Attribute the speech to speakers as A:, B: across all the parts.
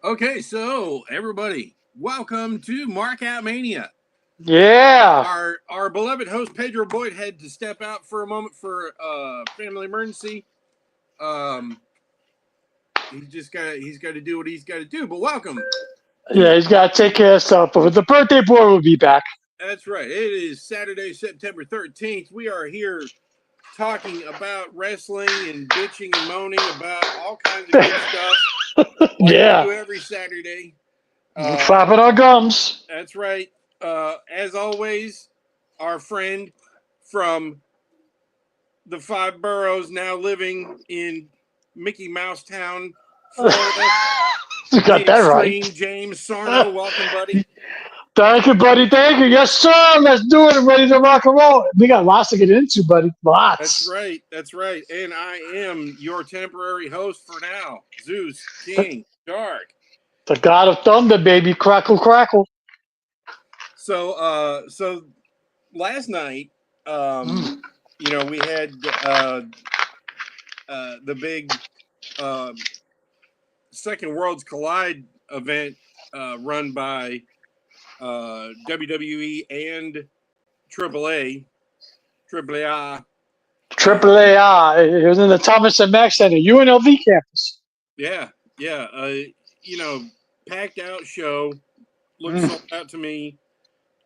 A: Okay, so everybody, welcome to Markout Mania.
B: Yeah.
A: Our beloved host Pedro Boyd had to step out for a moment for family emergency. Um, he's got to do what he's got to do. But welcome to
B: Yeah, he's got to take care of stuff. But the birthday boy will be back.
A: that's right. It is Saturday, September 13th. We are here talking about wrestling and bitching and moaning about all kinds of good stuff, like we
B: Yeah.
A: do every Saturday. Uh,
B: Flapping our gums.
A: That's right. As always, our friend from the five boroughs, now living in Mickey Mouse Town, Florida,
B: You got
A: the
B: that right.
A: extreme James Sarno. Welcome, buddy.
B: Thank you, buddy. Thank you. Yes, sir. Let's do it. I'm ready to rock and roll. We got lots to get into, buddy.
A: That's
B: Lots.
A: right. That's right. And I am your temporary host for now, Zeus King Dark.
B: The God of Thunder, baby. Crackle, crackle.
A: So last night,
B: Mm.
A: we had the big um, Second Worlds Collide event run by WWE and AAA, AAA.
B: Triple A. It was in the Thomas and Mack Center, UNLV campus.
A: Yeah, yeah. You know, packed out show. Looked
B: Mm.
A: sold out to me.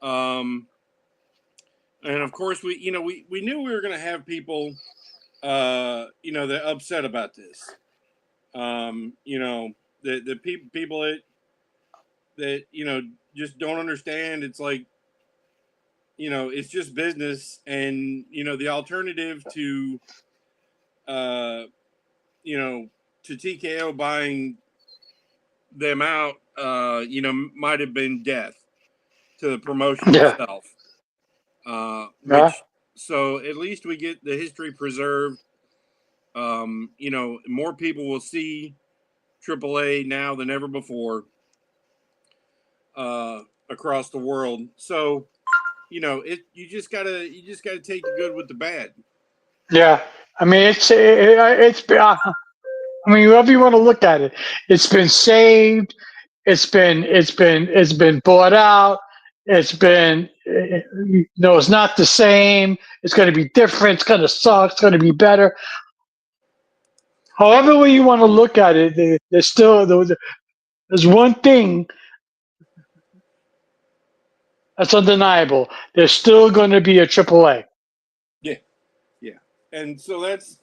A: Um, and of course, we knew we were going to have people, that upset about this. The people that just don't understand. It's like it's just business, and the alternative to uh, you know, to TKO buying them out, might have been death to the promotion
B: Yeah.
A: itself.
B: Yeah.
A: Which so at least we get the history preserved. More people will see AAA now than ever before across the world. So you just gotta take the good with the bad.
B: Yeah. I mean, it's. I mean, however you want to look at it, it's been saved. It's been bought out. It's been, it's not the same. It's going to be different. It's going to suck. It's going to be better. However way you want to look at it, there's one thing that's undeniable. There's still going to be a AAA.
A: Yeah, yeah. And so that's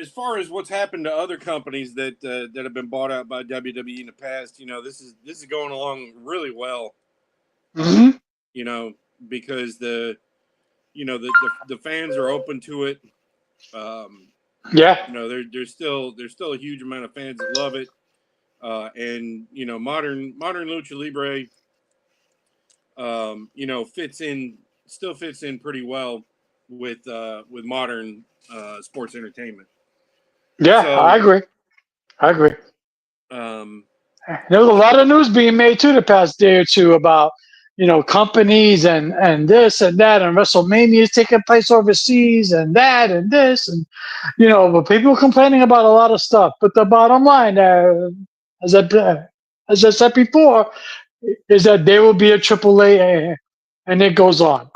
A: as far as what's happened to other companies that have been bought out by WWE in the past, this is going along really well. Uh,
B: Hmm.
A: you know, because the fans are open to it. Um,
B: Yeah,
A: there's still a huge amount of fans that love it. And modern lucha libre, fits in pretty well with modern sports entertainment.
B: yeah, I
A: So,
B: agree. I agree.
A: um,
B: There was a lot of news being made too the past day or two about, companies and this and that, and WrestleMania is taking place overseas and that and this, and but people complaining about a lot of stuff. But the bottom line, as I as I said before, is that there will be a AAA, and it goes on,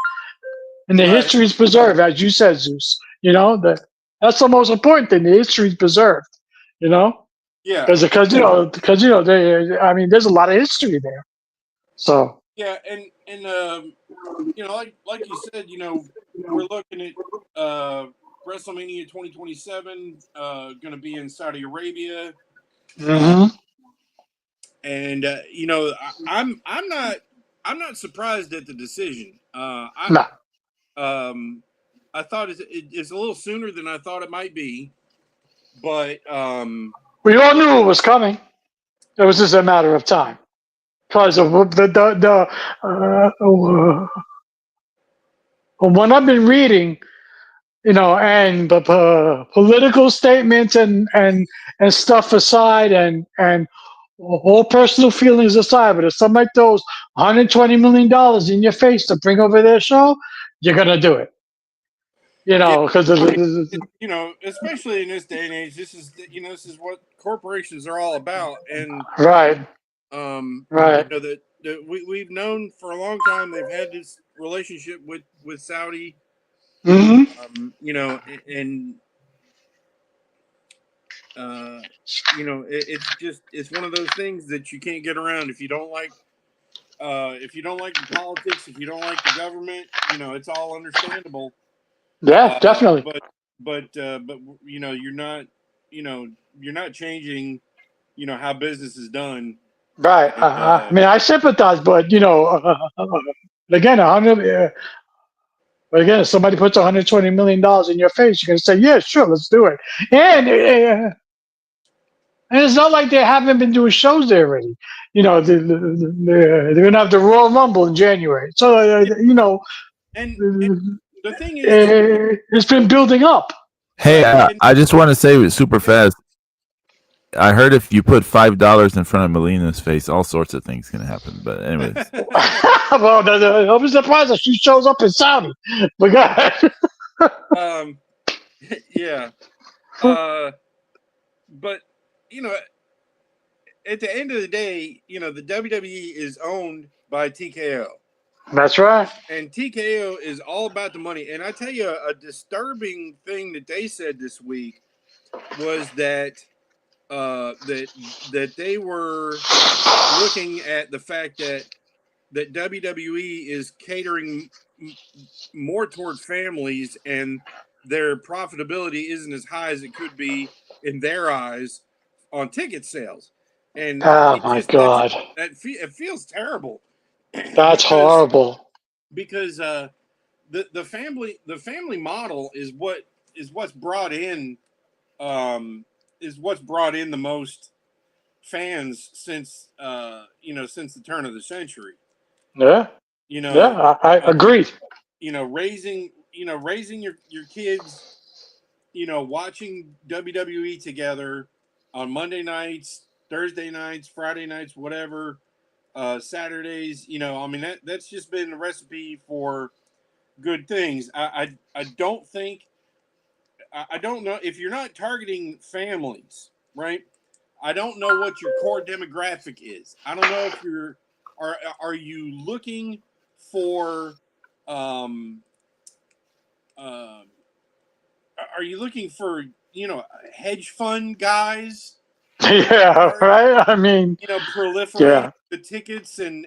B: and the
A: right,
B: history is preserved, as you said, Zeus. That's the most important thing. The history is preserved. You know.
A: yeah,
B: Because there's a lot of history there. So
A: yeah, and like you said, we're looking at WrestleMania 2027, going to be in Saudi Arabia. Uh,
B: hmm
A: and I'm not surprised at the decision.
B: no,
A: I thought it's a little sooner than I thought it might be, but
B: we all knew it was coming. It was just a matter of time because of what I've been reading, and the political statements and stuff aside, and all personal feelings aside. But if somebody throws $120 million in your face to bring over their show, you're gonna do it.
A: Yeah,
B: Because
A: I mean, especially in this day and age, this is what corporations are all about, and
B: right,
A: um,
B: right.
A: that we've known for a long time they've had this relationship with Saudi,
B: Hmm.
A: and uh, it's one of those things that you can't get around if you don't like the politics, if you don't like the government, it's all understandable.
B: Yeah, definitely.
A: But you're not you know you're not changing how business is done,
B: Right.
A: and
B: I mean, I sympathize, but again, but again, if somebody puts $120 million in your face, you're gonna say, "Yeah, sure, let's do it." And it's not like they haven't been doing shows there already. They're gonna have the Royal Rumble in January, so
A: yeah, and the thing is too,
B: it's been building up.
C: Hey,
A: right? And
C: I just want to say super fast. I heard if you put $5 in front of Melina's face, all sorts of things can happen. But anyways,
B: Well, I'll be surprised if she shows up in Saudi. But God.
A: um, yeah, uh, but you know, at the end of the day, the WWE is owned by TKO.
B: That's right.
A: And TKO is all about the money. And I tell you, a disturbing thing that they said this week was that they were looking at the fact that WWE is catering more towards families, and their profitability isn't as high as it could be in their eyes on ticket sales. And
B: Oh
A: it
B: my
A: just that's
B: God.
A: it feels terrible
B: That's
A: because
B: horrible.
A: because the family model is what's brought in um the most fans since the turn of the century.
B: Yeah.
A: You
B: Yeah.
A: know,
B: I
A: uh,
B: agreed.
A: raising your kids, watching WWE together on Monday nights, Thursday nights, Friday nights, whatever, Saturdays. I mean that's just been a recipe for good things. I don't think I don't know if you're not targeting families, right? I don't know what your core demographic is. I don't know if are you looking for um uh, are you looking for hedge fund guys to
B: Yeah.
A: start
B: Right. I mean,
A: proliferating
B: yeah.
A: the tickets and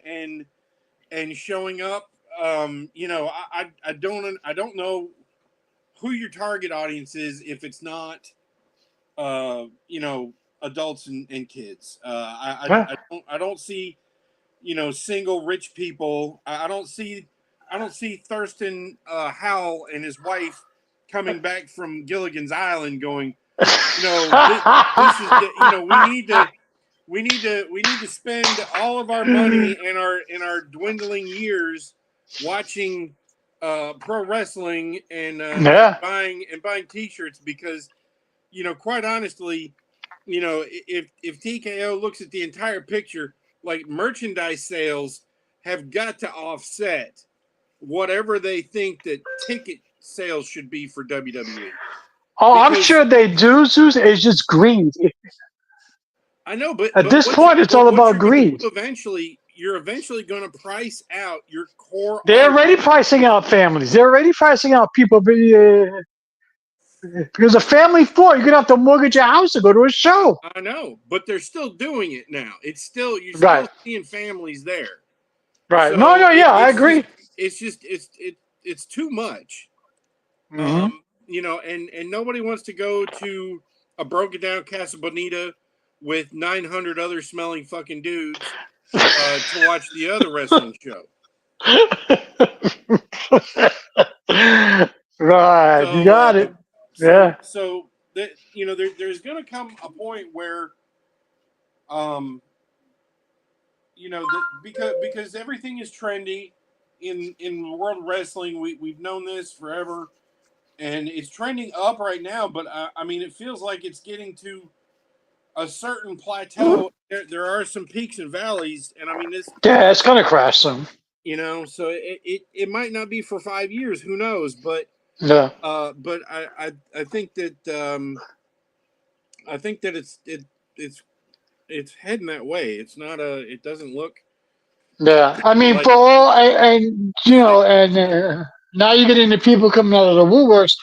A: showing up? I don't know who your target audience is if it's not uh, you know, adults and kids.
B: Yeah.
A: I don't see single rich people. I don't see Thurston Howell and his wife coming back from Gilligan's Island going, this is we need to spend all of our money in our dwindling years watching pro wrestling and
B: Yeah.
A: buying t-shirts because quite honestly, if TKO looks at the entire picture, like merchandise sales have got to offset whatever they think that ticket sales should be for WWE.
B: Oh, I'm
A: Because
B: sure they do, Zeus. It's just greed.
A: I know, but
B: At
A: but
B: this
A: what you
B: point, it's
A: but
B: all
A: what
B: about
A: you're going to
B: greed.
A: do eventually, you're eventually going to price out your core
B: They're already
A: audience.
B: pricing out families. They're already pricing out people because a family four, you're gonna have to mortgage your house to go to a show.
A: I know, but they're still doing it now. You're
B: Right.
A: still seeing families there.
B: Right. No,
A: So
B: no, yeah, I agree.
A: it's too much.
B: Hmm.
A: And nobody wants to go to a broken down Casa Bonita with 900 other smelling fucking dudes to watch the other wrestling show.
B: Right. You
A: So
B: got it.
A: so
B: Yeah.
A: so that there's going to come a point where um that because everything is trendy in world wrestling. We've known this forever, and it's trending up right now. But I mean, it feels like it's getting to a certain plateau. There are some peaks and valleys, and I mean this.
B: Yeah, it's gonna crash soon.
A: So it might not be for 5 years. Who knows? But
B: Yeah.
A: But I think that it's heading that way. It's not a. It doesn't look
B: Yeah, I mean,
A: like
B: for all, and and now you're getting the people coming out of the woodworks.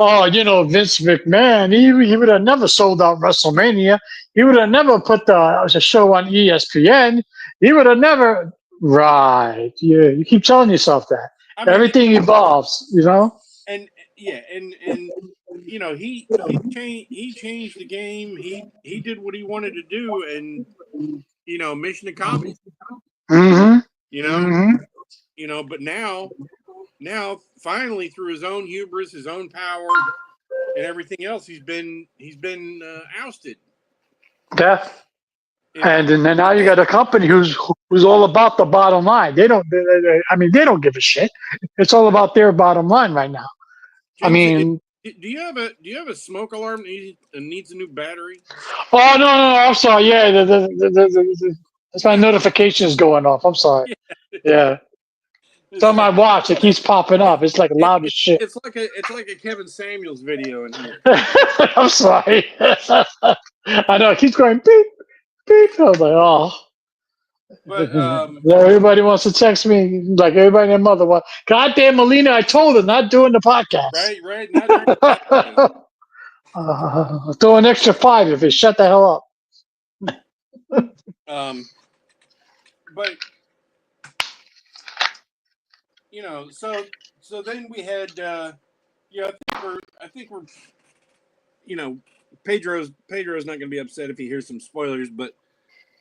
B: Oh, Vince McMahon, he would have never sold out WrestleMania. He would have never put the show on ESPN. He would have never. Right. Yeah, you keep telling yourself that.
A: I mean,
B: Everything evolves.
A: and yeah, and he changed the game. He did what he wanted to do, and mission accomplished.
B: Mm-hmm.
A: You know,
B: Mm-hmm.
A: but now finally through his own hubris, his own power, and everything else, he's been ousted.
B: Yeah.
A: You know,
B: And then now you got a company who's all about the bottom line. I mean, they don't give a shit. It's all about their bottom line right now. I
A: James,
B: mean,
A: do you have a smoke alarm that needs a new battery?
B: oh no, I'm sorry. Yeah, that's my notification is going off. I'm sorry.
A: Yeah,
B: Yeah, it's
A: it's
B: on my
A: like
B: watch. It keeps popping up. It's like
A: it,
B: loud as
A: it,
B: shit.
A: it's like a Kevin Samuels video in here.
B: I'm sorry. I know it keeps going beep beep. I was like, oh.
A: But
B: Everybody wants to text me like everybody and their mother wants. Goddamn, Melina, I told her not doing the podcast.
A: right, not during the podcast.
B: Throw an extra 5 if it shut the hell up.
A: But so then we had I think we're Pedro's not going to be upset if he hears some spoilers, but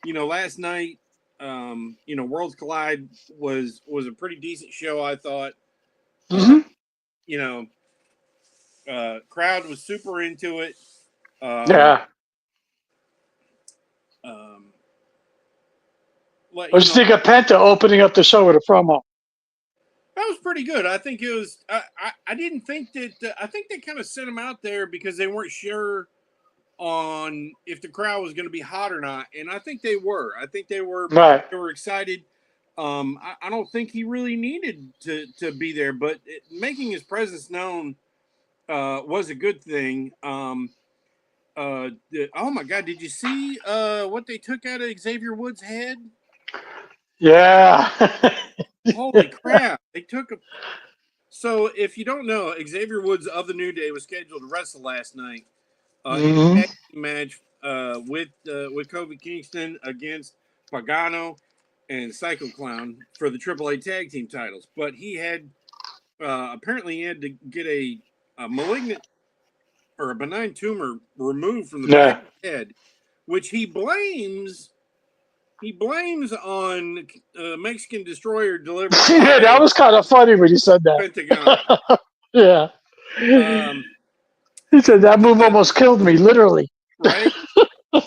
A: last night, Worlds Collide was a pretty decent show, I thought.
B: Hmm.
A: You know, crowd was super into it. Um,
B: Yeah.
A: um, like
B: What you think of Penta opening up the show with a promo?
A: that was pretty good. I think it was. I didn't think that. I think they kind of sent him out there because they weren't sure on if the crowd was going to be hot or not, and I think they were. I think they were.
B: Right.
A: They were excited. I don't think he really needed to be there, but making his presence known was a good thing. Oh my God, did you see what they took out of Xavier Woods' head?
B: Yeah.
A: Holy crap! They took a. So if you don't know, Xavier Woods of the New Day was scheduled to wrestle last night in a
B: Hmm.
A: tag team match with Kofi Kingston against Pagano and Psycho Clown for the AAA tag team titles. But he had apparently he had to get a malignant or a benign tumor removed from the back
B: Yeah.
A: of his head, which he blames on Mexican Destroyer delivered
B: Yeah, that
A: by
B: was kind of funny when you said that.
A: Pentagon.
B: Yeah.
A: Um,
B: He said that move
A: uh,
B: almost killed me, literally.
A: right? And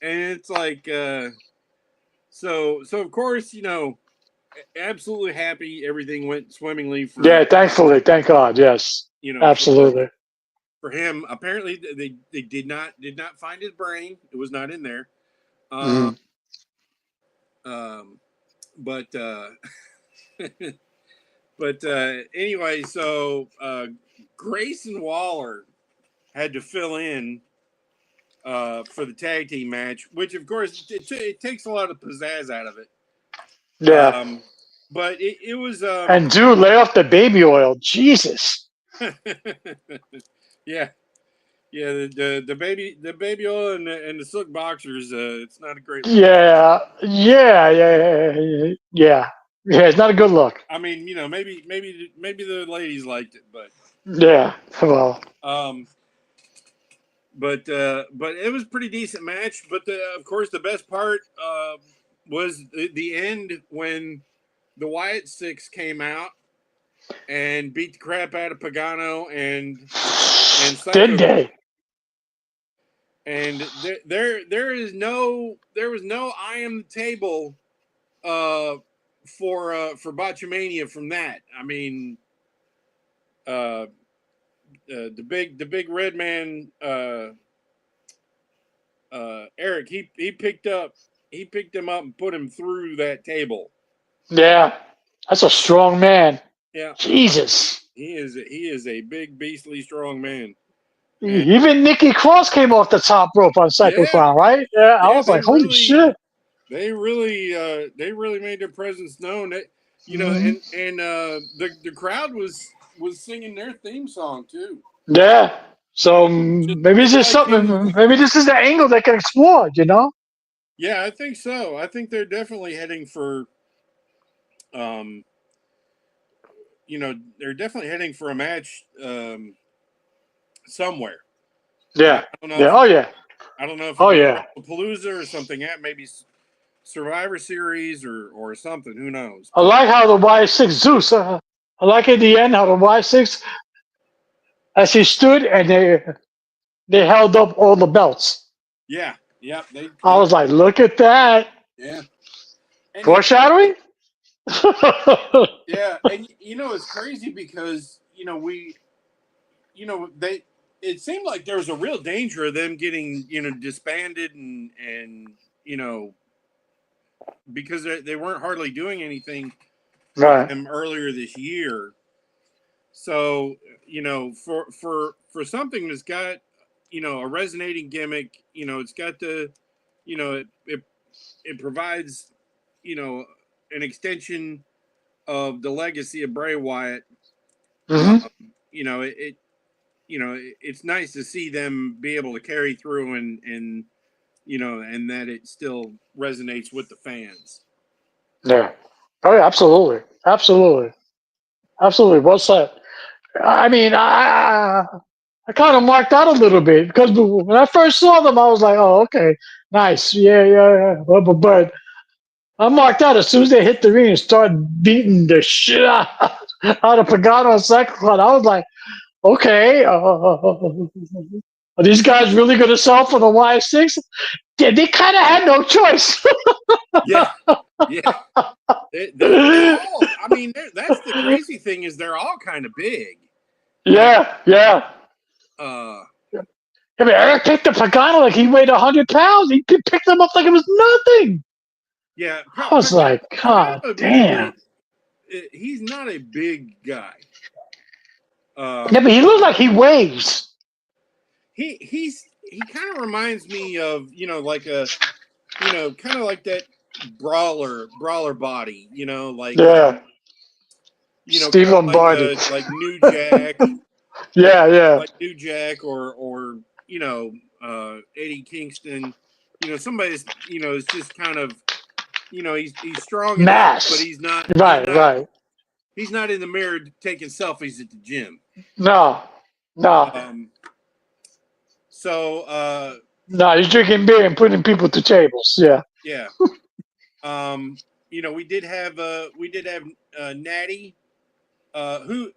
A: it's like, so of course, absolutely happy everything went swimmingly
B: Yeah, thankfully, thank God. Yes,
A: for
B: absolutely.
A: him. Apparently, they did not find his brain; it was not in there.
B: Mm.
A: Um, but but anyway, so Grayson Waller had to fill in for the tag team match, which of course it takes a lot of pizzazz out of it.
B: Yeah.
A: But it was
B: And dude, lay off the baby oil. Jesus.
A: yeah. Yeah, the baby oil and the silk boxers. It's not a great look.
B: Yeah. Yeah. It's not a good look.
A: I mean, maybe the ladies liked it, but
B: Yeah. Well.
A: but it was a pretty decent match. But of course, the best part was the end when the Wyatt Six came out and beat the crap out of Pagano and Psycho.
B: Did they?
A: And there was no eye on the table for Botchamania from that. I mean, the big red man Eric he picked him up and put him through that table.
B: Yeah. That's a strong man.
A: Yeah,
B: Jesus.
A: he is a big, beastly, strong man. And
B: Even Nikki Cross came off the top rope on
A: yeah,
B: Cyclotron, right? Yeah, I
A: yeah,
B: was like, holy shit.
A: they really made their presence known. That
B: Mhm.
A: and the crowd was singing their theme song too.
B: Yeah. So maybe this
A: Just
B: is
A: like
B: something. Maybe this is the angle they can explore. You know?
A: yeah, I think so. I think they're definitely heading for um, they're definitely heading for a match somewhere. I
B: Yeah.
A: don't know
B: Yeah.
A: if
B: Oh yeah.
A: I don't know if
B: Oh
A: it'll be
B: yeah.
A: Palooza or something. Maybe Survivor Series or something. Who knows?
B: I
A: But
B: like how the Y6 Zeus. I like at the end how the Y6 as he stood and they held up all the belts.
A: yeah, yeah,
B: I was like, look at that
A: yeah, and
B: foreshadowing.
A: yeah, and it's crazy because they it seemed like there was a real danger of them getting disbanded and because they weren't hardly doing anything with
B: Right.
A: them earlier this year. So for something that's got a resonating gimmick, it's got the it provides an extension of the legacy of Bray Wyatt. Um,
B: Hmm.
A: it's nice to see them be able to carry through and that it still resonates with the fans.
B: Yeah. Oh yeah. Absolutely. Absolutely. Absolutely. Well said. I mean, I kind of marked out a little bit because when I first saw them, I was like, oh, okay, nice. Yeah, yeah, yeah. But I marked out as soon as they hit the ring and started beating the shit out of Pagano and Cyclone. I was like, okay, are these guys really going to sell for the Y6? Yeah, they kind of had no choice.
A: Yeah, yeah. They're all. I mean, that's the crazy thing is they're all kind of big.
B: Yeah, yeah.
A: Uh,
B: I mean, Eric picked up Pagano like he weighed 100 pounds. He picked him up like it was nothing.
A: yeah.
B: I was like, God
A: Pagano
B: damn.
A: admittedly, he's not a big guy.
B: Yeah, but he looked like he weighs.
A: He kind of reminds me of like a kind of like that brawler body. Like
B: Yeah.
A: kind
B: Steve
A: of like
B: Lombardi.
A: New Jack, like
B: Yeah, yeah.
A: New Jack or Eddie Kingston. Somebody that's is just kind of he's strong enough, but
B: Mass. Right, right.
A: he's not in the mirror taking selfies at the gym.
B: No. No.
A: Um, so
B: No, he's drinking beer and putting people to tables. Yeah.
A: yeah. We did have Natty, who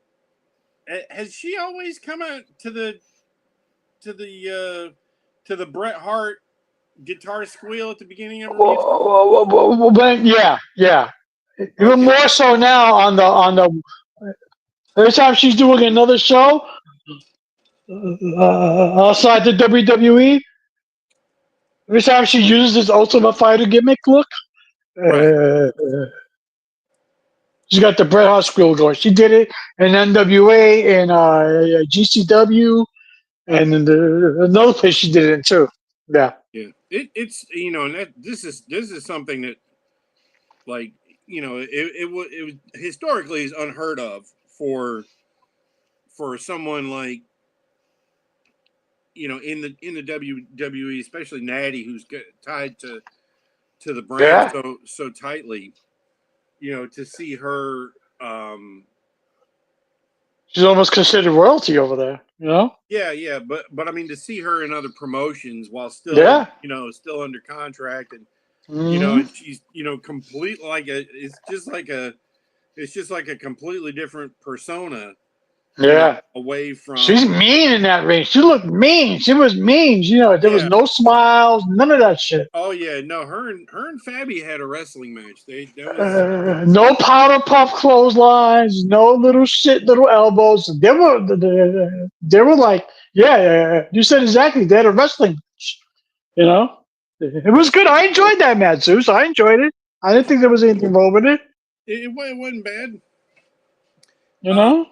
A: has she always come out to the Bret Hart guitar squeal at the beginning of her music?
B: Yeah, yeah. Even
A: Okay,
B: more so now on the every time she's doing another show outside the WWE, every time she uses this Ultimate Fighter gimmick look,
A: right.
B: uh, she's got the Bret Hart squeal going. She did it in NWA and GCW, and in another place she did it in too. Yeah.
A: Yeah, it's and that this is something that like it was historically is unheard of for someone like in the WWE, especially Natty, who's tied to the brand
B: Yeah.
A: so tightly. To see her.
B: She's almost considered royalty over there, you know?
A: Yeah, but I mean to see her in other promotions while still
B: Yeah.
A: still under contract and
B: Hmm.
A: and she's complete like it's just like a completely different persona
B: Yeah.
A: away
B: She's
A: from
B: mean in that ring. She looked mean. She was mean. There was
A: yeah.
B: no smiles, none of that shit.
A: Oh yeah, no, her and Fabi had a wrestling match. That was
B: No powder puff clotheslines, no little elbows. They were like, yeah, you said exactly. They had a wrestling match, you know? It was good. I enjoyed that match, Zeus. I enjoyed it. I didn't think there was anything wrong with it.
A: it wasn't bad.
B: You know?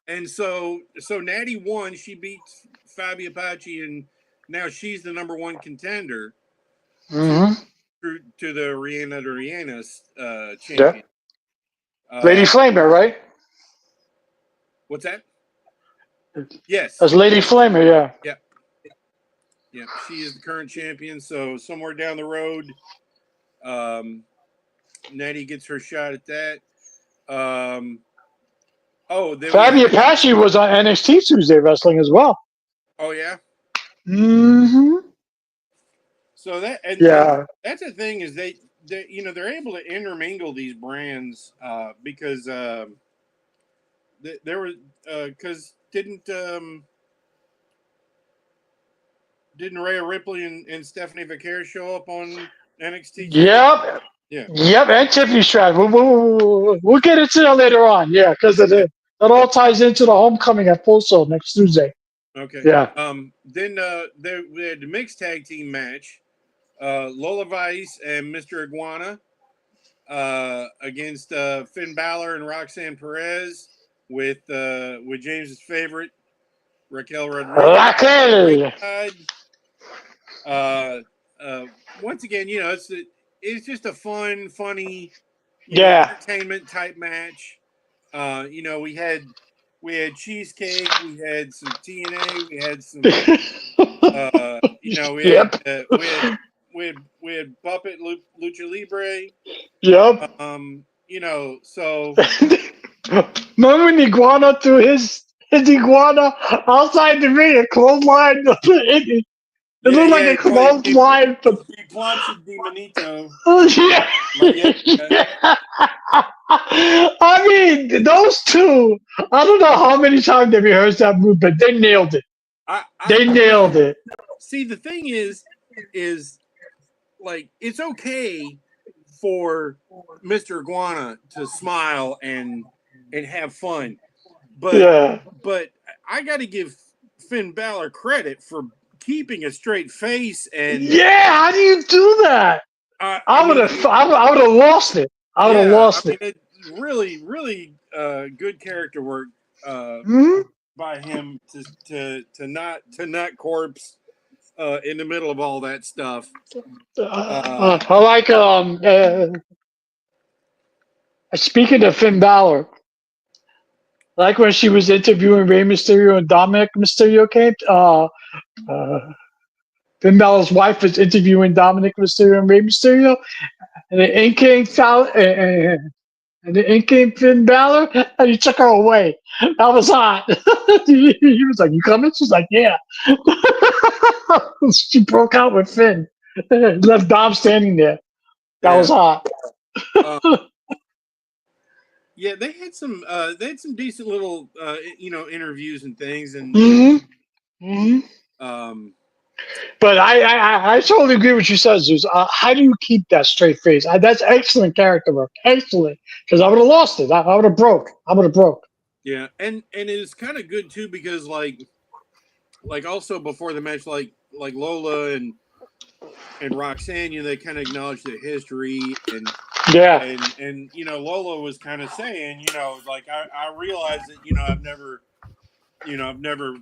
A: And so Natty won. She beat Fabi Apache, and now she's the number one contender to
B: Mm-hmm.
A: to the Rihanna
B: Yeah.
A: champion.
B: Lady Flamer, right?
A: What's that? Yes.
B: That's Lady Flamer, yeah.
A: Yep. Yep. She is the current champion. So somewhere down the road, Natty gets her shot at that. Then
B: Fabi Apache was on NXT Tuesday Wrestling as well.
A: Oh yeah.
B: Mm-hmm.
A: So and that's the thing is they they're able to intermingle these brands because there was because didn't Rhea Ripley and Stephanie Vaquer show up on NXT?
B: Yep.
A: Yeah.
B: Yep, and Tiffany Stratton. We'll get into that later on. Yeah, because that all ties into the homecoming at Full Sail next Tuesday.
A: Okay.
B: Yeah.
A: Then we had the mixed tag team match. Lola Vice and Mr. Iguana against Finn Balor and Roxanne Perez with James's favorite Raquel Rodriguez. Once again, it's just a funny, entertainment type match. We had cheesecake, we had some TNA, we had some, we had Puppet Lucha Libre.
B: Yep.
A: So.
B: Remember when Iguana threw his iguana outside the ring, a clothesline? It looked like a clothesline.
A: He planted Demonito.
B: Yeah. I mean, those two, I don't know how many times they rehearsed that move, but they nailed it. They nailed it.
A: See, the thing is like, it's okay for Mr. Iguana to smile and have fun. But I got to give Finn Balor credit for keeping a straight face. And
B: how do you do that? I would have lost it. I would have lost it.
A: Really, really good character work by him to not corpse in the middle of all that stuff.
B: I like speaking of Finn Balor, like when she was interviewing Rey Mysterio and Dominic Mysterio came. Finn Balor's wife was interviewing Dominic Mysterio and Rey Mysterio, and the ink came Finn Balor, and he took her away. That was hot. He was like, "You coming?" She's like, "Yeah." She broke out with Finn, left Dom standing there. That was hot.
A: Yeah, they had some decent little interviews and things, and
B: but I totally agree with what you said, Zeus. How do you keep that straight face? That's excellent character work, excellent. Because I would have lost it. I would have broke.
A: Yeah, and it's kind of good too because like also before the match, like Lola and Roxanne, they kind of acknowledged the history and Lola was kind of saying, like I realize that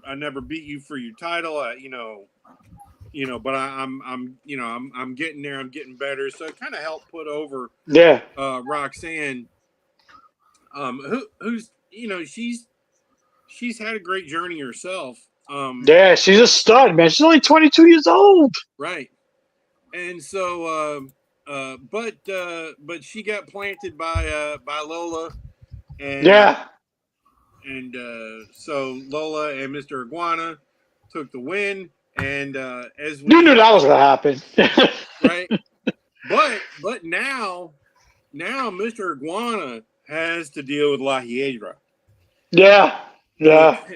A: I never beat you for your title, but I'm getting there, I'm getting better, so it kind of helped put over Roxanne, who's she's had a great journey herself.
B: She's a stud, man. She's only 22 years old.
A: Right. And so but she got planted by Lola, and so Lola and Mr. Iguana took the win, and as we
B: you knew that was gonna happen.
A: Right. But now Mr. Iguana has to deal with La Hiedra.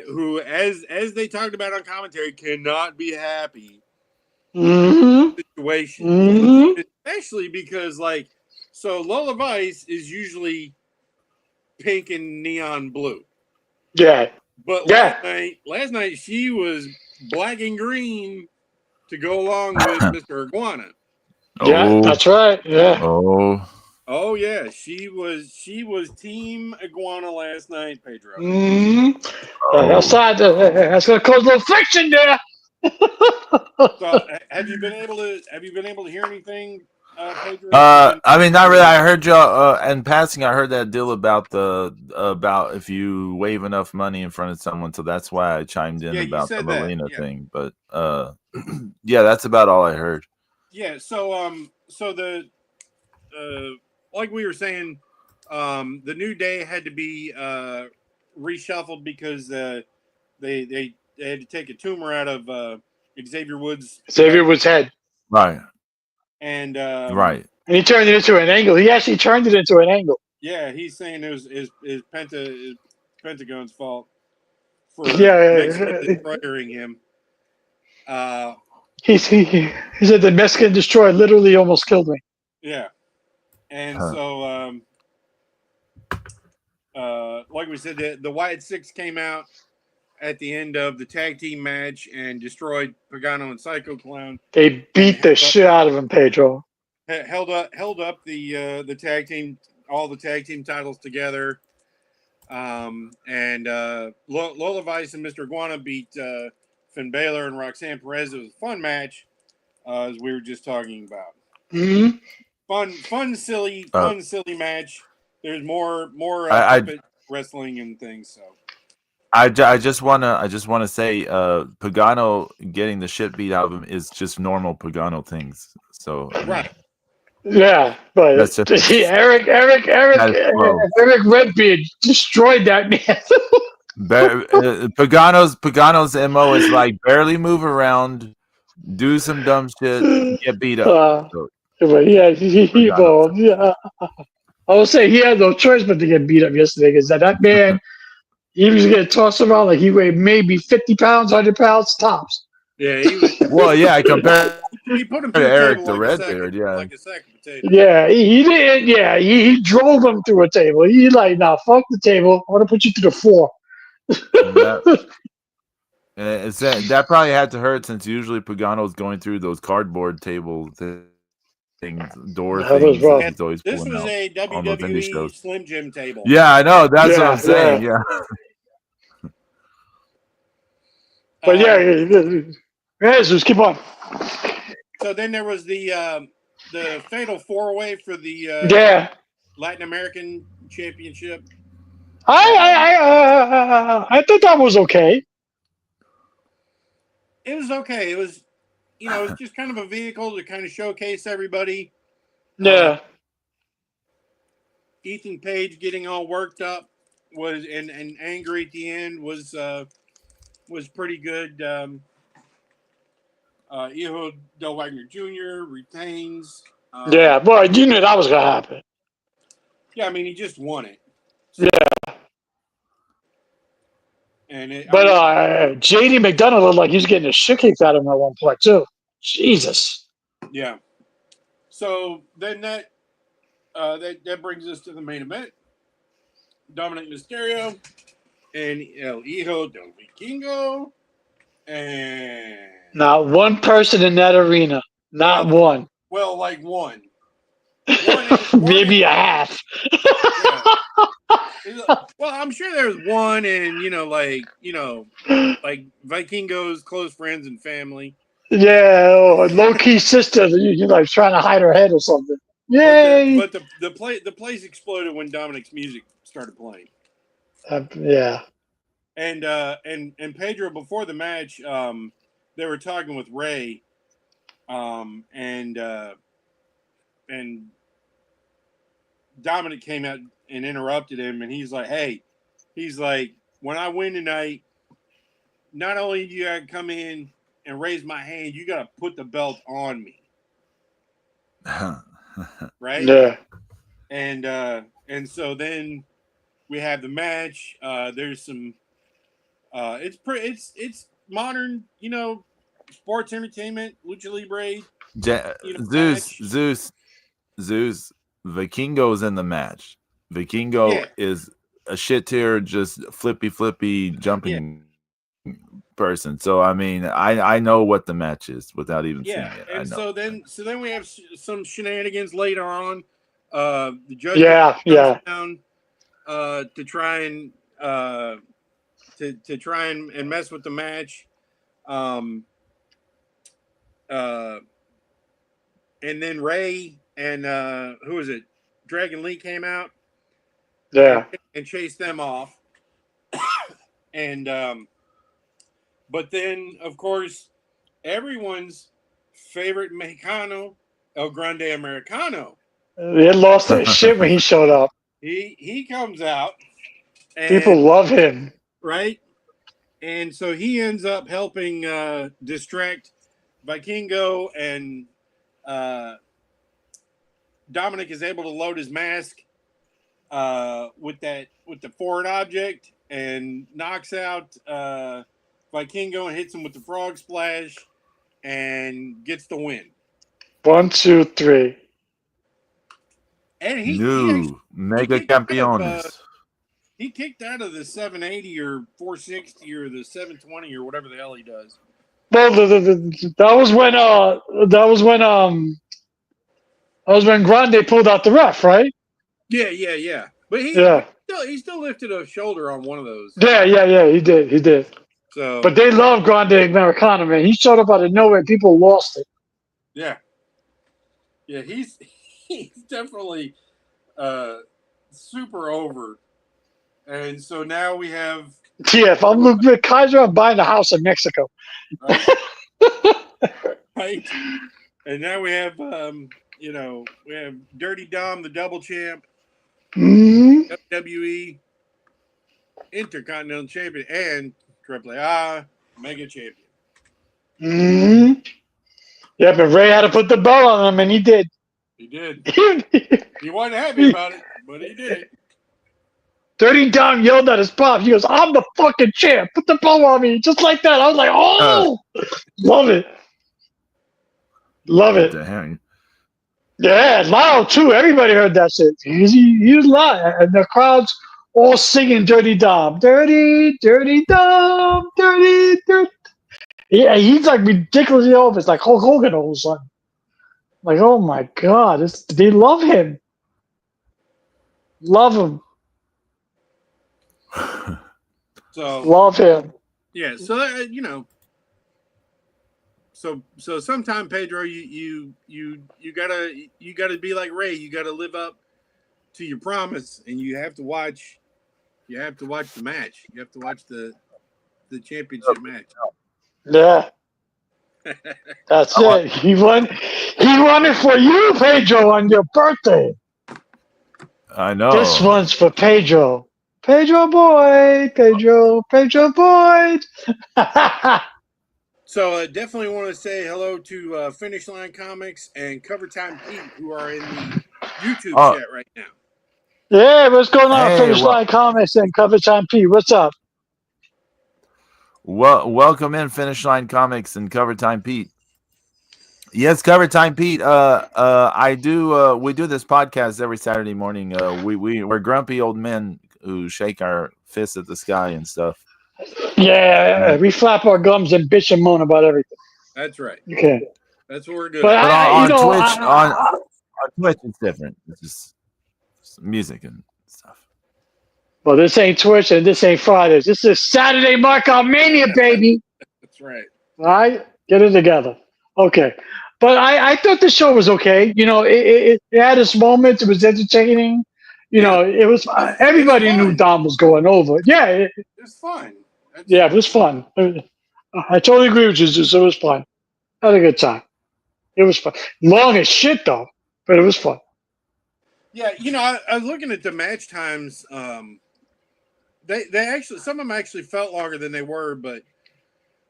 A: Who as they talked about on commentary, cannot be happy situation. Especially because so Lola Vice is usually pink and neon blue. But last night she was black and green to go along with Mr. Iguana.
B: That's right. Yeah.
C: Oh.
A: Oh yeah, she was Team Iguana last night, Pedro.
B: Mm-hmm.
C: Oh.
B: That's gonna cause a little friction there.
A: So have you been able to hear anything, Pedro? You've been
C: I mean, not really. I heard y'all in passing. I heard that deal about about if you wave enough money in front of someone, so that's why I chimed in
A: yeah, you
C: about the
A: said that.
C: Molina
A: Yeah,
C: thing. But yeah, that's about all I heard.
A: yeah. So the like we were saying, the New Day had to be reshuffled because they had to take a tumor out of Xavier Woods'
B: Xavier
A: head,
B: was head,
C: Right,
A: and
C: right.
B: and he turned it into an angle. He actually turned it into an angle.
A: yeah, he's saying it was Pentagon's fault for Mexican
B: Yeah,
A: destroying him. Uh,
B: he said the Mexican destroyer literally almost killed me.
A: yeah, and
C: Huh.
A: so like we said, the Wyatt Six came out at the end of the tag team match and destroyed Pagano and Psycho Clown
B: They
A: and
B: beat the shit out of him, Pedro.
A: held up the tag team, all the tag team titles together. And Lola Vice and Mr. Iguana beat Finn Balor and Roxanne Perez. It was a fun match, as we were just talking about.
B: Mm-hmm.
C: Uh,
A: Fun, silly match. There's more
C: I,
A: puppet wrestling and things. So
C: I just wanna say, Pagano getting the shit beat out of him is just normal Pagano things. So I mean,
A: right,
B: Yeah, but
C: that's just slow.
B: Eric Redbeard destroyed that man.
C: Pagano's mo is like barely move around, do some dumb shit, get beat up.
B: uh,
C: So
B: but yeah,
C: Pagano
B: well,
C: style.
B: yeah, I would say he had no choice but to get beat up yesterday because that man, he was getting tossed around like he weighed maybe 50 pounds, 100 pounds tops.
A: yeah, he was.
C: Well, yeah, compared
A: He put him
C: to
A: through a
C: Eric
A: table
C: the Redbeard, yeah,
A: like a sack of potatoes.
B: Yeah, he did. Yeah, he drove him through a table. He like, nah, fuck the table. I want to put you to the floor.
C: that that probably had to hurt since usually Pagano's going through those cardboard table things, door
B: That was
C: things that
B: rough.
A: And
C: he's always
A: this
C: pulling
A: was
C: out
A: a
C: on those indie
A: WWE
C: shows.
A: Slim Jim table.
C: Yeah, I know. That's what I'm
B: Yeah,
C: saying.
B: yeah.
C: Yeah.
B: But yeah,
A: Um,
B: Jesus, keep on.
A: so then there was the fatal four way for the
B: Yeah,
A: Latin American Championship.
B: I thought that was okay.
A: It was okay. It was it was just kind of a vehicle to kind of showcase everybody. Uh,
B: Yeah,
A: Ethan Page getting all worked up was and angry at the end was pretty good. Iho Del Wagner Jr. retains.
B: yeah. Boy, you knew that was gonna happen.
A: Yeah, I mean he just won it. So
B: Yeah,
A: and I
B: but
A: mean
B: JD McDonough looked like he was getting the shit kicked out of him at one point too. Jesus.
A: yeah. So then that brings us to the main event. Dominic Mysterio and El Hijo del Vikingo and
B: Not one person in that arena. Not
A: well
B: one.
A: like one
B: Maybe
A: and
B: a half.
A: yeah. Well, I'm sure there's one and like Vikingo's close friends and family.
B: Yeah, or low key sister. You like trying to hide her head or something. Yay!
A: But the place exploded when Dominic's music started playing.
B: Yeah.
A: And Pedro before the match, they were talking with Ray, and Dominic came out and interrupted him, and he's like, "Hey, he's like, when I win tonight, not only do you got to come in and raise my hand, you got to put the belt on me, right?"
B: Yeah.
A: And so then we have the match. There's some. It's modern, sports entertainment, lucha libre,
C: Zeus,
A: match.
C: Zeus, Vikingo's in the match. Vikingo
A: Yeah,
C: is a shit tier, just flippy
A: yeah,
C: jumping person. So I mean, I know what the match is without even seeing
A: yeah.
C: it. I
A: And
C: know.
A: so then we have some shenanigans later on. The judge comes down to try and to try and mess with the match. And then Ray and who was it? Dragon Lee came out and chased them off. And but then of course everyone's favorite Mexicano, El Grande Americano.
B: They lost their shit when he showed up.
A: He comes out and
B: people love him.
A: Right? And so he ends up helping distract Vikingo, and Dominic is able to load his mask with the forward object and knocks out Vikingo and hits him with the frog splash and gets the win.
B: 1, 2, 3.
A: And
C: Mega Campeones.
A: He kicked out of the 780 or 460 or the 720 or whatever the hell he does.
B: Well, that was when Grande pulled out the ref, right?
A: Yeah. But he still lifted a shoulder on one of those.
B: Yeah, he did.
A: So,
B: but they love Grande Americano, man. He showed up out of nowhere. People lost it.
A: Yeah, he's definitely super over. And so now we have.
B: Yeah, if I'm Luke Kaiser, I'm buying a house in Mexico.
A: Right. Right. And now we have, we have Dirty Dom, the double champ, WWE Intercontinental Champion, and AAA Mega Champion.
B: Yeah, but Ray had to put the belt on him, and he did.
A: He did. He wasn't happy about it, but he did it.
B: Dirty Dom yelled at his pop. He goes, "I'm the fucking champ. Put the belt on me." Just like that. I was like, oh! Love it. Love it.
C: Damn.
B: Yeah, loud, too. Everybody heard that shit. He was loud. And the crowd's all singing Dirty Dom. Dirty, Dirty Dom. Dirty, Dirty. Yeah, he's like ridiculously over. It's like Hulk Hogan all of a sudden. Like, oh my God. They love him. Love him.
A: So
B: love him.
A: Yeah, so so sometime, Pedro, you gotta be like Ray. You gotta live up to your promise, and you have to watch the match. You have to watch the championship match.
B: Yeah. That's it. He won it for you, Pedro, on your birthday.
C: I know.
B: This one's for Pedro. Pedro boy.
A: So definitely want to say hello to Finish Line Comics and Cover Time Pete, who are in the YouTube chat right now.
B: Yeah, what's going on, Finish Line Comics and Cover Time Pete? What's up?
C: Well, welcome in Finish Line Comics and Cover Time Pete. Yes, Cover Time Pete. I do. We do this podcast every Saturday morning. We're grumpy old men who shake our fists at the sky and stuff.
B: Yeah, we flap our gums and bitch and moan about everything.
A: That's right.
B: Okay,
A: that's what we're doing.
C: But on Twitch, on Twitch, it's different. It's just music and stuff.
B: Well, this ain't Twitch and this ain't Fridays. This is Saturday DOM-Mania, baby.
A: That's right.
B: All right, get it together. Okay, but I thought the show was okay. It had its moments. It was entertaining. It was. Everybody knew Dom was going over. Yeah, it
A: was fun.
B: Yeah, it was fun. I totally agree with you, Zeus. It was fun. I had a good time. It was fun. Long as shit, though, but it was fun.
A: Yeah, I was looking at the match times. They actually, some of them actually felt longer than they were, but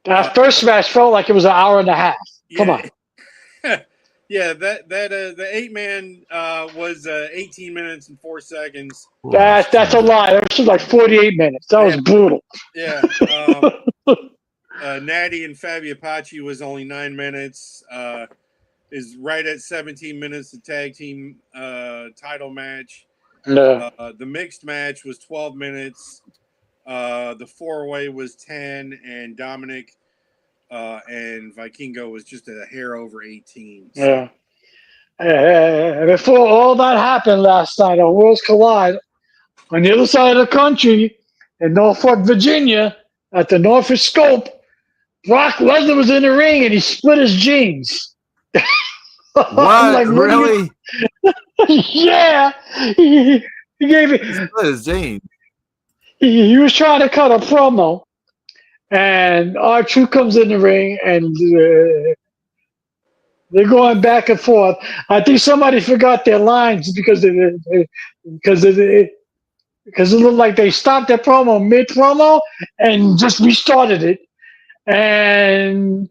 B: that first match felt like it was an hour and a half. Come on.
A: Yeah, that the 8-man was 18 minutes and 4 seconds.
B: That's a lie. That was like 48 minutes. That was brutal.
A: Yeah. Natty and Fabio Paci was only 9 minutes. Is right at 17 minutes. The tag team title match.
B: Yeah.
A: The mixed match was 12 minutes. The 4-way was 10, and Dominic and Vikingo was just a hair over 18. So.
B: Yeah. Before all that happened last night on Worlds Collide, on the other side of the country, in Norfolk, Virginia, at the Norfolk Scope, Brock Lesnar was in the ring and he split his jeans. I'm
C: What?
B: like, what do you?
C: Really?
B: Yeah, he gave it.
C: He split his jeans.
B: He was trying to cut a promo, and R-Truth comes in the ring, and they're going back and forth. I think somebody forgot their lines because it looked like they stopped their promo mid promo and just restarted it. And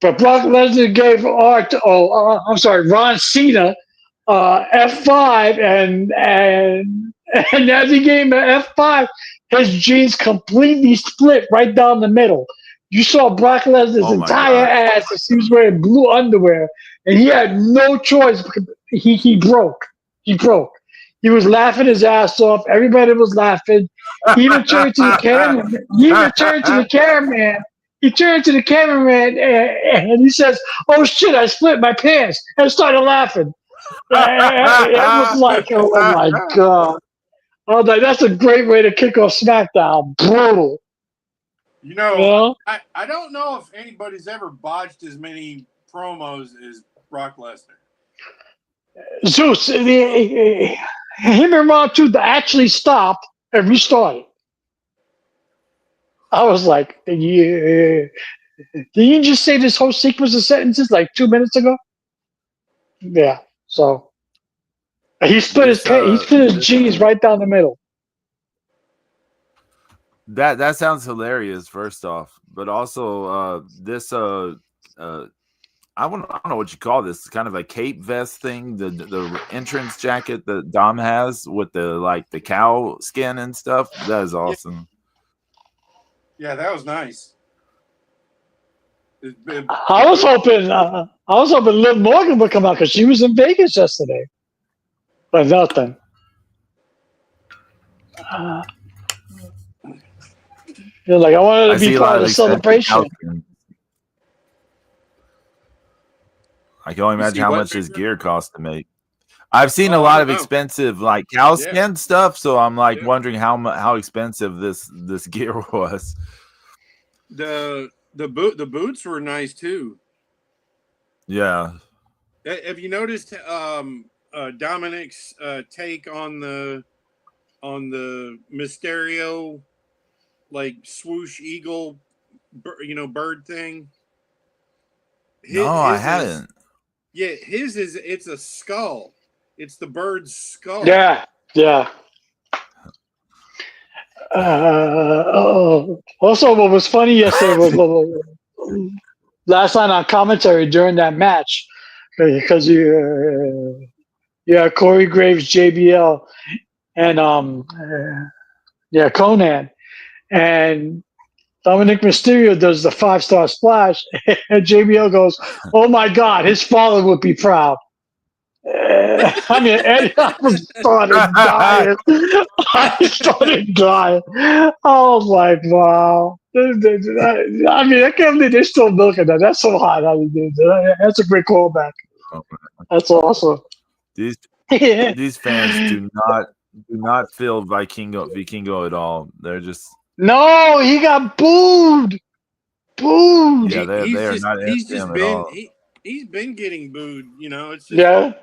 B: but Brock Lesnar gave Ron Cena F5, and as he gave him an F5, his jeans completely split right down the middle. You saw Brock Lesnar's
C: Oh my
B: entire
C: god.
B: ass as he was wearing blue underwear, and he had no choice. He broke. He broke. He was laughing his ass off. Everybody was laughing. He even turned to the camera. He even turned to the cameraman. He turned to the cameraman and he says, "Oh shit! I split my pants," and started laughing. It was like, oh my god! I was like, that's a great way to kick off SmackDown. Brutal.
A: You
B: You
A: know,
B: know?
A: I don't know if anybody's ever botched as many promos as Brock Lesnar.
B: Zeus, him and Ron Tooth actually stopped and restarted. I was like, yeah. Did you just say this whole sequence of sentences like 2 minutes ago? Yeah. So he split
C: this
B: he split his jeans right down the middle.
C: that sounds hilarious. First off, but also this I don't know what you call this. It's kind of a cape vest thing. The entrance jacket that Dom has with the cow skin and stuff. That is awesome.
A: Yeah, that was nice.
B: I was hoping Liv Morgan would come out because she was in Vegas yesterday, but nothing. Like I wanted to be part of the celebration.
C: I can only imagine how much this gear costs to make. I've seen a lot of expensive like cow skin stuff, so I'm like wondering how expensive this gear was.
A: The boots were nice too.
C: Yeah.
A: Have you noticed Dominic's take on the Mysterio like swoosh eagle, bird thing?
C: I haven't.
A: It's a skull. It's the bird's skull.
B: Yeah. Also, what was funny yesterday was last night on commentary during that match, because you had Corey Graves, JBL, and Conan, and Dominic Mysterio does the 5-star splash, and JBL goes, "Oh my God, his father would be proud." I mean, Eddie started dying. I started dying. I was like, wow. I mean, I can't believe they're still milking that. That's so hot. I mean, that's a great callback. That's awesome.
C: These fans do not feel Vikingo at all. They're just
B: no. He got booed.
C: Yeah, they are not into him at all.
A: He's been getting booed. It's just,
B: yeah.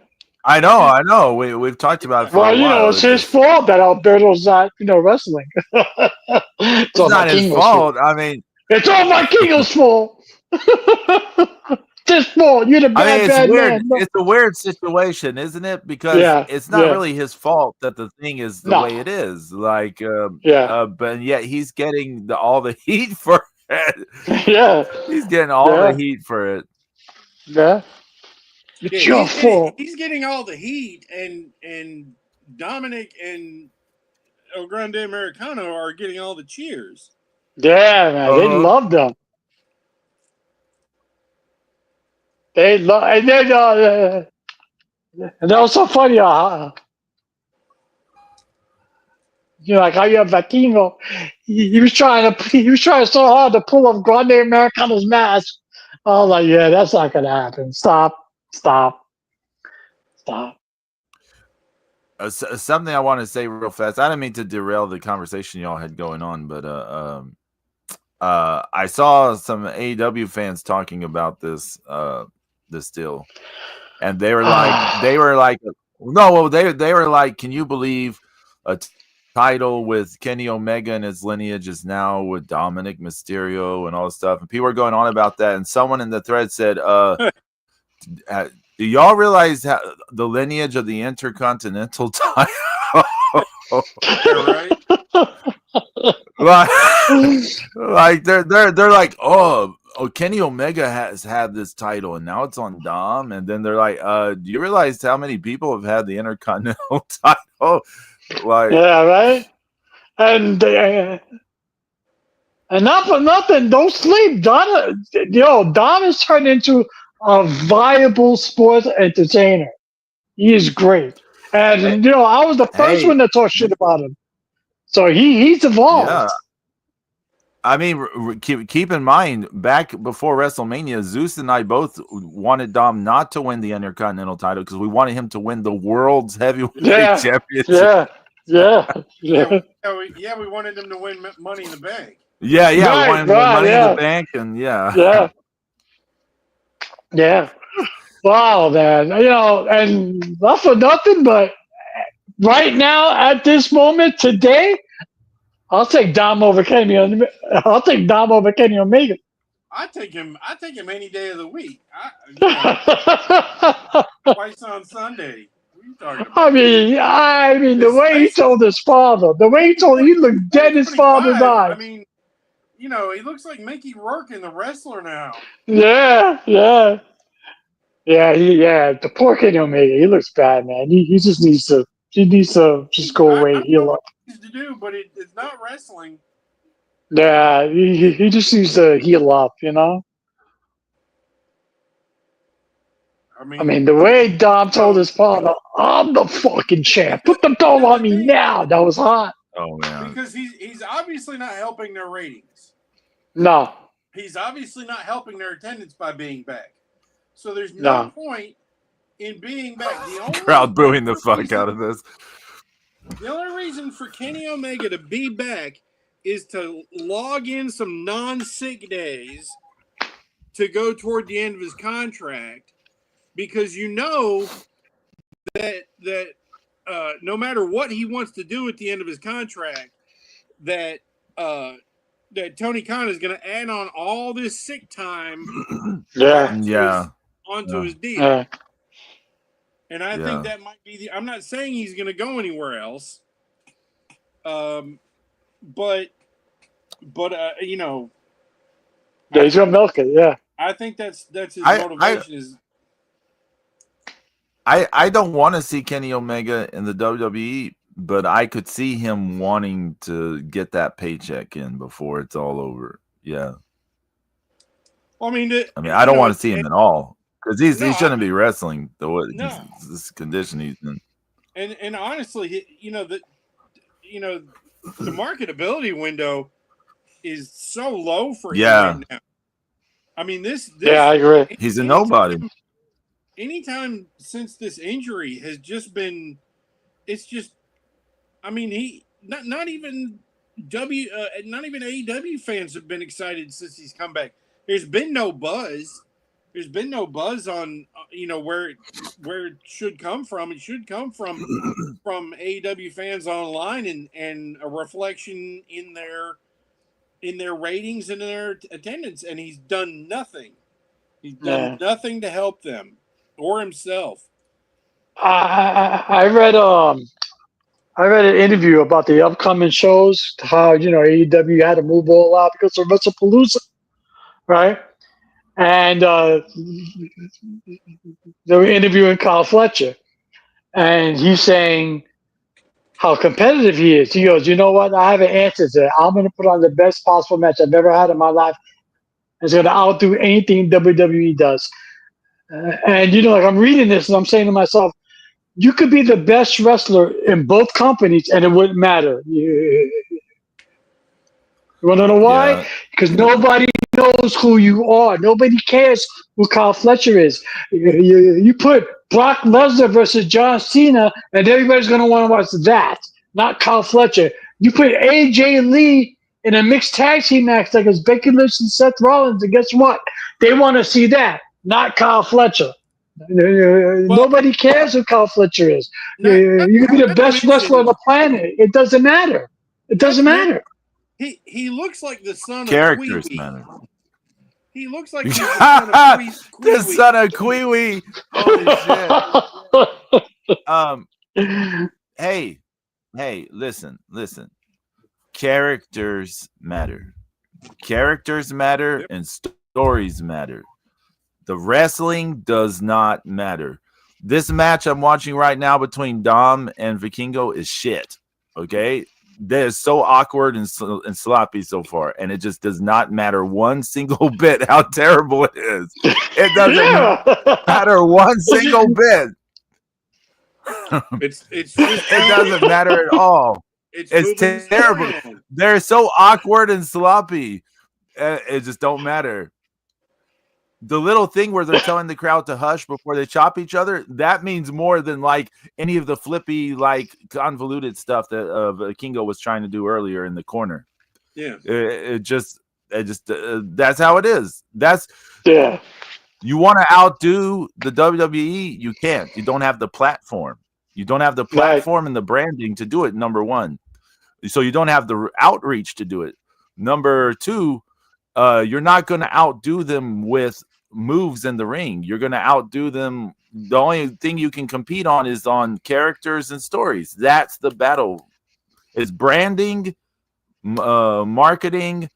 C: I know. We've talked about it for a while.
B: It's his fault that Alberto's not, wrestling.
C: It's not his fault. I mean,
B: it's all Vikingo's fault. His fault. You're the bad
C: weird.
B: man. No.
C: It's a weird situation, isn't it? Because it's not really his fault that the thing is the way it is. Like, but yet he's getting all the heat for it.
B: Yeah,
C: he's getting all the heat for it.
B: Yeah. It's your fault.
A: He's getting all the heat, and Dominic and El Grande Americano are getting all the cheers.
B: Yeah, man, they loved them. They love, and then and that was so funny. Like how you have Vikingo, he was trying so hard to pull off Grande Americano's mask. I was like, yeah, that's not gonna happen. Stop. Stop.
C: Something I want to say real fast. I didn't mean to derail the conversation y'all had going on, but I saw some AEW fans talking about this deal, and they were like, no, well, they were like, can you believe a title with Kenny Omega and his lineage is now with Dominic Mysterio and all this stuff, and people were going on about that, and someone in the thread said, do y'all realize how the lineage of the Intercontinental title?
A: Yeah, right.
C: like they're like, oh, Kenny Omega has had this title and now it's on Dom, and then they're like, do you realize how many people have had the Intercontinental title? Like,
B: yeah, right. And not for nothing, don't sleep. Dom is turned into a viable sports entertainer. He is great. And I was the first one to talk shit about him. So he's evolved.
C: Yeah. I mean, keep in mind, back before WrestleMania, Zeus and I both wanted Dom not to win the Intercontinental title because we wanted him to win the World's Heavyweight Championship.
B: Yeah.
A: We wanted him to win Money in the Bank.
C: Yeah, we wanted him to win Money in the Bank, and
B: yeah. Wow, man. And not for nothing, but right now, at this moment, today, I'll take Dom over Kenny Omega.
A: I take him any day of the week. Twice on Sunday. What are you talking about?
B: I mean, the way he told his father, he looked dead in his father's eyes.
A: I mean, he looks like Mickey Rourke in The Wrestler now.
B: Yeah. The poor Kenny Omega, he looks bad, man. He just needs to. He needs to just go away, heal up.
A: To do, but it's not wrestling.
B: Yeah, he just needs to heal up, I mean, the way Dom told his father, "I'm the fucking champ. Put the belt on me now." That was hot.
C: Oh man,
A: because he's obviously not helping their ratings.
B: No,
A: he's obviously not helping their attendance by being back. So there's no point in being back. The only
C: crowd booing the fuck out of this.
A: The only reason for Kenny Omega to be back is to log in some non-sick days to go toward the end of his contract, because that no matter what he wants to do at the end of his contract, that Tony Khan is going to add on all this sick time onto his deal. And I think that might be I'm not saying he's going to go anywhere else. But he's going
B: to milk it. Yeah.
A: I think that's his motivation.
C: I don't want to see Kenny Omega in the WWE, but I could see him wanting to get that paycheck in before it's all over. Yeah.
A: I mean,
C: I don't want to see him at all. Because he shouldn't be wrestling this condition he's in.
A: And honestly, the marketability window is so low for him right now. I mean, this
B: I agree.
C: He's a nobody.
A: Anytime since this injury has just been, it's just, I mean, he not even AEW fans have been excited since he's come back. There's been no buzz. There's been no buzz on where it should come from. It should come from AEW fans online and a reflection in their ratings and in their attendance. And he's done nothing. He's done nothing to help them or himself.
B: I read an interview about the upcoming shows. How AEW had to move all out because of WrestlePalooza, right? And they were interviewing Kyle Fletcher, and he's saying how competitive he is. He goes, "You know what? I have an answer to it. I'm going to put on the best possible match I've ever had in my life. It's going to outdo anything WWE does." And I'm reading this and I'm saying to myself, you could be the best wrestler in both companies and it wouldn't matter. You want to know why? Because nobody knows who you are. Nobody cares who Kyle Fletcher is. You put Brock Lesnar versus John Cena, and everybody's going to want to watch that, not Kyle Fletcher. You put AJ Lee in a mixed tag team match like it's Becky Lynch and Seth Rollins, and guess what? They want to see that, not Kyle Fletcher. Nobody cares who Kyle Fletcher is. You can be the best wrestler on the planet. It doesn't matter. It doesn't matter.
A: He looks like the son
C: Characters
A: of Kwee.
C: matter.
A: He looks like he's the son of Kwee.
C: The son of Kwee. Holy shit. Hey, listen. Characters matter. Characters matter, and stories matter. The wrestling does not matter. This match I'm watching right now between Dom and Vikingo is shit. Okay? They're so awkward and sloppy so far, and it just does not matter one single bit how terrible it is. It doesn't matter one single bit.
A: It
C: doesn't matter at all. It's terrible. They're so awkward and sloppy. It just don't matter. The little thing where they're telling the crowd to hush before they chop each other, that means more than like any of the flippy, like convoluted stuff that Kingo was trying to do earlier in the corner.
A: Yeah.
C: It just that's how it is.
B: Yeah.
C: You want to outdo the WWE, you can't. You don't have the platform. You don't have the platform and the branding to do it, number one. So you don't have the outreach to do it. Number two, you're not going to outdo them with moves in the ring. You're going to outdo them. The only thing you can compete on is on characters and stories. That's the battle. It's branding, marketing,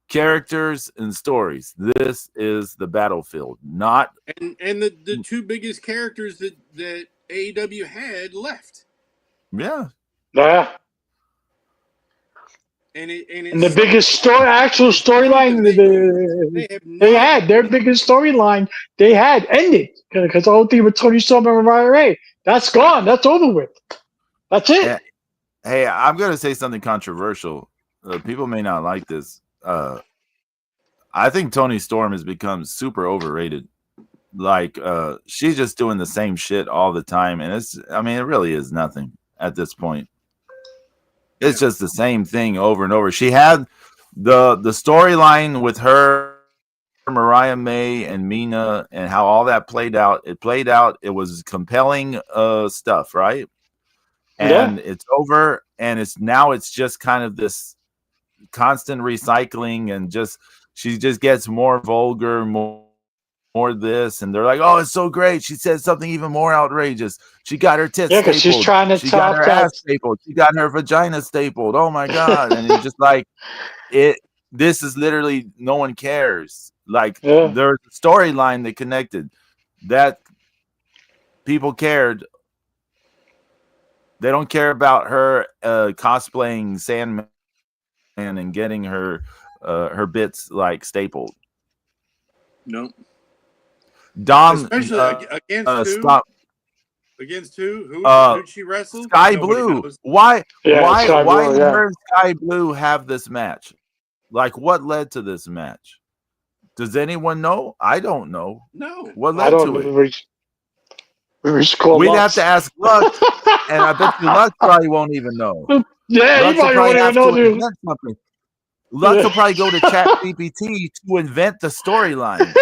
C: characters, and stories. This is the battlefield. Not
A: and the two biggest characters that AEW had left.
B: Yeah.
A: And
B: the biggest actual storyline they had, their biggest storyline they had ended because the whole thing with Tony Storm and Mariah Ray, that's gone. That's over with. That's it.
C: Hey, I'm going to say something controversial. People may not like this. I think Tony Storm has become super overrated. Like, she's just doing the same shit all the time. And it really is nothing at this point. It's just the same thing over and over. She had the storyline with her, Mariah May, and Mina, and how all that played out. It played out. It was compelling stuff, right? And it's over. And it's just kind of this constant recycling, and she just gets more vulgar, more this, and they're like, "Oh, it's so great." She said something even more outrageous. She got her tits stapled.
B: She's trying to
C: got her ass stapled. She got her vagina stapled. Oh my god! And it's just like it. This is literally no one cares. Like there's a storyline that connected, that people cared. They don't care about her cosplaying Sandman and getting her bits like stapled.
A: No.
C: Dom,
A: especially against who?
C: Stop.
A: Against who? Who'd she wrestle?
C: Sky Blue. Why did her Sky Blue have this match? Like, what led to this match? Does anyone know? I don't know.
A: No.
C: What led to it? We'd have to ask Luck, and I bet you Luck probably won't even know.
B: Yeah, he probably won't even know.
C: Luck will probably go to ChatGPT to invent the storyline.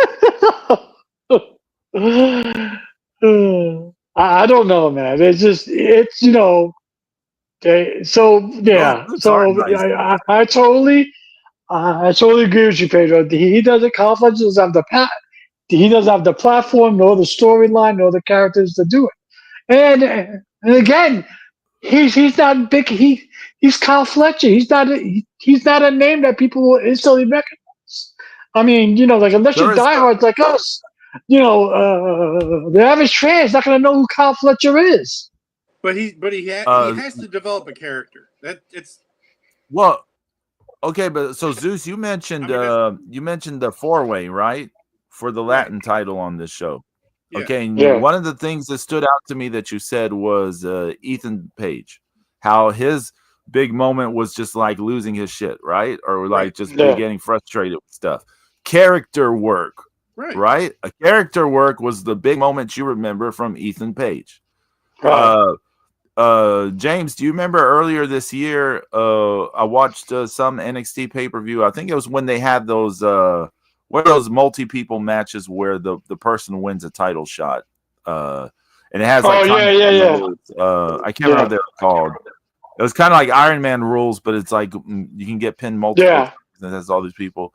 B: I don't know, man. It's I totally agree with you, Pedro. He doesn't. Kyle Fletcher doesn't have the he doesn't have the platform, nor the storyline, nor the characters to do it. And again, he's not big. He's Kyle Fletcher. He's not a name that people will instantly recognize. I mean, like unless you're diehards like us, the average fan is not going to know who Kyle Fletcher is.
A: But he has to develop a character.
C: Okay, but so Zeus, you mentioned the 4-way, right, for the Latin title on this show. Yeah. Okay, and one of the things that stood out to me that you said was Ethan Page, how his big moment was just like losing his shit, right, or like just getting frustrated with stuff. Character work right? A character work was the big moment you remember from Ethan Page.
B: Right.
C: James, do you remember earlier this year? I watched some NXT pay-per-view. I think it was when they had those multi-people matches where the person wins a title shot. And it has like rules. I can't remember what they're called. It was kind of like Iron Man rules, but it's like you can get pinned multiple times, and that's all these people.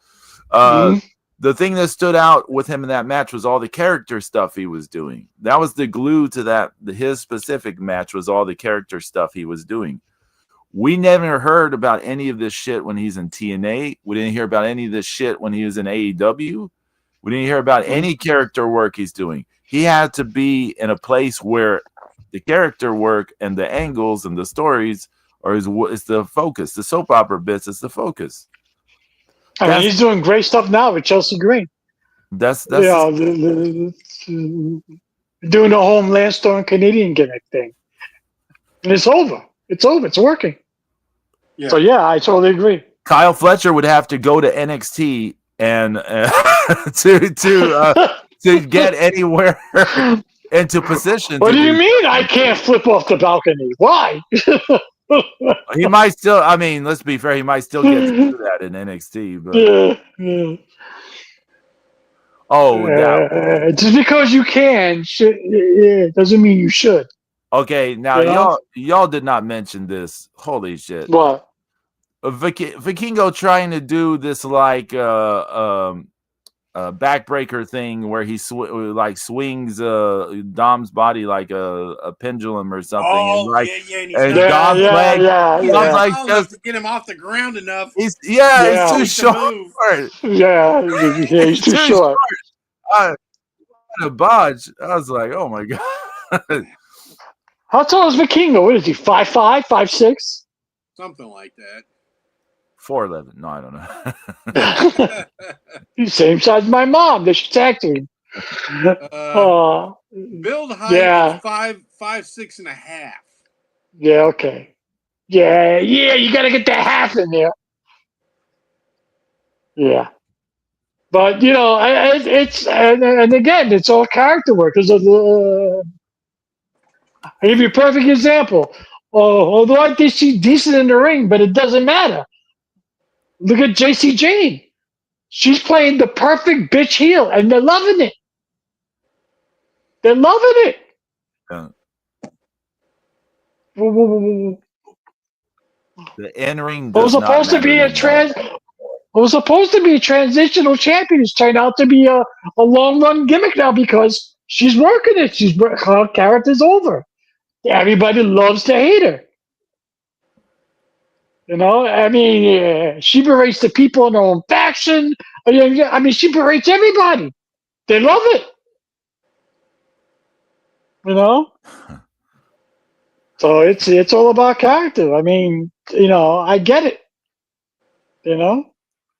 C: The thing that stood out with him in that match was all the character stuff he was doing. That was the glue to that. His specific match was all the character stuff he was doing. We never heard about any of this shit when he's in TNA. We didn't hear about any of this shit when he was in AEW. We didn't hear about any character work he's doing. He had to be in a place where the character work and the angles and the stories is the focus. The soap opera bits is the focus.
B: I mean, he's doing great stuff now with Chelsea Green.
C: That's
B: doing the Homeland Storm Canadian gimmick thing, and it's over. It's over. It's working. Yeah. So I totally agree.
C: Kyle Fletcher would have to go to NXT and to get anywhere into position.
B: What do you mean? I can't flip off the balcony? Why?
C: He might still. I mean, let's be fair. He might still get to do that in NXT. But
B: just because you can, doesn't mean you should.
C: Okay, now y'all did not mention this. Holy shit!
B: What?
C: Vikingo trying to do this like backbreaker thing where he swings Dom's body like a pendulum or something.
A: Oh,
C: and Dom
A: like just to get him off the ground enough.
C: He's too short.
B: He's too short.
C: A bodge. I was like, oh my god.
B: How tall is Vikingo? What is he? 5'5", 5'6"?
A: Something like that.
C: 4'11". No, I don't know.
B: He's the same size as my mom. They should tag team.
A: Build height is 5'6.5".
B: Yeah, okay. Yeah, you got to get that half in there. Yeah. But, it's and again, it's all character work. I'll give you a perfect example. Although I think she's decent in the ring, but it doesn't matter. Look at JC Jane. She's playing the perfect bitch heel, and they're loving it. They're loving it.
C: Yeah. The in-ring
B: was supposed to be a transitional champion. It's turned out to be a long-run gimmick now because she's working it. Her character's over. Everybody loves to hate her. I mean, she berates the people in her own faction. I mean, she berates everybody. They love it. So it's all about character. I mean, I get it.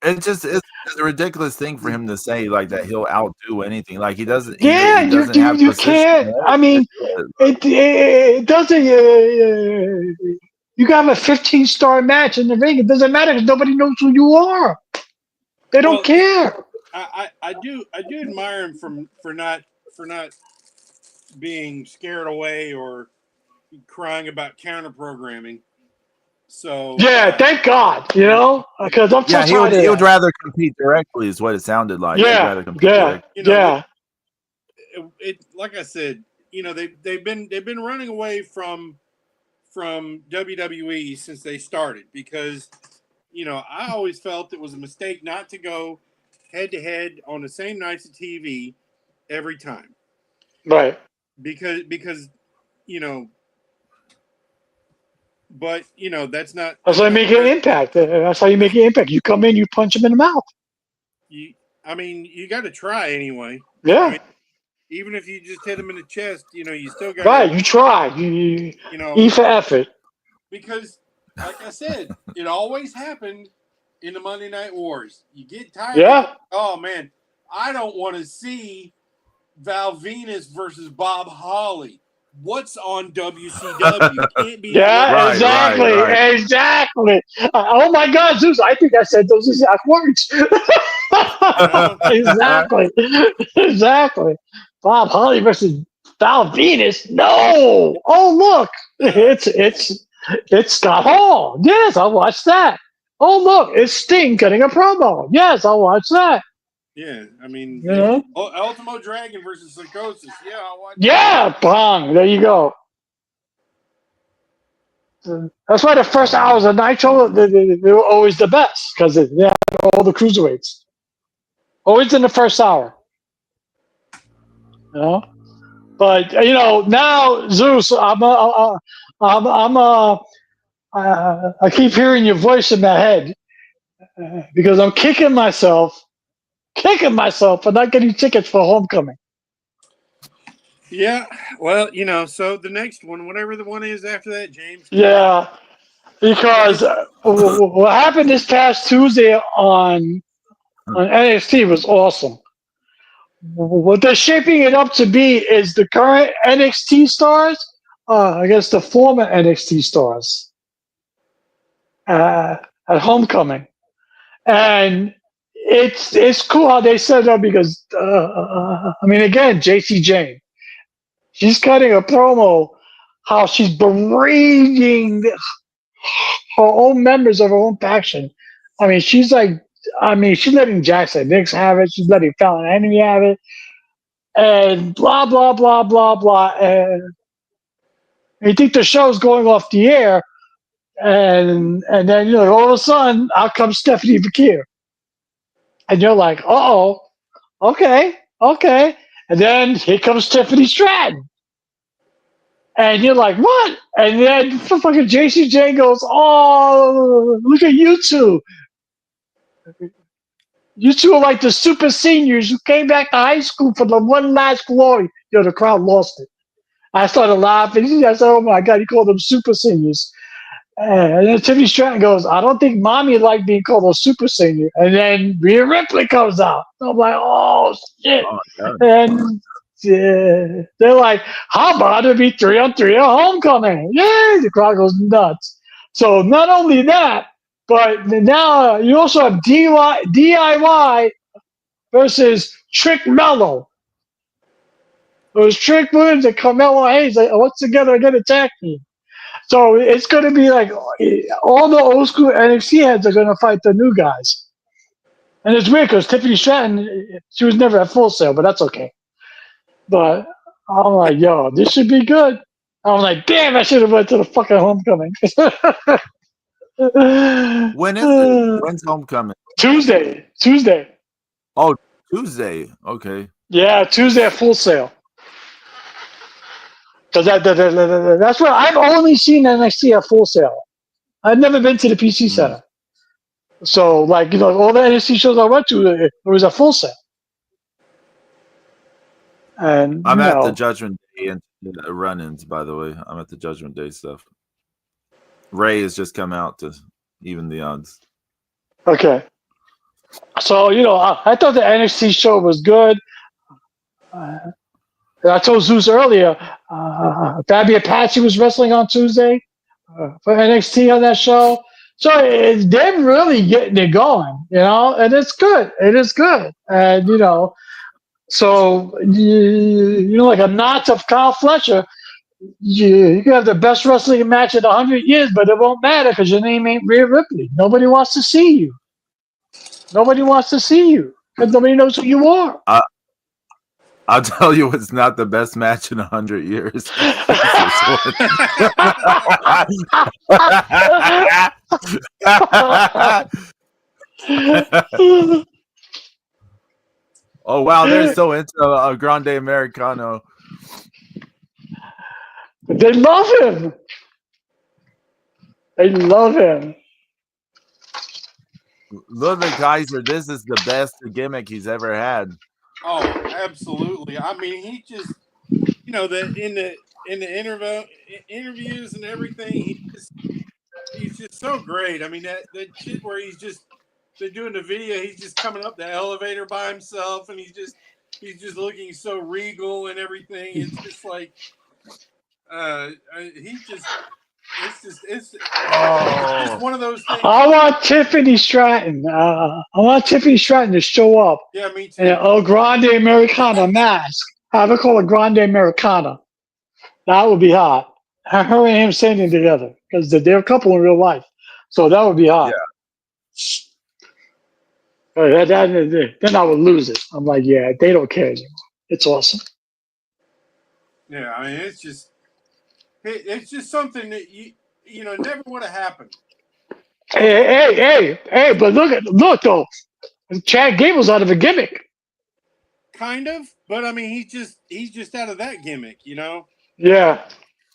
C: It's a ridiculous thing for him to say like that he'll outdo anything. Like he doesn't.
B: Yeah,
C: he doesn't have
B: you can't. I mean, it doesn't. You got a 15-star match in the ring. It doesn't matter because nobody knows who you are. They don't care.
A: I do admire him for not being scared away or crying about counter programming. So
B: thank God, because I'm so tired.
C: He would rather compete directly, is what it sounded like.
A: It like I said, they've been running away from WWE since they started because I always felt it was a mistake not to go head to head on the same nights of TV every time.
B: Right.
A: Because but that's not.
B: That's how you make an impact. That's how you make an impact. You come in, you punch them in the mouth.
A: You got to try anyway.
B: Yeah.
A: I mean, even if you just hit them in the chest, you still got.
B: Right. You try. You E for effort.
A: Because, like I said, it always happened in the Monday Night Wars. You get tired.
B: Yeah.
A: Oh man, I don't want to see Val Venus versus Bob Holly. What's on WCW? Can't be.
B: Yeah, exactly. Oh my God, Zeus! I think I said those exact words. Exactly. Exactly. Bob Holly versus Val Venus. No. Oh look. It's Scott Hall. Yes, I'll watch that. Oh look, it's Sting cutting a promo. Yes, I'll watch that.
A: Yeah, I mean,
B: You know?
A: Ultimo Dragon versus Psychosis. Yeah, I'll watch.
B: Yeah, bang. There you go. That's why the first hours of Nitro they were always the best because they had all the cruiserweights. Always in the first hour. You know? But now Zeus, I keep hearing your voice in my head because I'm kicking myself for not getting tickets for Homecoming.
A: Yeah, well, so the next one, whatever the one is after that, James.
B: Yeah, because what happened this past Tuesday on NXT was awesome. What they're shaping it up to be is the current NXT stars against the former NXT stars at Homecoming, and it's cool how they set it up because I mean, again, JC Jane, she's cutting a promo how she's berating her own members of her own faction. I mean, she's letting Jackson Nix have it. She's letting Fallon Henry have it. And blah, blah, blah, blah, blah. And you think the show's going off the air. And then, all of a sudden, out comes Stephanie Bakir. And you're like, uh-oh, okay. And then here comes Tiffany Stratton. And you're like, what? And then fucking JCJ goes, oh, look at you two. You two are like the super seniors who came back to high school for the one last glory. The crowd lost it. I started laughing. I said, oh my God, you called them super seniors. And then Tiffany Stratton goes, I don't think mommy liked being called a super senior. And then Rhea Ripley comes out. I'm like, oh, shit.
C: Oh,
B: And they're like, how about it be 3-on-3 at Homecoming? Yay! The crowd goes nuts. So not only that, but now you also have DIY versus Trick Mello. It was Trick Williams and Carmelo Hayes. Like, what's together again a tag team? So it's going to be like all the old school NXT heads are going to fight the new guys. And it's weird because Tiffany Stratton, she was never at Full Sail, but that's okay. But I'm like, yo, this should be good. I'm like, damn, I should have went to the fucking Homecoming.
C: When is it? When's Homecoming?
B: Tuesday.
C: Oh, Tuesday. Okay.
B: Yeah, Tuesday at Full Sail. Because that's what I've only seen NXT at Full Sail. I've never been to the PC Center. So, like, all the NXT shows I went to, it was at Full Sail. And
C: I'm at the Judgment Day and run-ins, by the way. I'm at the Judgment Day stuff. Ray has just come out to even the odds.
B: Okay. So, I thought the NXT show was good. I told Zeus earlier, Fabio Patsy was wrestling on Tuesday for NXT on that show. So they're really getting it going, and it's good. It is good. And, so, like a notch of Kyle Fletcher, you can have the best wrestling match in 100 years, but it won't matter because your name ain't Rhea Ripley. Nobody wants to see you. Because nobody knows who you are.
C: I'll tell you it's not the best match in 100 years. Oh, wow. They're so into a Grande Americano.
B: They love him.
C: Ludwig Kaiser, this is the best gimmick he's ever had.
A: Oh, absolutely. I mean, he just, in the interviews and everything, he's just so great. I mean, that shit where they're doing the video, he's just coming up the elevator by himself, and he's just looking so regal and everything. It's just like, it's
C: Oh,
A: just one of those things.
B: I want Tiffany Stratton. I want Tiffany Stratton to show up
A: Yeah, me
B: in
A: too.
B: a Grande Americana mask. Have her call a Grande Americana. That would be hot. Her and him standing together because they're a couple in real life. So that would be hot. Then I would lose it. I'm like, yeah, they don't care anymore. It's awesome.
A: Yeah, I mean, it's just something that never would have happened.
B: Hey! But look though, Chad Gable's out of a gimmick.
A: Kind of, but I mean, he's just out of that gimmick,
B: Yeah.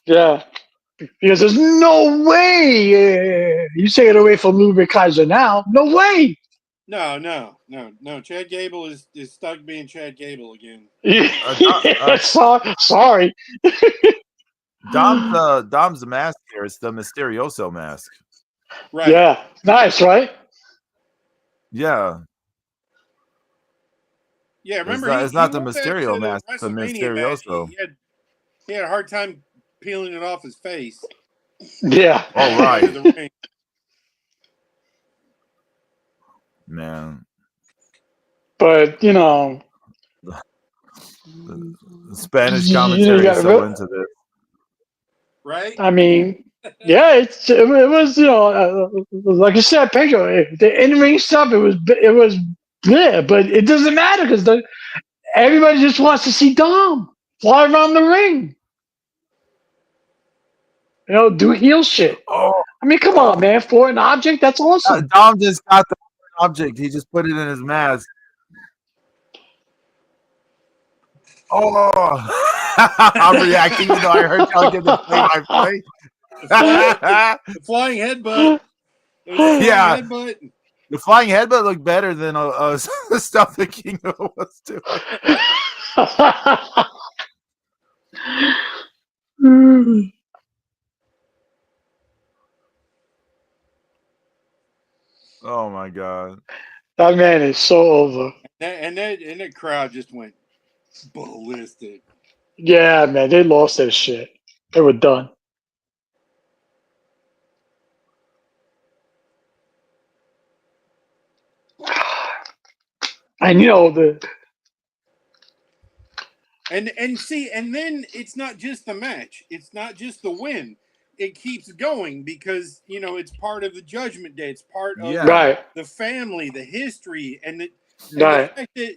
B: Because there's no way you take it away from Ludwig Kaiser now. No way.
A: No. Chad Gable is stuck being Chad Gable again.
B: Sorry.
C: Dom's the mask here. It's the Mysterioso mask.
A: Right.
B: Yeah. Nice, right?
C: Yeah.
A: Yeah, remember
C: it's not the
A: wore that
C: Mysterio
A: to
C: mask, it's the
A: WrestleMania match.
C: Mysterioso.
A: He had a hard time peeling it off his face.
B: Yeah.
C: Oh, right.
A: Into the ring.
C: Man.
B: But,
C: The Spanish commentary is so into this.
A: Right?
B: I mean, yeah, it was, like you said, Pedro, the in-ring stuff, it was yeah, but it doesn't matter because everybody just wants to see Dom fly around the ring. Do heel shit.
C: Oh,
B: I mean, come on, man. For an object, that's awesome.
C: Dom just got the object. He just put it in his mask. Oh, I'm reacting. I heard y'all give the play-by-play.
A: The flying headbutt.
C: Yeah.
A: Headbutt.
C: The flying headbutt looked better than the stuff that Kingo was doing. Oh my god.
B: That man is so over.
A: And that crowd just went ballistic.
B: Yeah, man, they lost their shit. They were done. And
A: and then it's not just the match. It's not just the win. It keeps going because it's part of the Judgment Day. It's part of the family, the history, and the fact that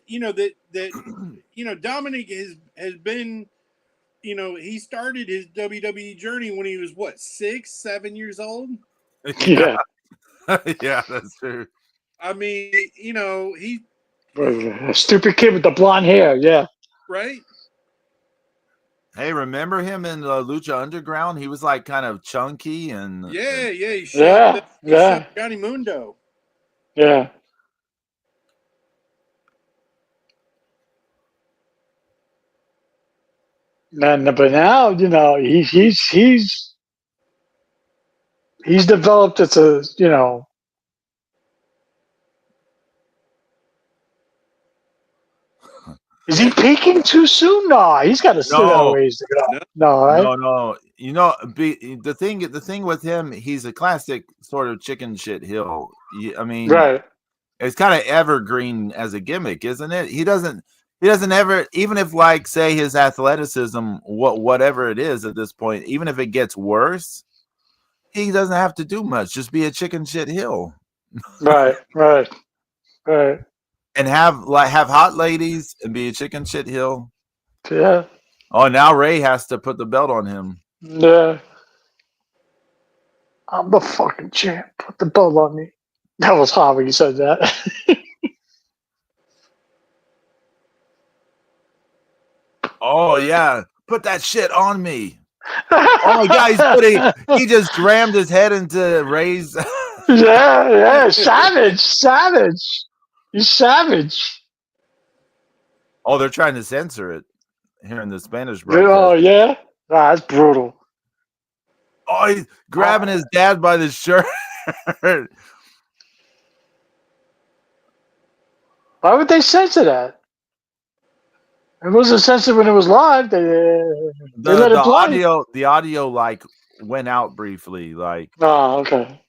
A: Dominic has been, he started his WWE journey when he was 6, 7 years old.
B: Yeah.
C: Yeah, that's true.
A: I mean, he
B: a stupid kid with the blonde hair. Yeah.
A: Right.
C: Hey, remember him in Lucha Underground? He was like kind of chunky and
A: he showed Johnny Mundo.
B: Yeah. And but now he's developed. It's a Is he peaking too soon? No, he's got to still got a ways to go. No, right?
C: No. The thing with him, he's a classic sort of chicken shit heel. I mean,
B: right.
C: It's kind of evergreen as a gimmick, isn't it? He doesn't ever, even if like say his athleticism, whatever it is at this point, even if it gets worse, he doesn't have to do much. Just be a chicken shit heel.
B: Right.
C: And have hot ladies and be a chicken shit heel.
B: Yeah.
C: Oh, now Ray has to put the belt on him.
B: Yeah. I'm the fucking champ. Put the belt on me. That was hot when you said that.
C: Oh yeah, put that shit on me. Oh my god, he just rammed his head into Ray's.
B: yeah, savage. He's savage.
C: Oh, they're trying to censor it here in the Spanish broadcast.
B: Oh yeah, that's brutal.
C: Oh, he's grabbing his dad by the shirt.
B: Why would they censor that? It wasn't censored when it was live. They let it play.
C: The audio like went out briefly. Like,
B: Oh, okay.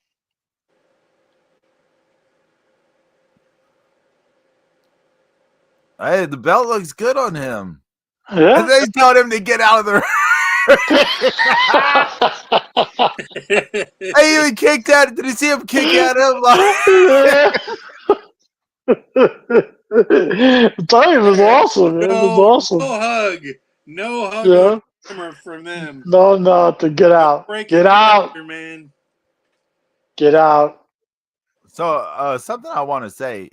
C: hey, the belt looks good on him.
B: Yeah.
C: And they told him to get out of the I even kicked at it. Did you see him kick at him?
B: The time was awesome, man. It was awesome.
A: No hug. No hug
B: Yeah.
A: on camera from them.
B: No, to get out.
A: Breaking
B: Get out.
A: character, man.
B: Get out.
C: So, something I want to say.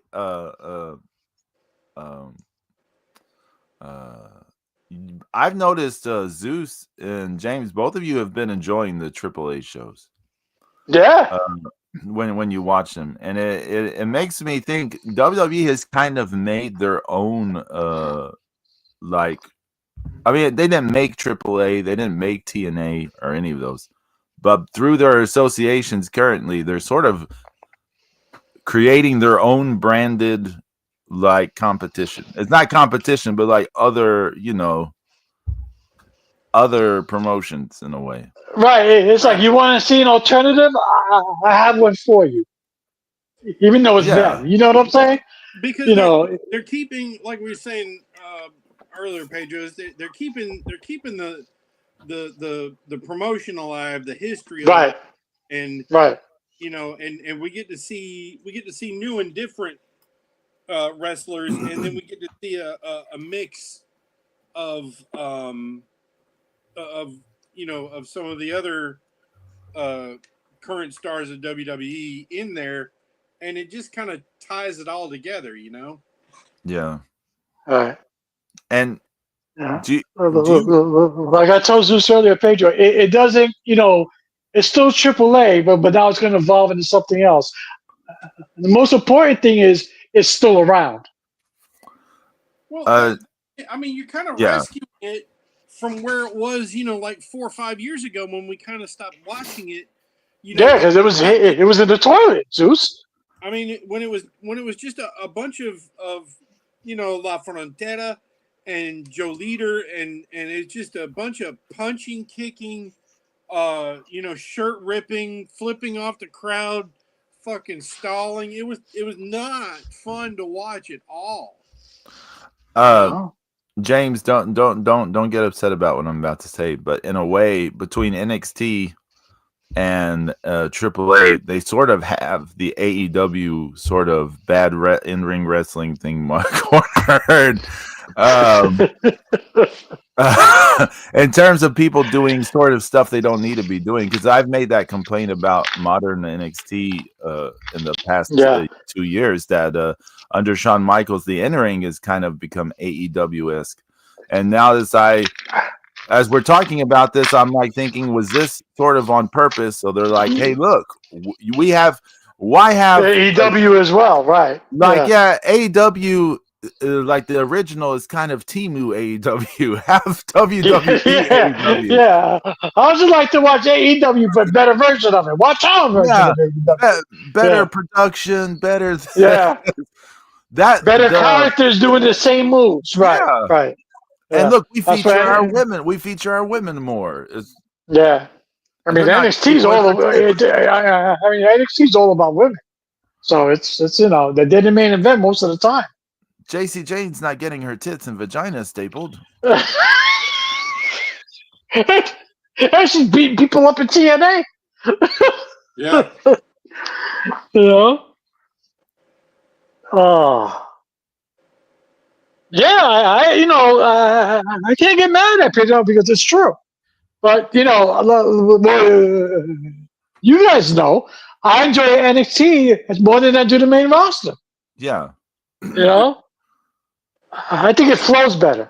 C: I've noticed Zeus and James, both of you have been enjoying the AAA shows.
B: Yeah.
C: When you watch them, and it makes me think WWE has kind of made their own like, I mean, they didn't make AAA, they didn't make TNA or any of those, but through their associations currently, they're sort of creating their own branded like competition. It's not competition, but like other, other promotions in a way.
B: Right. It's like, you want to see an alternative? I have one for you. Even though it's them. You know what I'm saying?
A: Because they're keeping, like we were saying earlier, Pedro, they're keeping the promotion alive, the history alive, and and we get to see new and different wrestlers, and then we get to see a mix of some of the other current stars of WWE in there, and it just kind of ties it all together,
C: Yeah.
B: All right.
C: And
B: like I told Zeus earlier, Pedro, it doesn't, it's still AAA, but now it's going to evolve into something else. The most important thing is it's still around.
A: Well, I mean, you're kind of rescuing it from where it was, like 4 or 5 years ago when we kind of stopped watching it.
B: Because it was in the toilet, Zeus.
A: I mean, when it was just a bunch of La Frontera and Joe Leader, and it's just a bunch of punching, kicking, shirt ripping, flipping off the crowd, fucking stalling. It was not fun to watch at all.
C: James, don't get upset about what I'm about to say, but in a way, between NXT and AAA, they sort of have the AEW sort of bad in-ring wrestling thing cornered. In terms of people doing sort of stuff they don't need to be doing, because I've made that complaint about modern NXT in the past 2 years, that under Shawn Michaels, the in-ring has kind of become AEW-esque. And now as we're talking about this, I'm like thinking, was this sort of on purpose? So they're like, hey, look, why have
B: AEW as well, right?
C: Like, AEW, like the original is kind of Temu AEW, have WWE AEW.
B: Yeah, I would just like to watch AEW, but better version of it. Watch our version of AEW.
C: Better production, better.
B: Better characters doing the same moves, right? Right.
C: And look, we feature our women. We feature our women more. I
B: mean, NXT's all about. NXT's all about women. So it's they're the main event most of the time.
C: JC Jane's not getting her tits and vagina stapled.
B: And she's beating people up in TNA.
A: Yeah.
B: Oh. Yeah, I can't get mad at it because it's true. But you guys know I enjoy NXT more than I do the main roster.
C: Yeah.
B: I think it flows better.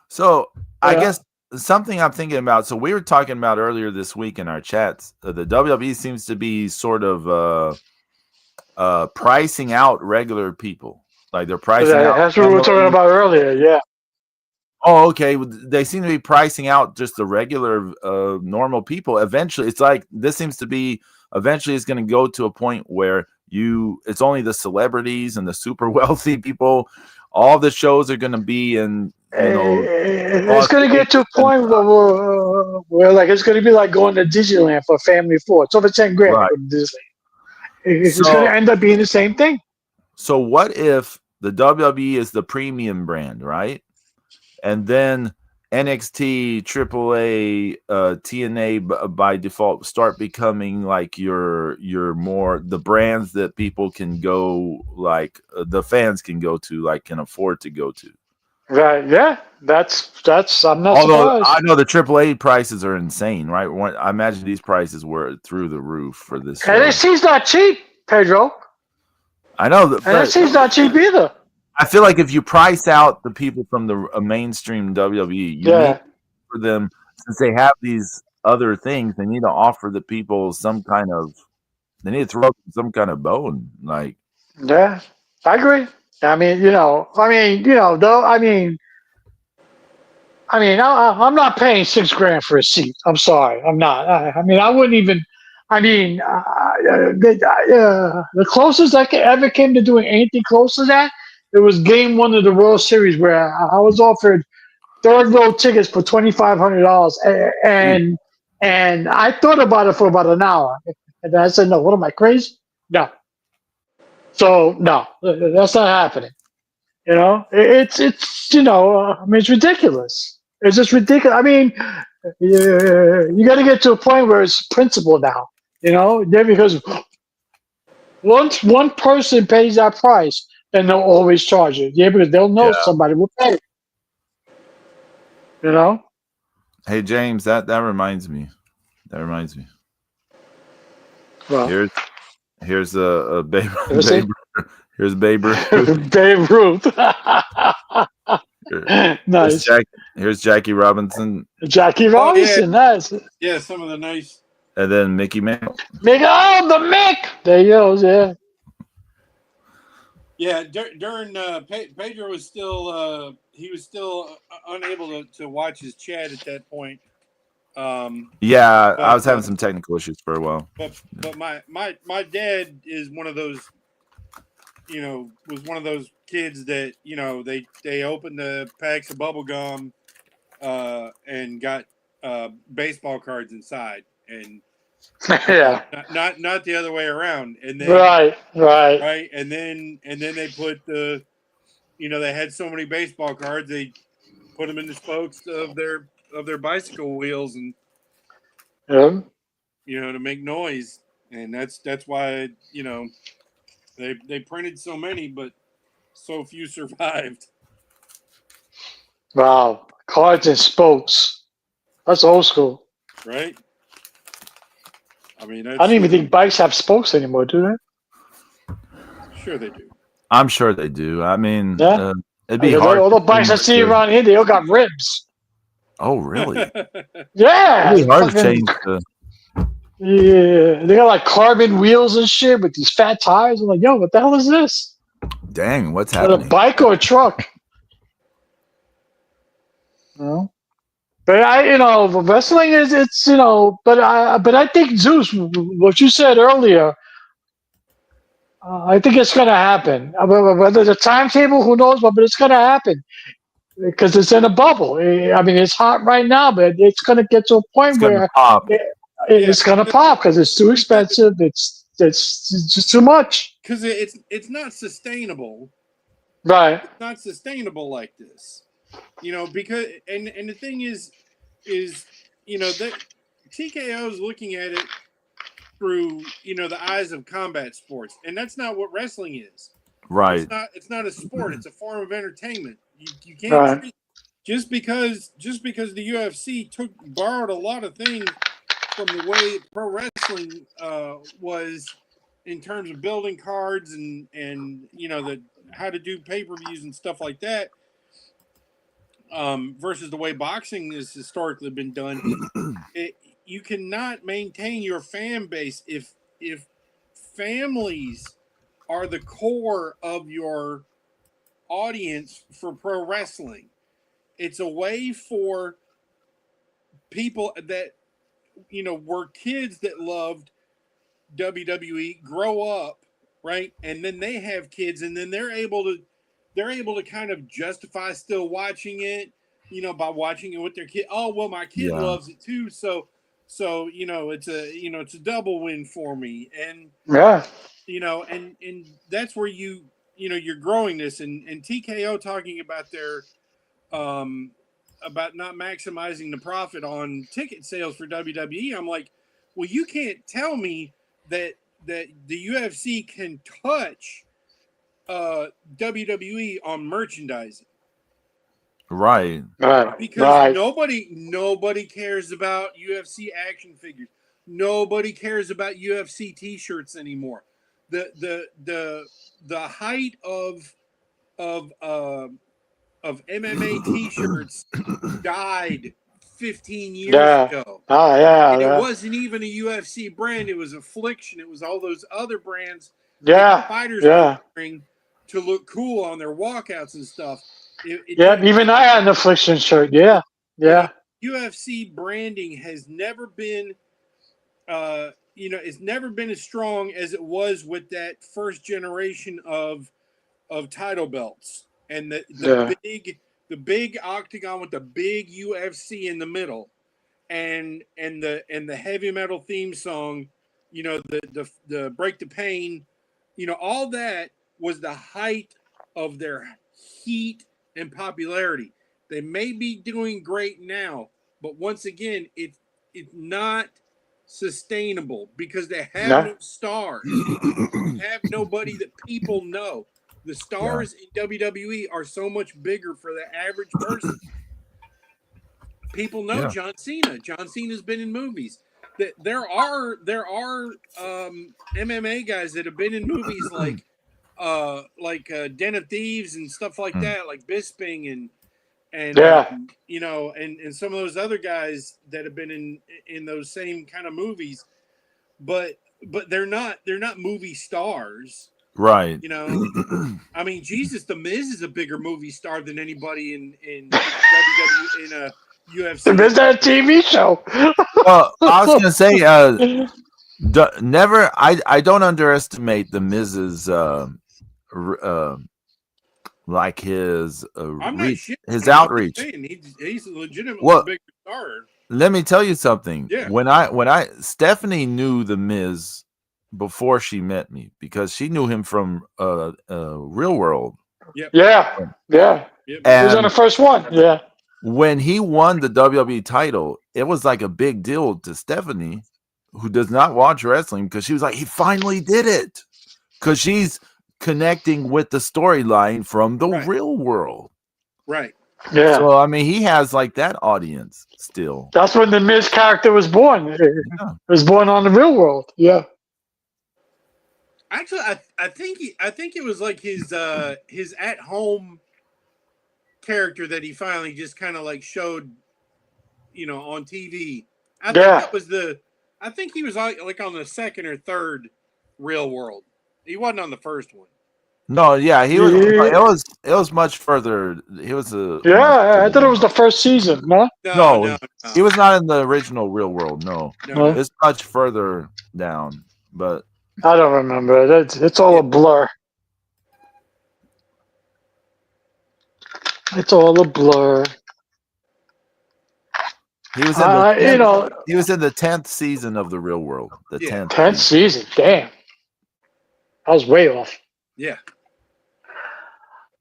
C: So I guess something I'm thinking about. So we were talking about earlier this week in our chats. The WWE seems to be sort of pricing out regular people. Like they're pricing out.
B: That's what we were talking about earlier. Yeah.
C: Oh, okay. They seem to be pricing out just the regular, normal people. Eventually, it's like this seems to be. Eventually, it's going to go to a point where it's only the celebrities and the super wealthy people. All the shows are going to be in
B: It's going to get to a point where like it's going to be like going to Disneyland for a family of four. It's over 10 grand to
C: Right.
B: go to Disney. It's going to
C: So
B: end up being the same thing.
C: so what if the WWE is the premium brand, right? And then NXT, AAA, TNA by default start becoming like your more the brands that people can go like the fans can go to, like can afford to go to.
B: Right? Yeah, that's. I'm not
C: Although
B: surprised.
C: I know the AAA prices are insane, right? I imagine these prices were through the roof for this show.
B: NXT's not cheap, Pedro.
C: I know that, but
B: NXT's not cheap either.
C: I feel like if you price out the people from the mainstream WWE, you need
B: Yeah,
C: for them, since they have these other things, they need to offer the people some kind of, they need to throw some kind of bone. Like,
B: yeah, I agree. Though. I'm not paying $6 grand for a seat. I'm sorry, I'm not. I wouldn't even. The closest ever came to doing anything close to that, it was Game 1 of the World Series where I was offered third row tickets for $2,500, and I thought about it for about an hour, and I said, "No, what am I crazy? No." So no, that's not happening. It's ridiculous. It's just ridiculous. You got to get to a point where it's principle now. Because once one person pays that price, then they'll always charge it. Yeah, because they'll know
C: yeah.
B: somebody will pay. You know.
C: Hey James, that reminds me. That reminds me.
B: Well,
C: Here's a Babe.
B: let's see.
C: Here's Babe Ruth.
B: Babe Ruth. Nice.
C: Here's Jackie Robinson.
B: Jackie Robinson. Nice.
A: Yeah, some of the nice.
C: And then Mickey Mantle.
B: The Mick. There he goes. Yeah.
A: Yeah, during Pedro was still unable to watch his chat at that point.
C: Yeah, I was having some technical issues for a while.
A: But my dad is one of those, was one of those kids that they opened the packs of bubble gum, and got baseball cards inside, and
B: Yeah.
A: not the other way around, and then
B: Right,
A: and then they put they had so many baseball cards, they put them in the spokes of their bicycle wheels, and
B: yeah.
A: to make noise, and that's why they printed so many, but so few survived.
B: Wow, cards and spokes. That's old school.
A: Right? I
B: don't even think bikes have spokes anymore, do they?
A: Sure they do.
C: I'm sure they do.
B: Yeah.
C: It'd be hard.
B: All the bikes I see around here, they all got ribs.
C: Oh, really?
B: Yeah.
C: It'd be hard to change
B: Yeah, they got like carbon wheels and shit with these fat tires. I'm like, yo, what the hell is this?
C: Dang, what's
B: Is it
C: happening?
B: a bike or a truck? No. But wrestling is but I think Zeus, what you said earlier, I think it's gonna happen. Whether the timetable, who knows? But it's gonna happen because it's in a bubble. It's hot right now, but it's gonna get to a point where
C: pop.
B: It's gonna pop because it's too expensive. It's just too much.
A: Because it's not sustainable.
B: Right.
A: It's not sustainable like this. Because and the thing is that TKO is looking at it through the eyes of combat sports, and that's not what wrestling is.
C: Right.
A: It's not a sport. It's a form of entertainment. You can't treat, just because the UFC borrowed a lot of things from the way pro wrestling was in terms of building cards and the how to do pay-per-views and stuff like that, versus the way boxing has historically been done. You cannot maintain your fan base if families are the core of your audience for pro wrestling. It's a way for people that were kids that loved WWE grow up, right? And then they have kids, and then they're able to they're able to kind of justify still watching it, by watching it with their kid. Oh, well, my kid
C: Yeah.
A: loves it too, so it's a double win for me. And
B: Yeah.
A: and that's where you're growing this. And TKO talking about their about not maximizing the profit on ticket sales for WWE. I'm like, well, you can't tell me that the UFC can touch WWE on merchandising.
C: Right.
B: Right.
A: Because
B: Right.
A: nobody cares about UFC action figures. Nobody cares about UFC T-shirts anymore. The height of uh, of MMA T-shirts died 15 years
B: Yeah.
A: ago,
B: Oh yeah.
A: and it
B: Yeah.
A: wasn't even a UFC brand. It was Affliction. It was all those other brands that
B: Yeah.
A: fighters were
B: Yeah.
A: wearing to look cool on their walkouts and stuff. It
B: Yeah.
A: didn't
B: Even I had an Affliction shirt. Yeah.
A: you know
B: Yeah.
A: UFC branding has never been it's never been as strong as it was with that first generation of title belts and
B: Yeah.
A: the big octagon with the big UFC in the middle and the heavy metal theme song, the break the pain, all that was the height of their heat and popularity. They may be doing great now, but once again, it's not sustainable because they have
B: No.
A: no stars. They have nobody that people know. The
C: Yeah.
A: stars in WWE are so much bigger for the average person. People know
C: Yeah.
A: John Cena. John Cena's been in movies. That there are MMA guys that have been in movies like Den of Thieves and stuff like
C: Mm.
A: that, like Bisping and
B: Yeah.
A: and some of those other guys that have been in those same kind of movies, but they're not movie stars.
C: Right.
A: I mean, Jesus, the Miz is a bigger movie star than anybody in WWE in a UFC.
B: Is that a TV show?
C: Well, I was gonna say, never. I don't underestimate the Miz's like his
A: I'm not
C: reach,
A: shitting
C: his
A: on him. I'm just
C: outreach.
A: saying he's legitimately a
C: Well,
A: bigger star.
C: let me tell you something.
A: Yeah.
C: When I Stephanie knew the Miz before she met me because she knew him from Real World.
A: Yep.
B: Yeah. Yeah.
A: Yep.
B: He was on the
C: And
B: first one. Yeah.
C: when he won the WWE title, it was like a big deal to Stephanie, who does not watch wrestling, because she was like, he finally did it. Because she's connecting with the storyline from the
A: Right.
C: Real World.
A: Right.
B: Yeah.
C: So, I mean, he has like that audience still.
B: That's when the Miz character was born. It was born on the Real World. Yeah.
A: Actually, I think it was like his at home character that he finally just kind of like showed, on TV. I think that was I think he was like on the second or third Real World. He wasn't on the first one.
C: No, yeah, he was.
B: Yeah.
C: It was much further. He was a
B: Yeah. I thought it was the first season. No.
C: No, he was not in the original Real World. No,
B: No.
C: it's much further down. But
B: I don't remember. It's all a blur. It's all a blur.
C: he was in the
B: You know,
C: he was in the 10th season of the Real World. The 10th.
B: 10th season. Damn. I was way off.
A: Yeah.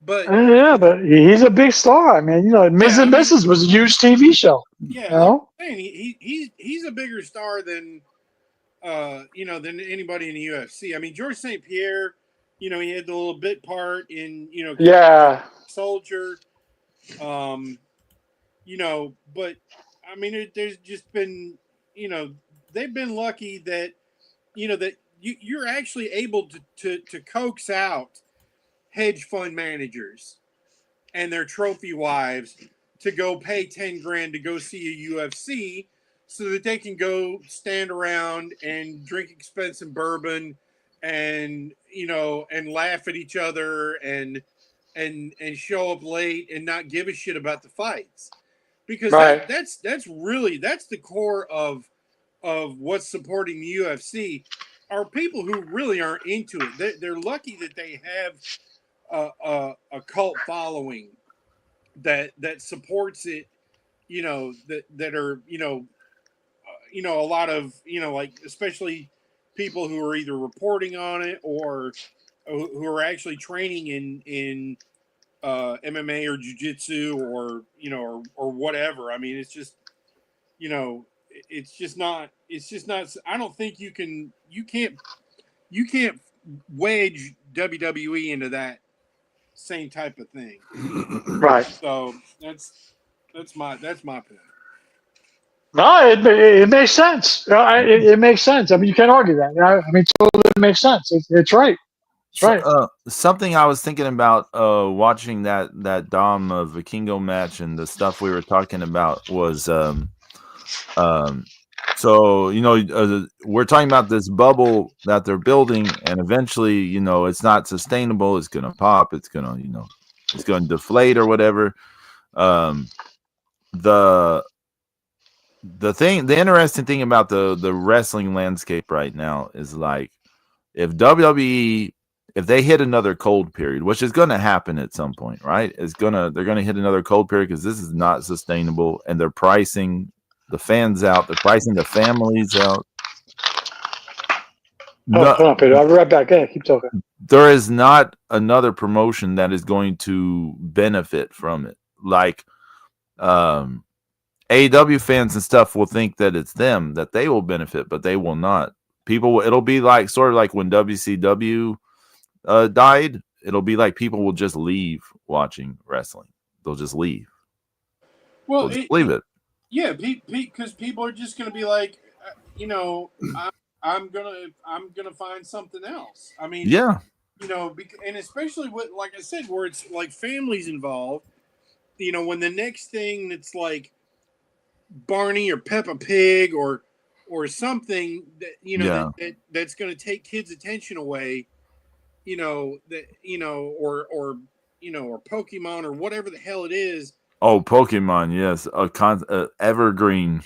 A: But
B: Yeah, but he's a big star. I mean, Ms. and Mrs. was a huge TV show.
A: Yeah,
B: you know?
A: like I'm saying, he's a bigger star than than anybody in the UFC. I mean, George St. Pierre, he had the little bit part in
B: Yeah.
A: Soldier, but I mean, there's just been they've been lucky that that you're actually able to coax out hedge fund managers and their trophy wives to go pay 10 grand to go see a UFC so that they can go stand around and drink expensive bourbon and and laugh at each other and show up late and not give a shit about the fights, because
B: Right.
A: that's the core of what's supporting the UFC are people who really aren't into it. They're lucky that they have a cult following that supports it, that are, a lot of, like, especially people who are either reporting on it or who are actually training in MMA or jiu-jitsu, or or whatever. I mean, it's just, it's just not. I don't think you can't wedge WWE into that same type of thing.
B: Right.
A: So that's my point.
B: No, it makes sense. It makes sense. I mean, you can't argue that. I mean, totally makes sense. It's right. It's right.
C: Something I was thinking about watching that Dom Vikingo match and the stuff we were talking about was so we're talking about this bubble that they're building, and eventually it's not sustainable. It's gonna pop. It's gonna it's gonna deflate or whatever. The interesting thing about the wrestling landscape right now is, like, if WWE, if they hit another cold period, which is going to happen at some point, right? They're going to hit another cold period because this is not sustainable, and they're pricing the fans out. They're pricing the families out.
B: Hold on, Peter. I'll be right back. Yeah, keep talking.
C: There is not another promotion that is going to benefit from it. Like, AEW fans and stuff will think that it's them, that they will benefit, but they will not. It'll be like sort of like when WCW died. It'll be like people will just leave watching wrestling. They'll just leave.
A: Well,
C: leave it.
A: Yeah, because people are just going to be like, I'm gonna find something else. I mean,
C: yeah,
A: and especially with, like I said, where it's like families involved. When the next thing that's like Barney or Peppa Pig or something that that's going to take kids' attention away, or Pokemon or whatever the hell it is.
C: Oh, Pokemon, yes, evergreen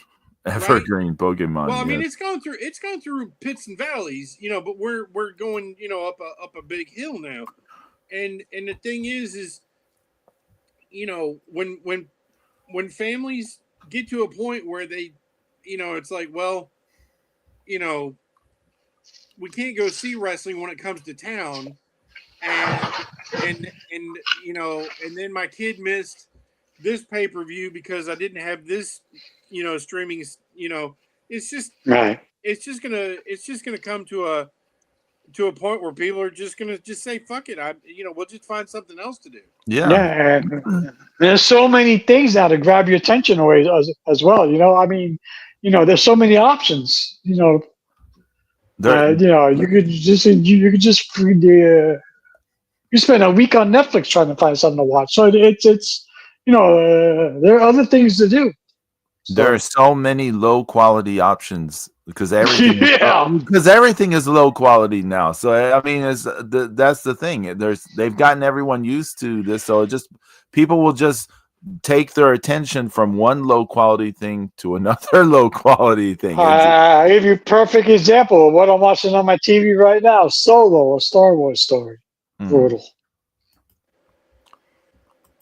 C: Pokemon.
A: Well, I mean,
C: yes.
A: it's gone through pits and valleys, but we're going, up a big hill now, and the thing is, when families get to a point where they, it's like, well, we can't go see wrestling when it comes to town, and and then my kid missed this pay-per-view because I didn't have this, streaming, it's just
B: right.
A: It's just gonna come to a point where people are just gonna just say, fuck it, we'll just find something else to do.
B: Yeah. And there's so many things now to grab your attention away as well. I mean, there's so many options. You could just you spend a week on Netflix trying to find something to watch. So it's there are other things to do.
C: There are so many low quality options because everything is low quality now. So I mean, that's the thing. They've gotten everyone used to this, so people will just take their attention from one low quality thing to another low quality thing.
B: I give you a perfect example of what I'm watching on my TV right now: Solo, a Star Wars story. Brutal.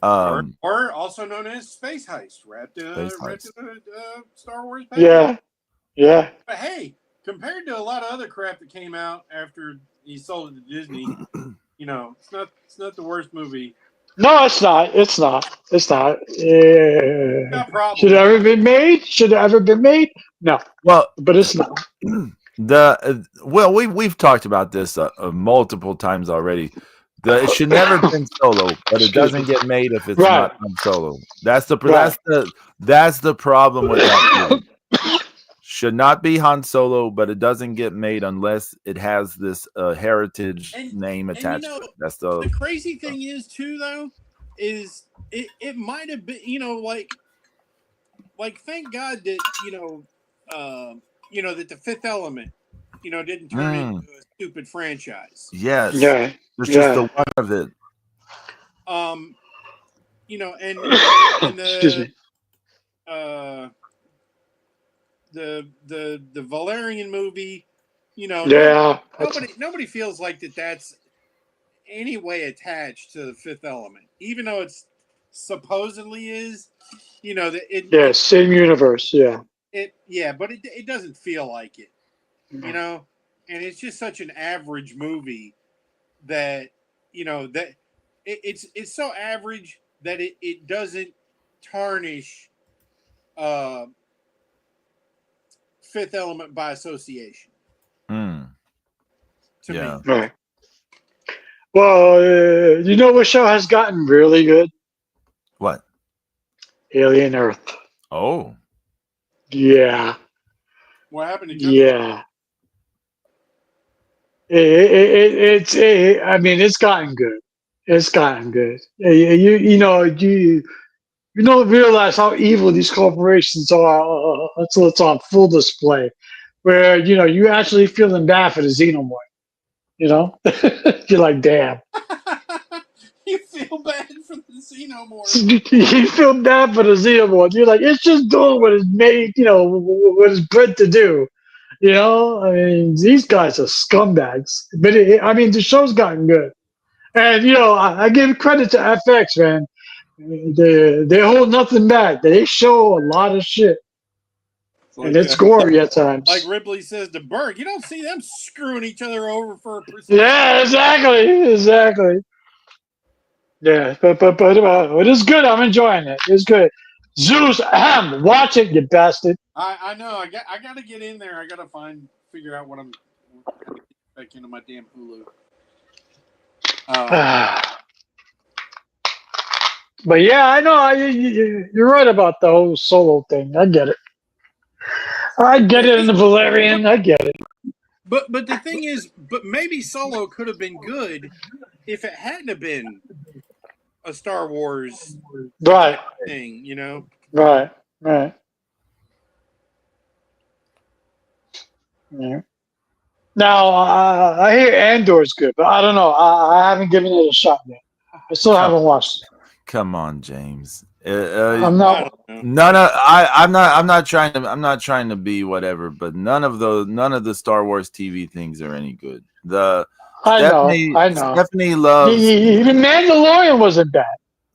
A: Or also known as Space Heist, wrapped in Star Wars
B: package. Yeah.
A: But hey, compared to a lot of other crap that came out after he sold it to Disney, it's not the worst movie.
B: No, it's not. It's not. Should it ever been made? No.
C: Well,
B: but it's not.
C: We've talked about this multiple times already. It should never have been Solo, but it doesn't get made if it's not Solo. That's the problem with that movie. Should not be Han Solo, but it doesn't get made unless it has this heritage name attached to it. That's the
A: crazy thing is too, though, is it might have been, like thank God that that The Fifth Element didn't turn into a stupid franchise.
C: Yes.
B: Yeah.
C: It's just the one of it.
A: And
B: Excuse me.
A: The Valerian movie,
B: nobody
A: feels like that's any way attached to the Fifth Element, even though it's supposedly is. You know that
B: Yeah, same universe. Yeah.
A: but it doesn't feel like it. You know, and it's just such an average movie that that it's so average that it doesn't tarnish uh, Fifth Element by association. To me.
B: Right. Well, you know what show has gotten really good?
C: What?
B: Alien Earth.
C: Oh.
B: Yeah.
A: What happened to Justin?
B: Yeah. I mean, it's gotten good. It's gotten good. You don't realize how evil these corporations are until it's on full display, where you actually feeling bad for the xenomorph. You're like, damn.
A: You feel bad for the xenomorph.
B: You feel bad for the xenomorph. You're like, it's just doing what it's made, what it's bred to do. I mean, these guys are scumbags. But I mean, the show's gotten good, and I give credit to FX, man. They hold nothing back. They show a lot of shit, and it's gory at times.
A: Like Ripley says to Berg, you don't see them screwing each other over for a percent.
B: Yeah, exactly. Yeah, but it is good. I'm enjoying it. It's good. Zeus, watch it, you bastard.
A: I know. I got to get in there. I got to figure out what I'm back into my damn Hulu.
B: But yeah, I know. You're right about the whole Solo thing. I get it. In the Valerian. I get it.
A: But the thing is, maybe Solo could have been good if it hadn't have been a Star Wars thing,
B: Right. Yeah. Now I hear Andor's good, but I don't know. I haven't given it a shot yet. I still haven't watched it.
C: Come on, James.
B: I'm not.
C: I'm not trying to be whatever, but none of the Star Wars TV things are any good.
B: I know.
C: Stephanie loves.
B: Even Mandalorian wasn't bad.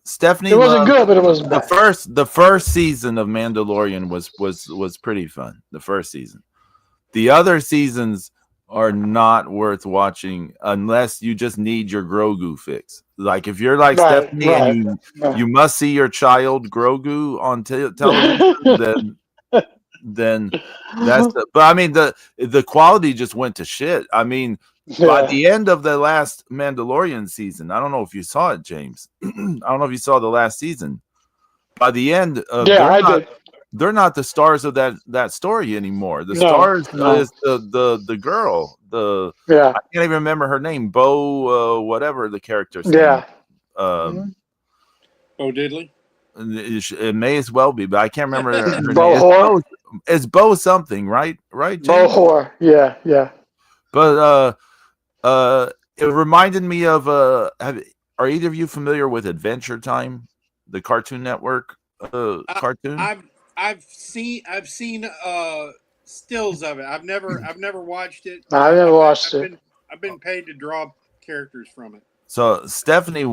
C: Stephanie,
B: it wasn't good, but it wasn't bad.
C: The first season of Mandalorian was pretty fun. The first season. The other seasons are not worth watching unless you just need your Grogu fix. Like if you're like Stephanie and you must see your child Grogu on television, then that's but I mean the quality just went to shit. I mean, by the end of the last Mandalorian season, I don't know if you saw it, James. I don't know if you saw the last season. By the end, I did. They're not the stars of that story anymore. The stars is the girl. I can't even remember her name. Bo, whatever the character's name.
A: Bo Diddley.
C: It may as well be, but I can't remember her name.
B: Bo
C: it's Bo something, right? Right,
B: James? Bo Hor. Yeah.
C: But it reminded me of are either of you familiar with Adventure Time, the Cartoon Network cartoon?
A: I've seen stills of it. I've never watched it.
B: I've never watched it.
A: I've been paid to draw characters from it.
C: So Stephanie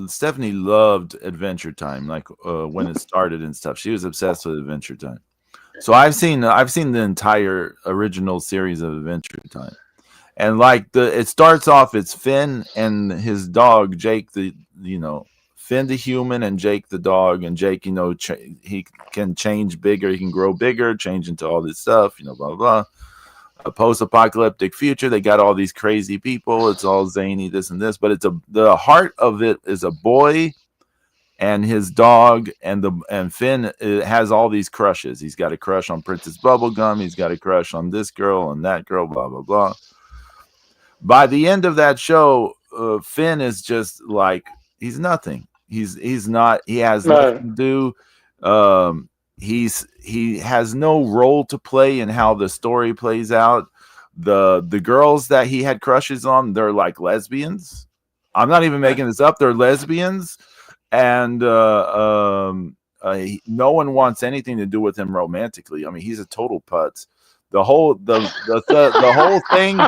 C: Stephanie loved Adventure Time, like when it started and stuff. She was obsessed with Adventure Time. So I've seen the entire original series of Adventure Time, and like it starts off, it's Finn and his dog Jake, Finn the human and Jake the dog, and Jake, he can change bigger, he can grow bigger, change into all this stuff, blah, blah, blah. A post-apocalyptic future, they got all these crazy people, it's all zany, this and this, but the heart of it is a boy and his dog, and Finn has all these crushes. He's got a crush on Princess Bubblegum, he's got a crush on this girl and that girl, blah, blah, blah. By the end of that show, Finn is just like, he's nothing. He's not. He has nothing to do. He has no role to play in how the story plays out. The girls that he had crushes on, they're like lesbians. I'm not even making this up. They're lesbians, and no one wants anything to do with him romantically. I mean, he's a total putz. The whole the whole thing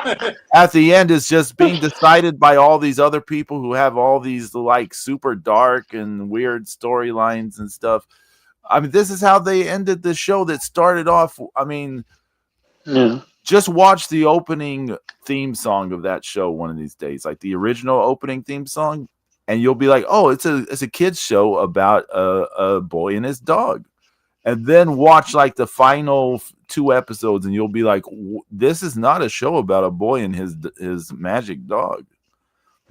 C: at the end is just being decided by all these other people who have all these like super dark and weird storylines and stuff. I mean, this is how they ended the show that started off. I mean, just watch the opening theme song of that show one of these days, like the original opening theme song, and you'll be like, oh, it's a kid's show about a boy and his dog. And then watch like the final 2 episodes, and you'll be like, "This is not a show about a boy and his magic dog.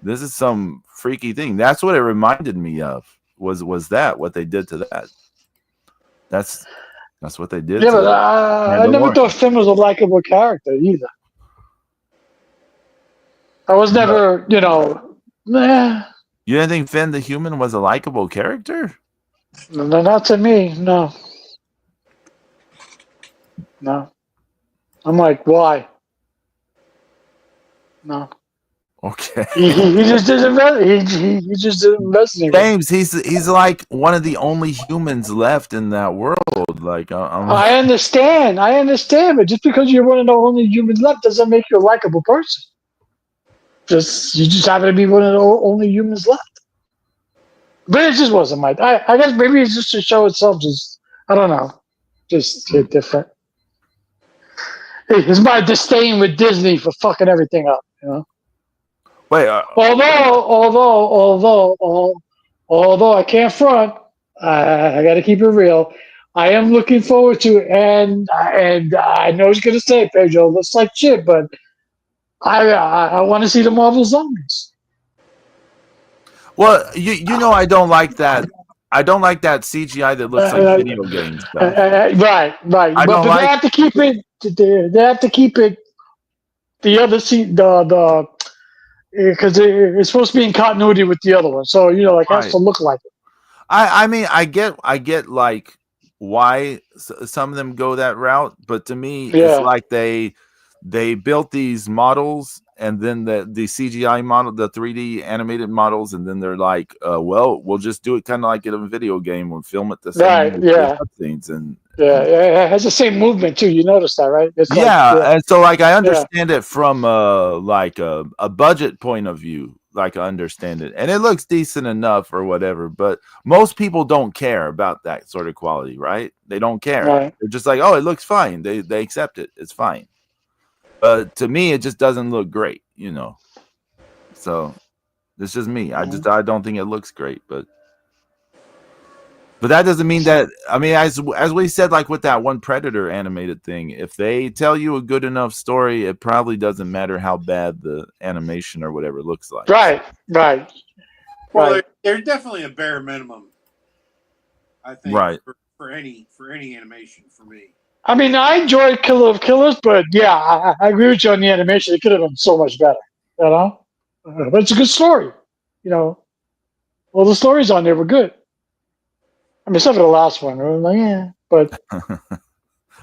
C: This is some freaky thing." That's what it reminded me of. Was that what they did to that? That's what they did.
B: Yeah, but I never thought Finn was a likable character either. I was never, meh.
C: You didn't think Finn the human was a likable character?
B: No, not to me. No. No. I'm like, why? No.
C: Okay.
B: He just didn't he just didn't resonate.
C: James, he's like one of the only humans left in that world. Like
B: I understand, but just because you're one of the only humans left doesn't make you a likable person. You just happen to be one of the only humans left. But it just wasn't my. I guess maybe it's just to show itself. Just I don't know, just different. It's my disdain with Disney for fucking everything up,
C: Wait.
B: Although I can't front, I got to keep it real. I am looking forward to it, and I know he's gonna say Pedro looks like shit, but I want to see the Marvel Zombies.
C: Well, I don't like that. I don't like that CGI that looks like video games.
B: Right. But they have to keep it. They have to keep it. The other because it's supposed to be in continuity with the other one, so it has to look like it.
C: I mean, I get like why some of them go that route, but to me, it's like they built these models, and then the CGI model, the 3D animated models, and then they're like, well, we'll just do it kind of like in a video game. We'll film it the same.
B: Right. Yeah.
C: Scenes and
B: it has the same movement too. You notice that, right? It's
C: and so like I understand it from like a budget point of view. Like I understand it, and it looks decent enough or whatever. But most people don't care about that sort of quality, right? They don't care.
B: Right.
C: They're just like, oh, it looks fine. They accept it. It's fine. To me, it just doesn't look great, So it's just me. I don't think it looks great, but that doesn't mean that. I mean, as we said, like with that one Predator animated thing, if they tell you a good enough story, it probably doesn't matter how bad the animation or whatever looks like.
B: Right.
A: Well, they're definitely a bare minimum, I think.
C: Right.
A: For any animation for me.
B: I mean, I enjoyed Killer of Killers, but I agree with you on the animation. It could have been so much better, But it's a good story, All the stories on there were good. I mean, except for the last one. I was like, but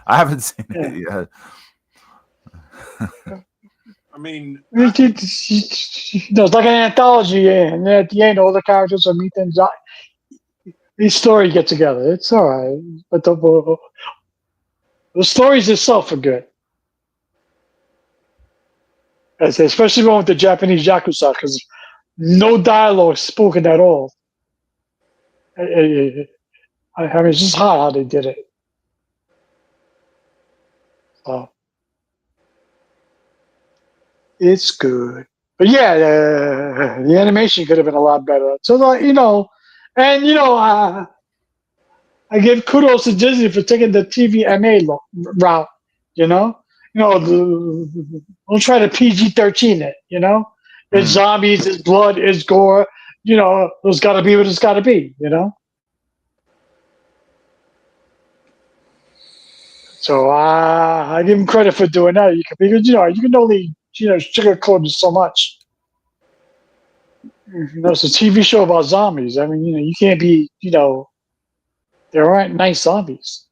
C: I haven't seen it yet.
A: I mean,
B: it's like an anthology, and at the end, all the characters are meet and die. Each story get together. It's all right, but the stories itself are good. Especially one with the Japanese Yakuza, because no dialogue spoken at all. I mean, it's just hot how they did it. So, it's good. But the animation could have been a lot better. So, I give kudos to Disney for taking the TVMA route, don't try to PG-13 it, It's zombies, it's blood, it's gore, there's got to be what it's got to be, So I give him credit for doing that because, you can only, sugarcoat it so much. It's a TV show about zombies. I mean, you can't be, there aren't nice zombies.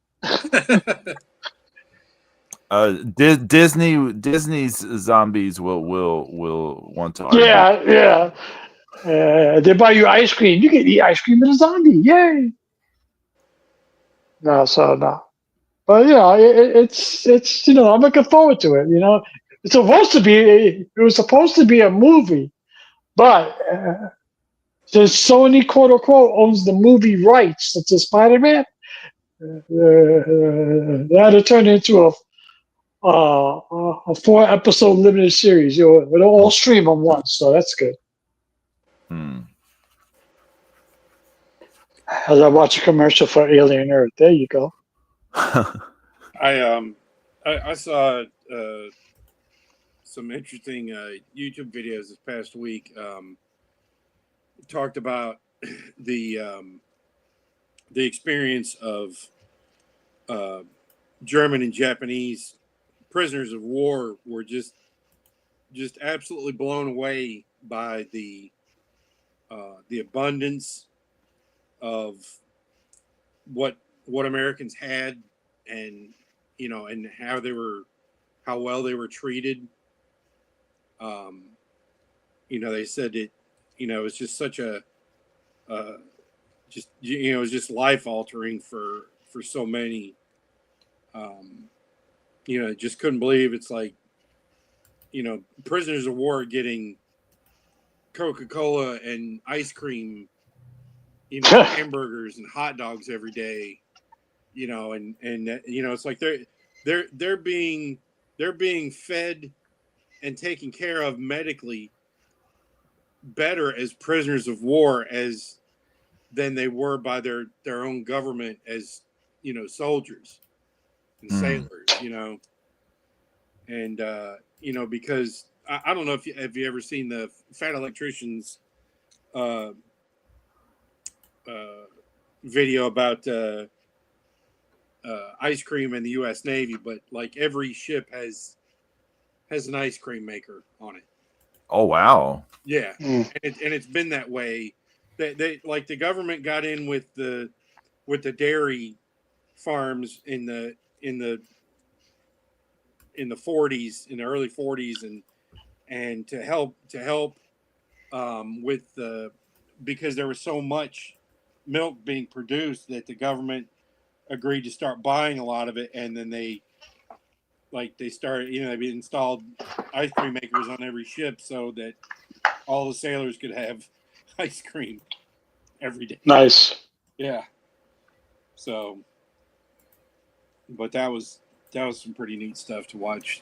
C: Disney's zombies will want to argue.
B: They buy you ice cream. You can eat ice cream with a zombie. Yay! No. But it's I'm looking forward to it. It was supposed to be a movie, but since Sony quote unquote owns the movie rights to Spider-Man, that had turned into a 4-episode limited series. It'll all stream on once, so that's good.
C: Hmm.
B: As I watch a commercial for Alien Earth, there you go.
A: I saw some interesting YouTube videos this past week. Talked about the experience of German and Japanese prisoners of war were just absolutely blown away by the abundance of what Americans had, and and how well they were treated. They said it was just such a it was just life altering for so many. Just couldn't believe it's like prisoners of war getting Coca-Cola and ice cream, hamburgers and hot dogs every day, and it's like they're being fed and taken care of medically better as prisoners of war than they were by their own government as soldiers and sailors, and because I don't know if you ever seen the Fat Electricians video about ice cream in the U.S. Navy, but like every ship has an ice cream maker on it.
C: Oh wow!
A: Yeah, and it's been that way. They like the government got in with the dairy farms in the 40s, in the early 40s, and to help with because there was so much milk being produced that the government agreed to start buying a lot of it, and then they started, they installed ice cream makers on every ship so that all the sailors could have ice cream every day.
B: Nice.
A: Yeah. So, but that was some pretty neat stuff to watch.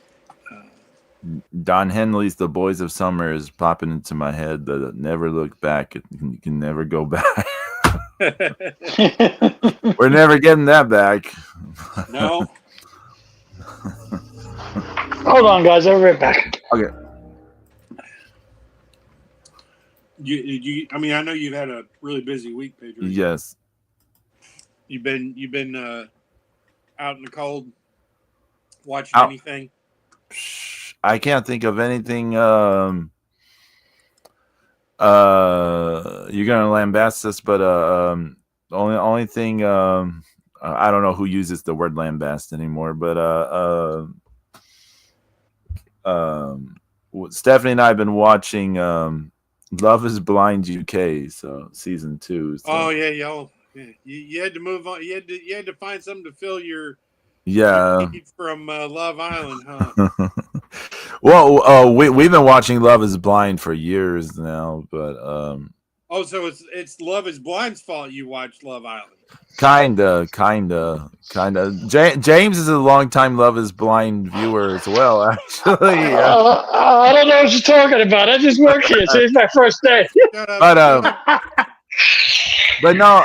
C: Don Henley's "The Boys of Summer" is popping into my head. That never look back. You can never go back. We're never getting that back.
A: No.
B: Hold on, guys. I'll be right back.
C: Okay.
A: I mean, I know you've had a really busy week, Pedro.
C: Yes.
A: You've been out in the cold watching anything?
C: I can't think of anything. You're gonna lambast us, but the only thing I don't know who uses the word lambast anymore, but Stephanie and I have been watching Love Is Blind UK, so season 2. So.
A: Oh yeah, y'all. Yeah. You had to move on. You had to find something to fill your need from Love Island, huh?
C: Well, we've been watching Love Is Blind for years now, but
A: so it's Love Is Blind's fault you watched Love Island.
C: Kinda. James is a longtime Love Is Blind viewer as well, actually.
B: I don't know what you're talking about. I just work here, so it's my first day.
C: But no,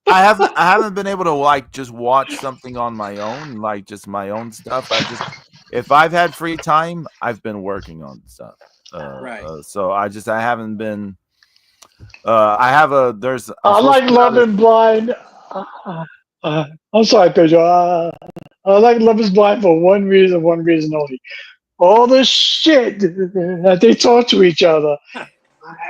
C: I haven't been able to just watch something on my own, like just my own stuff. If I've had free time, I've been working on stuff.
A: Right.
B: So
C: I haven't been. I
B: like Love Is Blind. I'm sorry, Pedro. I like Love Is Blind for one reason only. All the shit that they talk to each other.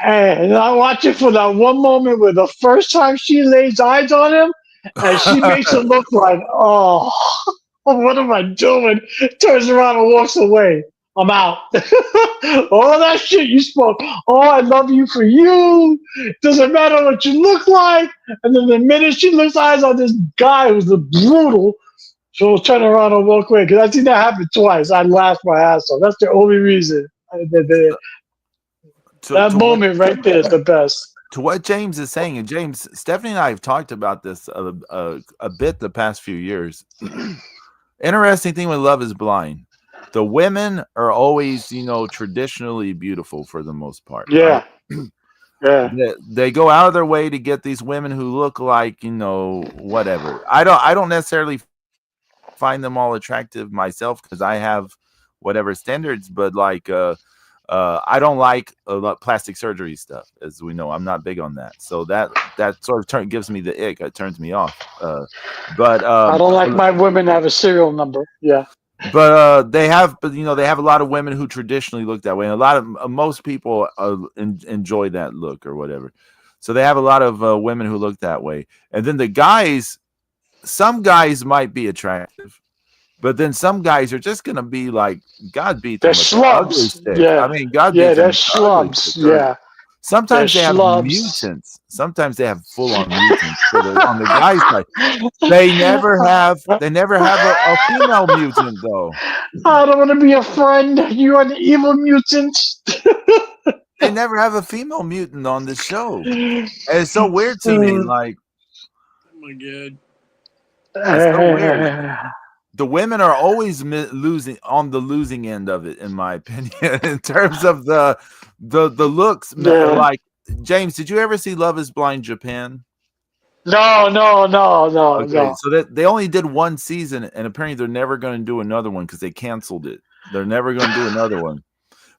B: And I watch it for that one moment where the first time she lays eyes on him, and she makes it look like, oh, what am I doing? Turns around and walks away. I'm out. All that shit you spoke. Oh, I love you for you. Doesn't matter what you look like. And then the minute she looks eyes on this guy who's brutal, She'll turn around and walk away because I've seen that happen twice. I laughed my ass off. That's the only reason. That
C: To what
B: moment right there is the best.
C: to what James is saying, and James, Stephanie and I have talked about this a bit the past few years. Interesting thing with Love is Blind. The women are always, traditionally beautiful for the most part, right?
B: Yeah, yeah.
C: They go out of their way to get these women who look like, whatever. I don't necessarily find them all attractive myself because I have whatever standards, but like I don't like plastic surgery stuff, as we know. I'm not big on that, so that sort of gives me the ick. It turns me off. But
B: I don't like my women to have a serial number. Yeah.
C: But they have a lot of women who traditionally look that way, and a lot of most people enjoy that look or whatever. So they have a lot of women who look that way, and then the guys. Some guys might be attractive, but then some guys are just gonna be like God beat them
B: They're
C: with the ugly
B: schlubs.
C: stick.
B: Yeah.
C: I mean, God
B: Yeah,
C: beat them
B: they're
C: with the ugly
B: schlubs.
C: stick.
B: Yeah.
C: Sometimes they
B: They're
C: have
B: schlubs.
C: mutants. Sometimes they have full on mutants. So on the guys' side, they never have a female mutant though.
B: I don't want to be a friend. You are the evil mutant.
C: They never have a female mutant on the show. And it's so weird to me. Like,
A: Oh my god.
C: it's so weird. The women are always losing on the losing end of it, in my opinion, in terms of the looks.
B: Yeah.
C: Like, James, did you ever see Love Is Blind Japan?
B: No.
C: Okay, so that they only did one season, and apparently they're never going to do another one because they canceled it. They're never going to do another one.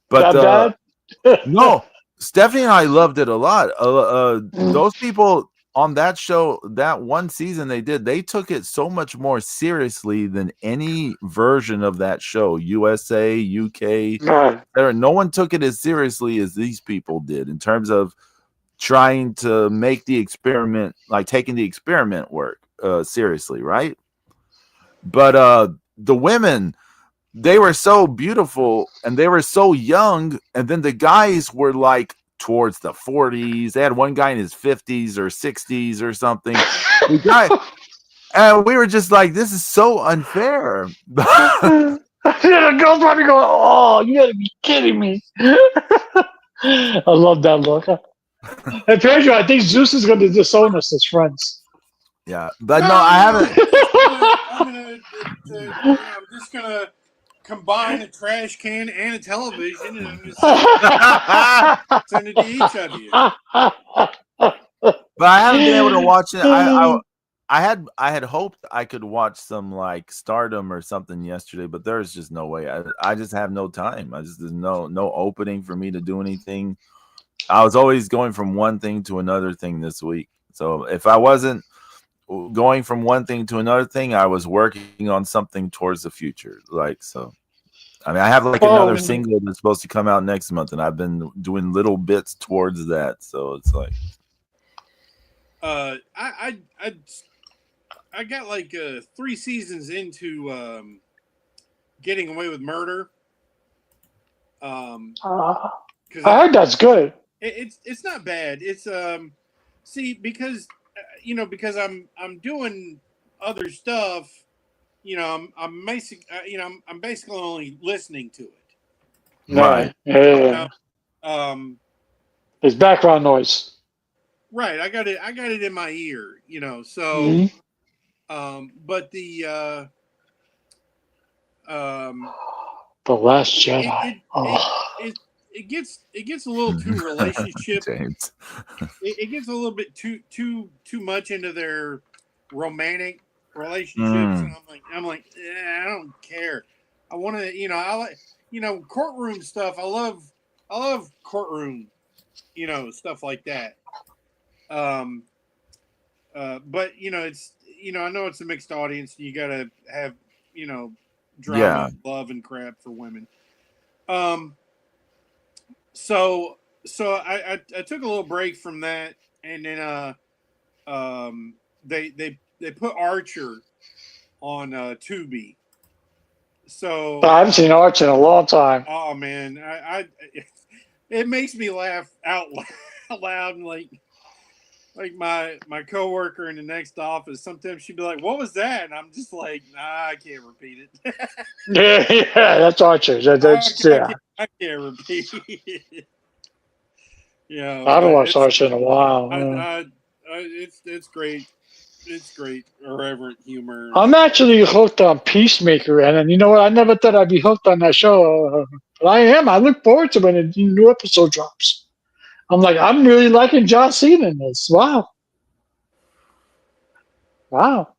C: But
B: That bad?
C: no, Stephanie and I loved it a lot. Those people on that show, that one season they took it so much more seriously than any version of that show. USA, UK, no one took it as seriously as these people did in terms of trying to make the experiment, like taking the experiment work seriously, right? But the women, they were so beautiful and they were so young, and then the guys were like towards the 40s. They had one guy in his 50s or 60s or something. The guy, and we were just like, this is so unfair.
B: The girls probably going, "Oh, you gotta be kidding me!" I love that look. And Pedro, I think Zeus is going to disown us as friends.
C: Yeah, but no, I haven't.
A: I'm just gonna combine a trash can and a television, and I'm just send it to each of you.
C: But I haven't been able to watch it. I had hoped I could watch some like Stardom or something yesterday, but there's just no way. I just have no time. There's no opening for me to do anything. I was always going from one thing to another thing this week. So if I wasn't going from one thing to another thing, I was working on something towards the future. Like, so, I mean, I have like another single that's supposed to come out next month, and I've been doing little bits towards that. So it's like,
A: I got like 3 seasons into Getting Away with Murder.
B: I heard that's good.
A: It's not bad. It's see, because because I'm doing other stuff. I'm basically only listening to it.
C: right.
B: Yeah. There's background noise.
A: Right. I got it in my ear. So. But the
B: Last Jedi.
A: It gets a little too relationship.
C: James.
A: It gets a little bit too much into their romantic relationships, and I'm like, I don't care. I want to, I like, courtroom stuff. I love courtroom, stuff like that. But it's, I know it's a mixed audience, and you gotta have, drama, love, and crap for women. So I took a little break from that, and then they put Archer on Tubi. So
B: I haven't seen Archer in a long time.
A: Oh man, it makes me laugh out loud, and like like my coworker in the next office, sometimes she'd be like, "What was that?" And I'm just like, "Nah, I can't repeat it.
B: Yeah, that's Archer. That's yeah.
A: I can't repeat it."
B: I haven't
A: But
B: watched Archer in a while.
A: it's great. It's great irreverent humor.
B: I'm actually hooked on Peacemaker, and you know what? I never thought I'd be hooked on that show, but I am. I look forward to when a new episode drops. I'm like, I'm really liking John Cena in this. Wow, wow.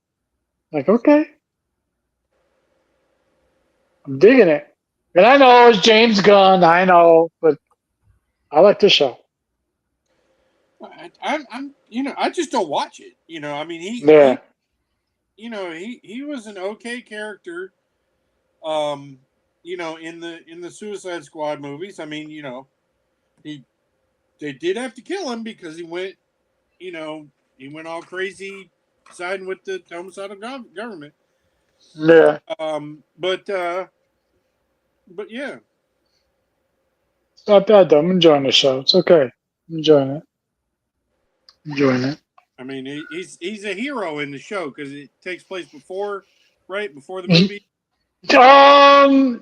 B: Like, okay, I'm digging it. And I know it's James Gunn. I know, but I like the show.
A: I'm I just don't watch it. I mean
B: Yeah,
A: he was an okay character. In the Suicide Squad movies. I mean, he they did have to kill him because he went all crazy siding with the homicidal government.
B: yeah.
A: But yeah,
B: It's not bad though. I'm enjoying the show. It's okay. I'm enjoying it. Enjoying it.
A: I mean he's a hero in the show because it takes place before the movie.
B: I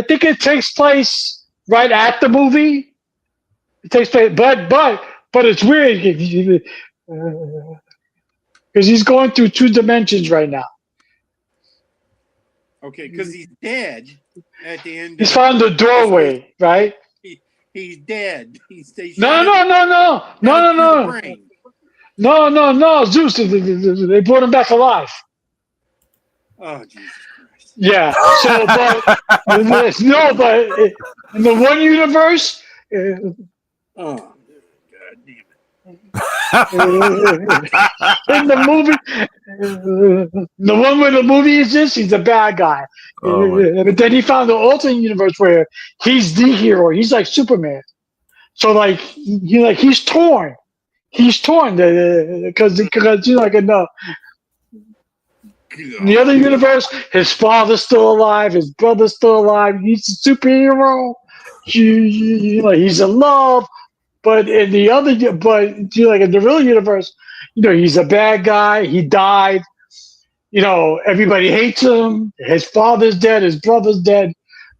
B: think it takes place right at the movie. It takes place, but it's weird because he's going through two dimensions right now.
A: Okay, because he's dead at the end.
B: He's found the doorway, right?
A: He's dead.
B: No. Zeus, they brought him back alive.
A: Oh Jesus Christ!
B: Yeah. So, but in the one universe.
A: Oh God damn it!
B: In the movie, the one where the movie exists, he's a bad guy. But then he found the alternate universe where he's the hero. He's like Superman. So he's torn. He's torn because in the other universe, his father's still alive, his brother's still alive. He's a superhero. He's in love. But in the in the real universe, he's a bad guy. He died. Everybody hates him. His father's dead. His brother's dead,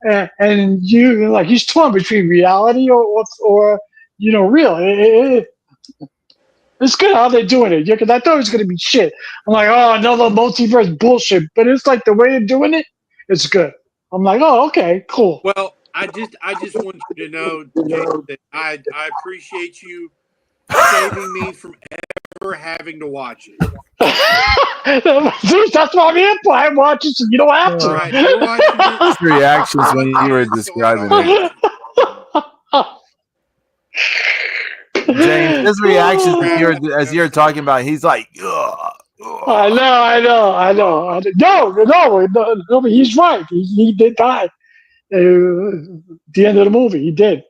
B: and he's torn between reality or real. It's good how they're doing it. Because I thought it was gonna be shit. I'm like, oh, another multiverse bullshit. But it's like the way they're doing it, it's good. I'm like, oh, okay, cool.
A: Well, I just want you to know, James, that I appreciate you saving me from ever having to watch it.
B: Zeus, that's what I'm here for. I watch it, so you don't have to.
A: Right, you're watching it.
C: His reactions when you were describing it. James, his reactions as you're talking about, he's like, ugh.
B: I know. No, but he's right. He did die. At the end of the movie, he did.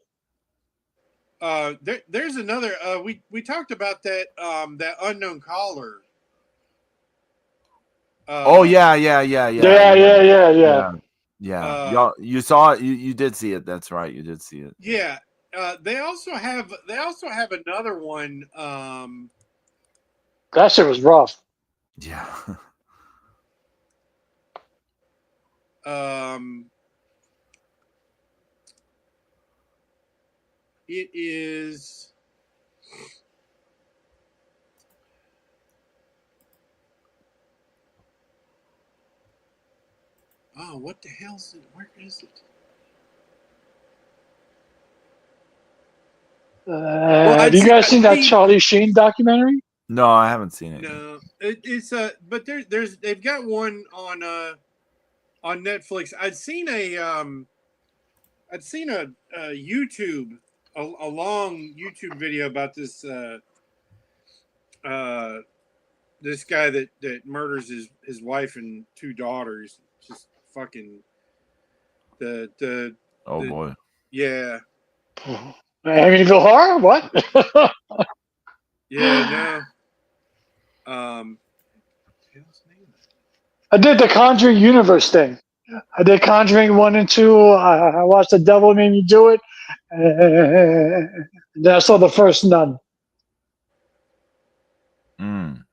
A: There's another. We talked about that that unknown caller.
C: Yeah. Y'all, you saw it. You did see it. That's right. You did see it.
A: Yeah. They also have another one.
B: That shit was rough.
C: Yeah.
A: It is. Oh, what the hell's it? Where is it?
B: Have you guys seen that Charlie Sheen documentary?
C: No, I haven't seen it.
A: No, it's but they've got one on Netflix. I'd seen a YouTube a long YouTube video about this this guy that murders his wife and two daughters. Just fucking
C: Boy.
A: Yeah.
B: Amityville Horror? What?
A: Yeah, no.
B: I did the Conjuring Universe thing. I did Conjuring 1 and 2. I watched The Devil Made Me Do It. And then I saw the first Nun.
C: Mm.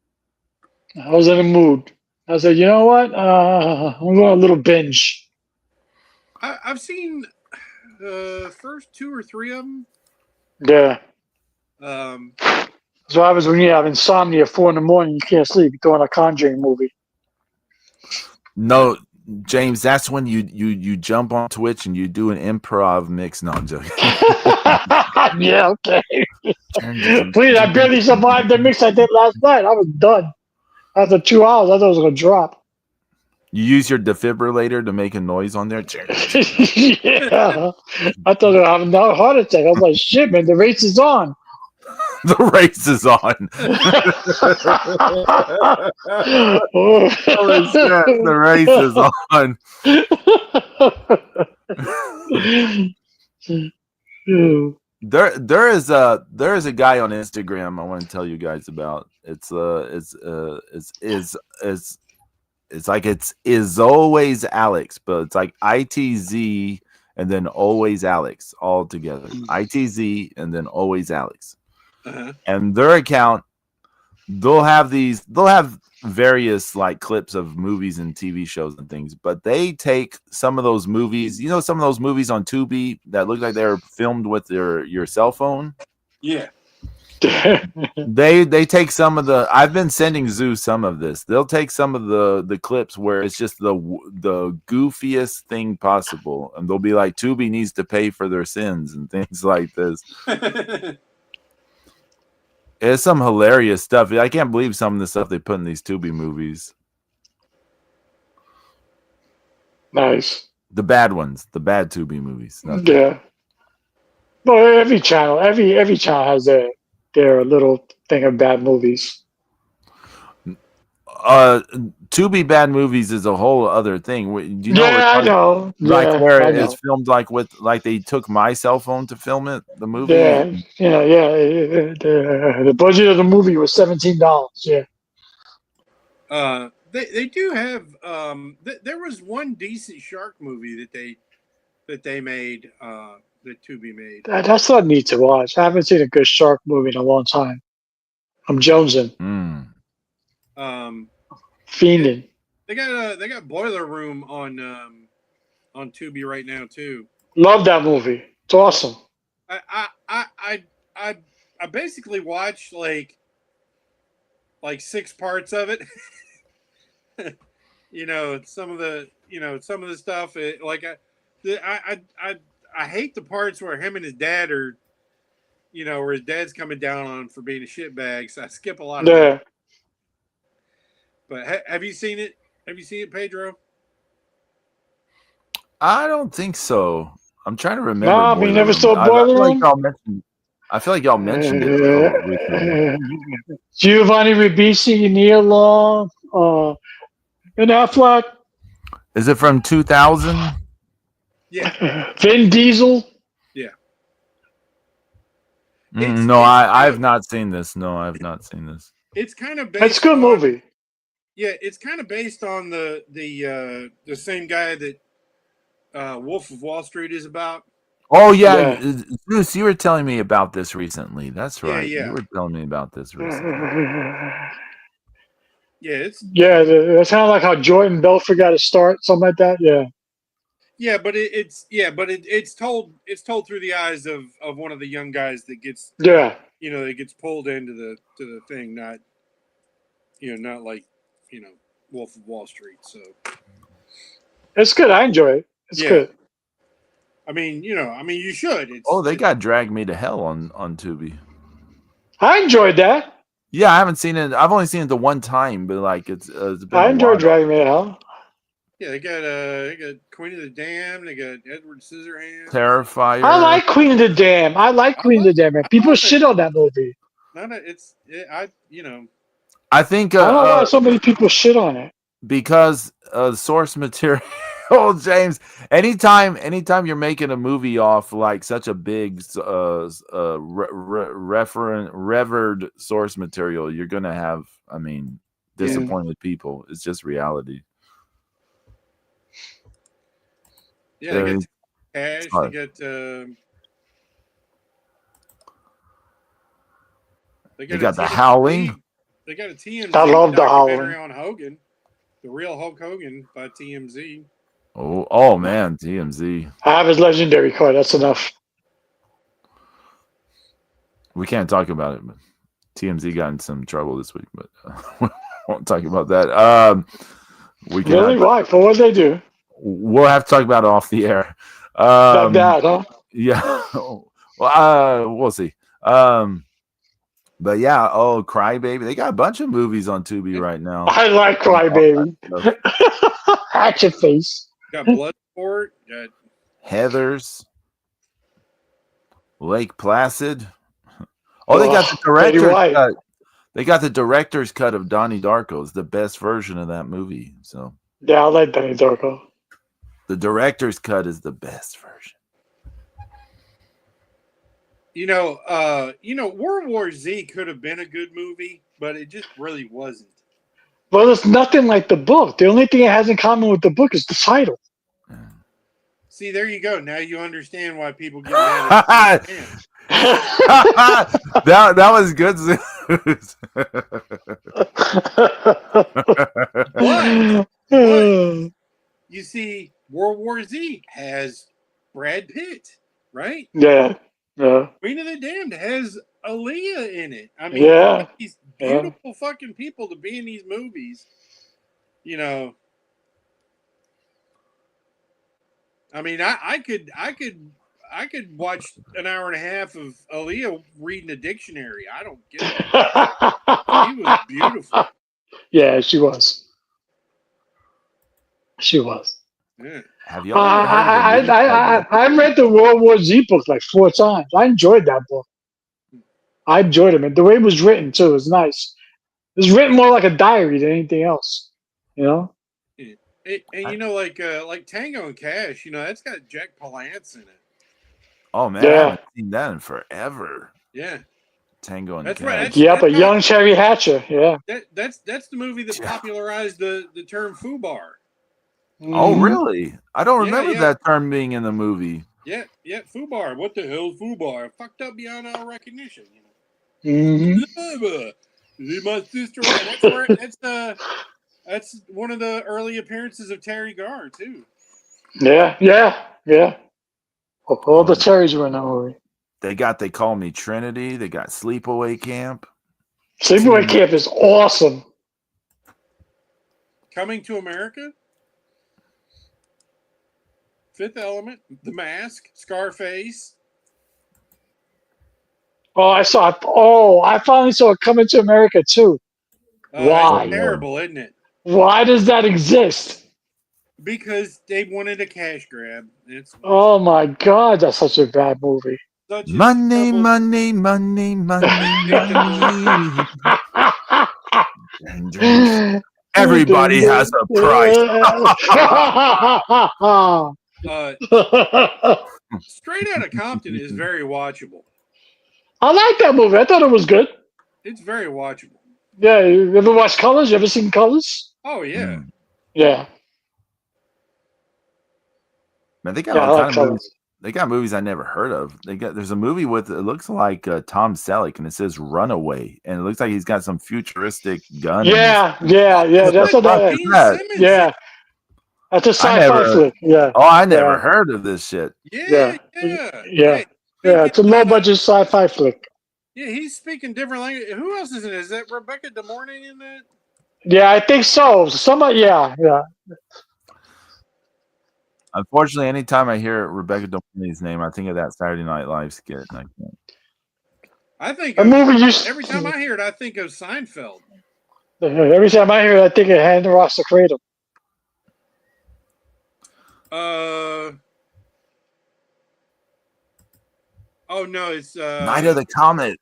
B: I was in a mood. I said, you know what? I'm going a little binge.
A: I've seen the first 2 or 3 of them.
B: Yeah.
A: Um,
B: That's what happens when you have insomnia at 4 in the morning. You can't sleep. You're throwing a Conjuring movie.
C: No, James, that's when you jump on Twitch and you do an improv mix. No, I'm joking.
B: Yeah, okay. Please, I barely survived the mix I did last night. I was done. After 2 hours, I thought it was going to drop.
C: You use your defibrillator to make a noise on there.
B: Yeah. I thought I was having a heart attack. I was like, shit, man, the race is on.
C: The race is on. Holy shit, the race is on. There is a guy on Instagram I want to tell you guys about. It's like it's is always Alex, but it's like ITZ and then always Alex all together. ITZ and then always Alex.
A: uh-huh.
C: And their account, they'll have various like clips of movies and TV shows and things, but they take some of those movies, some of those movies on Tubi that look like they're filmed with your cell phone.
A: Yeah.
C: They take some of the. I've been sending Zoo some of this. They'll take some of the clips where it's just the goofiest thing possible, and they'll be like, Tubi needs to pay for their sins and things like this. It's some hilarious stuff. I can't believe some of the stuff they put in these Tubi movies.
B: Nice.
C: The bad ones, the bad Tubi movies.
B: Yeah. Well, every channel has their little thing of bad movies.
C: Tubi bad movies is a whole other thing. Do you know?
B: Yeah, I know.
C: Like
B: yeah,
C: where
B: I
C: it's
B: know.
C: filmed like they took my cell phone to film it, the movie.
B: Yeah, the budget of the movie was $17. Yeah.
A: They do have there was one decent shark movie that they made that Tubi made.
B: That's what I need to watch. I haven't seen a good shark movie in a long time. I'm jonesing. Fiending.
A: They got Boiler Room on Tubi right now too.
B: Love that movie. It's awesome.
A: I basically watched like 6 parts of it. Some of the stuff. I hate the parts where him and his dad are, where his dad's coming down on him for being a shitbag. So I skip a lot of that. But have you seen it? Have you seen it, Pedro?
C: I don't think so. I'm trying to remember.
B: No, we never saw Boiler Room.
C: I feel like y'all mentioned it.
B: Giovanni Ribisi, Neil Ben Affleck.
C: Is it from 2000?
A: Yeah.
B: Vin Diesel.
A: Yeah.
C: I have not seen this. No, I have not seen this.
A: It's kind of based.
B: It's a good movie.
A: Yeah, it's kind of based on the same guy that Wolf of Wall Street is about.
C: Oh yeah, Bruce, you were telling me about this recently. That's right.
A: Yeah.
C: You were telling me about this recently.
B: That's kind of like how Jordan Belfort got to start, something like that. Yeah.
A: Yeah, but it's told through the eyes of one of the young guys that gets that gets pulled into the thing, not like Wolf of Wall Street. So
B: it's good. I enjoy it. It's good.
A: I mean, you should.
C: They got Drag Me to Hell on Tubi.
B: I enjoyed that.
C: Yeah, I haven't seen it. I've only seen it the one time, but like it's been
B: I enjoyed Drag Me to Hell.
A: Yeah, they got Queen of the Damned. They got Edward Scissorhands.
C: Terrifier.
B: I like Queen of the Damned. Queen of the Damned. Man. People shit on that movie.
C: I think
B: I don't know why so many people shit on it.
C: Because source material. Oh, James, anytime you're making a movie off like such a big revered source material, you're gonna have, disappointed people. It's just reality.
A: Yeah, they got Cash.
C: They got The Howling.
A: They got a TMZ
B: I love the
A: documentary
B: Howling.
A: on Hogan, the real Hulk Hogan by TMZ.
C: Oh man, TMZ.
B: I have his legendary card. That's enough.
C: We can't talk about it, but TMZ got in some trouble this week, but we won't talk about that. We can.
B: Really? Why? For what they do?
C: We'll have to talk about it off the air.
B: That bad, huh?
C: Yeah. Well, we'll see. But yeah, Crybaby. They got a bunch of movies on Tubi right now.
B: I like Crybaby. Hatchet face.
A: Got Bloodsport. Got
C: Heathers. Lake Placid. Oh, they got the
B: Betty
C: director's
B: White.
C: cut. They got the director's cut of Donnie Darko. It's the best version of that movie. So
B: Yeah, I like Danny Darko.
C: the director's cut is the best version.
A: World War Z could have been a good movie, but it just really wasn't.
B: Well, it's nothing like the book. The only thing it has in common with the book is the title.
A: See, there you go. Now you understand why people get mad at
C: that was good.
A: But you see, World War Z has Brad Pitt, right?
B: Yeah.
A: Queen of the Damned has Aaliyah in it. I mean,
B: Yeah.
A: these beautiful fucking people to be in these movies. I mean, I could watch an hour and a half of Aaliyah reading a dictionary. I don't give it. She was beautiful.
B: Yeah, she was. She was.
A: Yeah.
C: Have y'all ever heard of
B: I read the World War Z book like 4 times. I enjoyed that book. I enjoyed it, man. The way it was written too was nice. It was written more like a diary than anything else. You know.
A: Like Tango and Cash, that's got Jack Palance in it.
C: Oh man, I haven't seen that in forever.
A: Yeah.
C: Tango and
A: Cash.
C: Right.
B: Yep, a young Cherry Hatcher. Yeah.
A: That's the movie that popularized the term foobar.
C: Oh really? I don't remember that term being in the movie.
A: Yeah, foobar. What the hell is foobar? Fucked up beyond all recognition. My sister. That's one of the early appearances of Terry Garr too.
B: Yeah. All the Terrys were in that movie.
C: They Call Me Trinity. They got Sleepaway Camp.
B: Sleepaway Camp is awesome.
A: Coming to America. Fifth Element, The Mask, Scarface.
B: Oh, I finally saw it Coming to America too. Why?
A: It's terrible, isn't it?
B: Why does that exist?
C: Because they wanted a cash grab.
B: Oh my God, that's such a bad movie.
C: Money. Everybody has a price.
A: Straight Outta Compton is very watchable.
B: I like that movie. I thought it was good.
A: It's very watchable.
B: Yeah, you ever watch Colors? You ever seen Colors?
A: Oh yeah.
B: Yeah.
C: Man, they got all kinds of movies. They got movies I never heard of. There's a movie with it looks like Tom Selleck, and it says Runaway, and it looks like he's got some futuristic gun.
B: Yeah. That's what that is. Yeah. That's a sci-fi flick. Yeah.
C: Oh, I never heard of this shit.
B: Yeah. It's a low-budget sci-fi flick.
A: Yeah, he's speaking different language. Who else is in it? Is that Rebecca De Mornay in that?
B: Yeah, I think so. Somebody, yeah.
C: Unfortunately, anytime I hear Rebecca De Mornay's name, I think of that Saturday Night Live skit. And
A: I think every time I hear it, I think of Seinfeld.
B: Every time I hear it, I think of Hand Ross the Cradle.
A: Oh no, it's
C: Night of the Comet.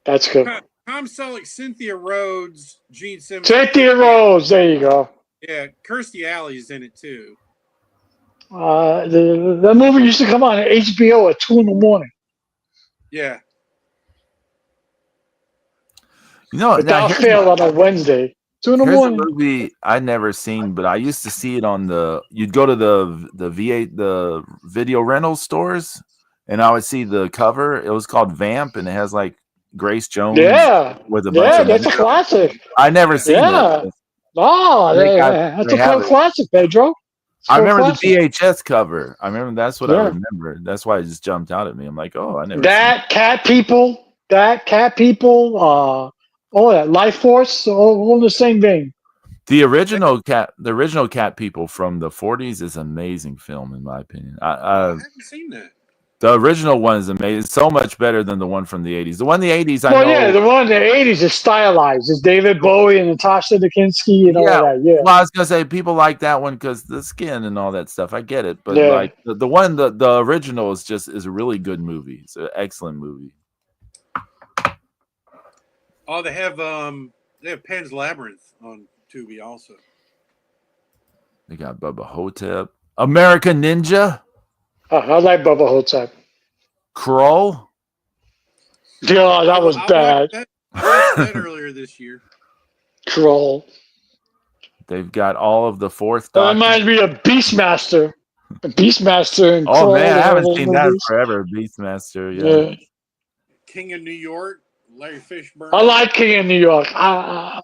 B: That's good.
A: Tom Selleck, Cynthia Rhodes, Gene Simmons.
B: Cynthia Rhodes, there you go.
A: Yeah, Kirstie Alley's in it too.
B: The movie used to come on at HBO at 2 in.
A: Yeah.
B: Without fail on a Wednesday. 2 in.
C: Here's a movie I'd never seen, but I used to see it on you'd go to the video rental stores, and I would see the cover. It was called Vamp, and it has like Grace Jones
B: Yeah,
C: with a bunch
B: yeah,
C: of
B: that's a
C: men.
B: classic.
C: I never seen
B: Yeah.
C: it.
B: Oh, that's
C: They
B: a
C: have
B: cult
C: it.
B: classic, Pedro. It's a
C: I
B: cult
C: remember the
B: classic.
C: VHS cover. I remember that's what I
B: Yeah.
C: remember. That's why it just jumped out at me. I'm like, oh, I never seen.
B: That cat people, all that life force, all in the same vein.
C: The original cat people from the 40s is an amazing film in my opinion.
A: I haven't seen that.
C: The original one is amazing. It's so much better than the one from the 80s. The one in the 80s, I
B: Well,
C: know.
B: yeah, the one in the '80s is stylized. It's David Bowie and Natasha Dickinski and all
C: Yeah,
B: that. Yeah,
C: well, I was gonna say people like that one because the skin and all that stuff. I get it, but
B: yeah.
C: like the one the original is a really good movie. It's an excellent movie.
A: Oh, they have Pan's Labyrinth on Tubi also.
C: They got Bubba Hotep, American Ninja,
B: I like Bubba Hotep.
C: Kroll.
B: Yeah, that was bad.
A: I watched that earlier this year.
B: Troll.
C: They've got all of the Fourth
B: That
C: Doctor.
B: reminds me of Beastmaster. Beastmaster and
C: Oh
B: Troll
C: man, I
B: and all
C: haven't
B: those
C: seen that
B: movies.
C: forever. Beastmaster,
B: Yeah.
A: King of New York, Larry Fishburne.
B: I like King of New York.
C: Oh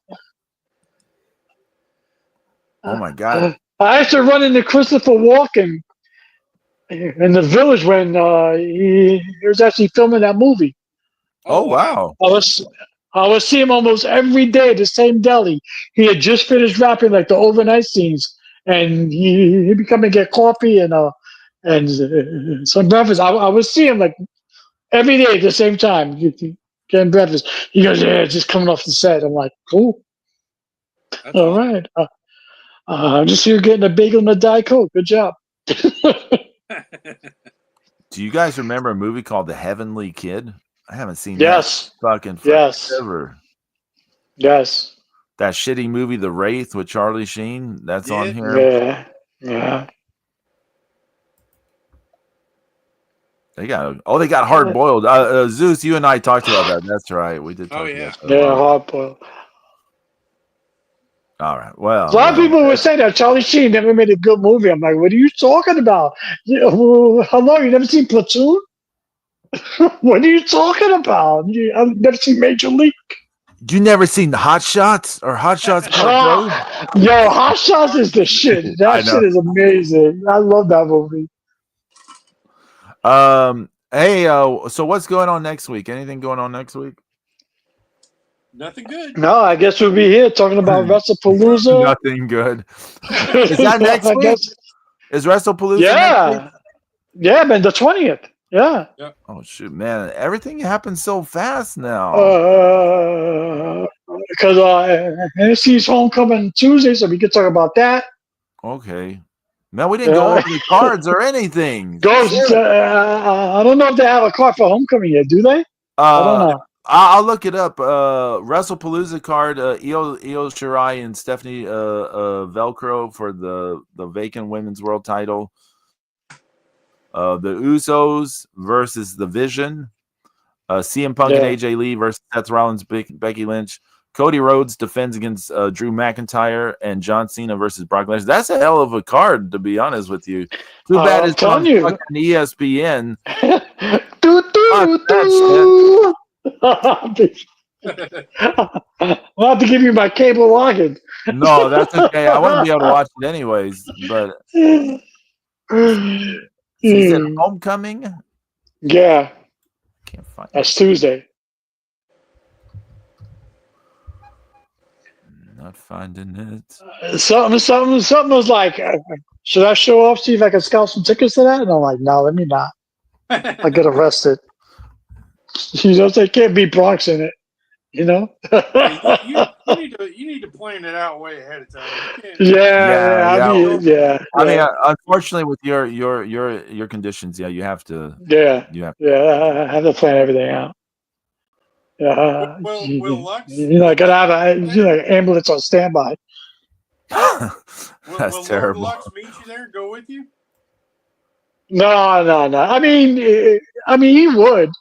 C: my god.
B: I used to run into Christopher Walken in the Village when he was actually filming that movie.
C: Oh wow.
B: I would see him almost every day at the same deli. He had just finished wrapping like the overnight scenes, and he'd be coming to get coffee and some breakfast. I would see him like every day at the same time getting breakfast. He goes, "Yeah, just coming off the set." I'm like, "Cool,
A: That's
B: all
A: awesome.
B: right. I'm just here getting a bagel and a Diet Coke. Good job."
C: Do you guys remember a movie called The Heavenly Kid? I haven't seen
B: Yes.
C: that fucking
B: Yes.
C: forever.
B: Yes.
C: That shitty movie The Wraith with Charlie Sheen, that's on here.
B: Yeah. Yeah.
C: They got hard boiled. Zeus, you and I talked about that. That's right. We did talk
A: Oh,
C: about
A: yeah.
C: that.
B: Yeah, hard boiled.
C: All right. Well,
B: A lot of people would say that Charlie Sheen never made a good movie. I'm like, what are you talking about? Hello, you never seen Platoon? What are you talking about? I've never seen Major League.
C: You never seen the Hot Shots or Hot Shots Part 2?
B: Yo, Hot Shots is the shit. That shit is amazing. I love that movie.
C: Hey, so what's going on next week? Anything going on next week?
A: Nothing good.
B: No, I guess we'll be here talking about WrestlePalooza.
C: Nothing good. Is that next week? Is WrestlePalooza next week?
B: Yeah, man, the 20th. Yeah.
C: Oh shoot, man! Everything happens so fast now.
B: Because NXT's homecoming Tuesday, so we could talk about that.
C: Okay. Man, we didn't go over the cards or anything.
B: I don't know if they have a card for homecoming yet. Do they? I don't know.
C: I'll look it up. WrestlePalooza card. Io Shirai and Stephanie Velcro for the vacant women's world title. The Usos versus the Vision. CM Punk and AJ Lee versus Seth Rollins, Becky Lynch. Cody Rhodes defends against Drew McIntyre, and John Cena versus Brock Lesnar. That's a hell of a card, to be honest with you. Too bad it's on fucking ESPN.
B: I'll have to give you my cable login.
C: No, that's okay. I wouldn't be able to watch it anyways. But he said homecoming?
B: Yeah.
C: Can't find it.
B: That's Tuesday.
C: Not finding it.
B: Something was like, should I show up, see if I can scout some tickets to that? And I'm like, no, let me not. I get arrested. You know, they can't be Bronx in it. You know.
A: you need to plan it out way ahead of time.
B: I
C: mean, unfortunately, with your conditions, you have to.
B: I have to plan everything out.
A: Will Lux?
B: I gotta have an ambulance on standby.
C: That's terrible.
A: Will Lux meet you there? Go with you?
B: No. I mean, he would,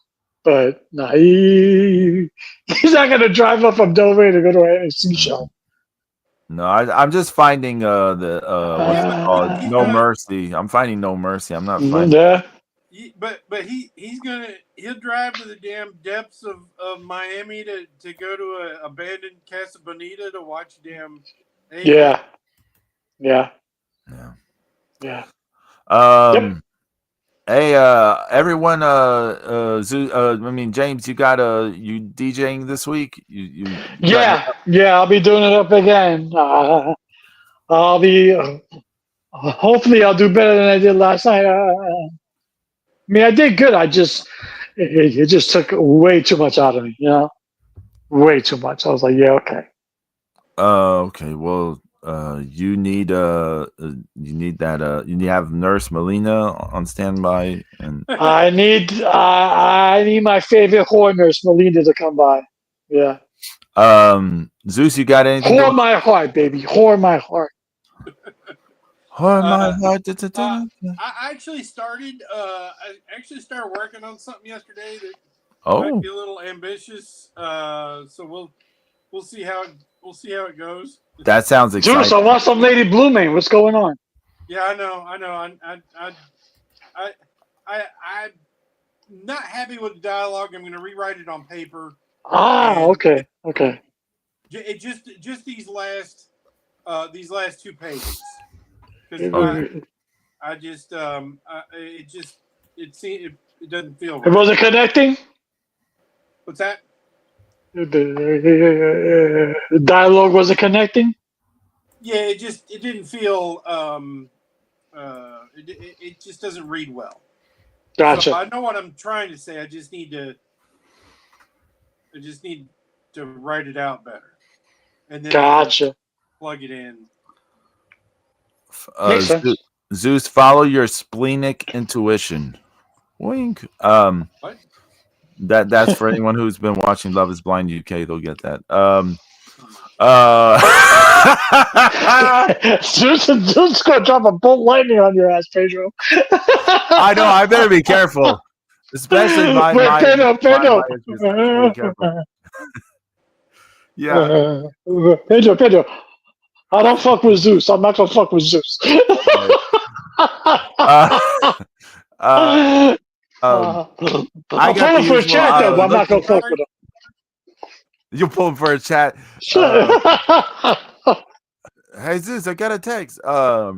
B: but no, he's not gonna drive up from Dover to go to an NXT show.
C: No, I'm just finding what's it called? No Mercy. I'm finding No Mercy. I'm not finding.
B: Yeah.
A: he'll drive to the damn depths of Miami to go to a abandoned Casa Bonita to watch damn.
B: Yeah. Yeah.
C: Yeah.
B: Yeah.
C: Yep. Hey, everyone. I mean, James, you got you DJing this week? You cutting it
B: Yeah.
C: up?
B: Yeah. I'll be doing it up again. I'll be. Hopefully, I'll do better than I did last night. I mean, I did good. It just took way too much out of me. Way too much. I was like, yeah, okay.
C: Okay. Well, you need that. You need to have Nurse Melina on standby, and
B: I need my favorite whore nurse, Melinda, to come by. Yeah.
C: Zeus, you got anything
B: Whore
C: going?
B: my heart, baby. Whore my heart.
C: Oh my heart.
A: I actually started. I actually started working on something yesterday that might
C: Oh,
A: be a little ambitious. So we'll see how it goes.
C: that sounds
B: Zeus, I
C: exciting.
B: want some Lady Blooming. What's going on?
A: Yeah, I know. I'm not happy with the dialogue. I'm going to rewrite it on paper. And
B: Okay. Okay.
A: it just these last 2 pages because
B: It
A: I just it doesn't feel right.
B: wasn't connecting?
A: What's that?
B: The dialogue wasn't connecting?
A: Yeah, it didn't feel it just doesn't read well.
B: Gotcha.
A: So I know what I'm trying to say. I just need to write it out better, and then I can plug it in.
B: Makes sense.
C: Zeus, follow your splenic intuition. Wink.
A: What?
C: That's for anyone who's been watching Love Is Blind UK. They'll get that.
B: Zeus gonna drop a bolt lightning on your ass, Pedro.
C: I know. I better be careful, especially my
B: Pedro.
C: Be careful. Yeah.
B: Pedro. I don't fuck with Zeus. I'm not gonna fuck with Zeus.
C: I'm
B: pulling for a chat though, but I'm not gonna fuck with him.
C: You're pulling for a chat. Hey Zeus, I got a text. I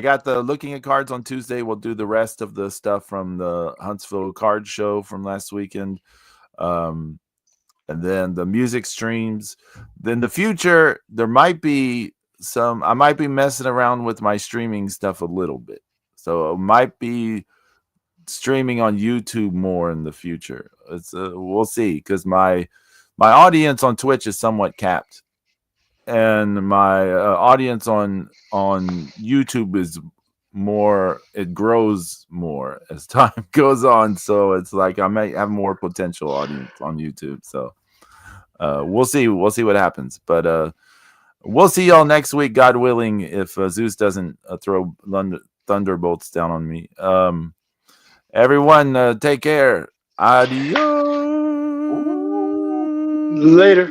C: got the looking at cards on Tuesday. We'll do the rest of the stuff from the Huntsville card show from last weekend. And then the music streams. Then the future, there might be I might be messing around with my streaming stuff a little bit. So it might be streaming on YouTube more in the future. We'll see, because my audience on Twitch is somewhat capped, and my audience on YouTube is more. It grows more as time goes on. So it's like I might have more potential audience on YouTube. So we'll see. We'll see what happens. But we'll see y'all next week, God willing, if Zeus doesn't throw thunderbolts down on me. Everyone, take care. Adios.
B: Later.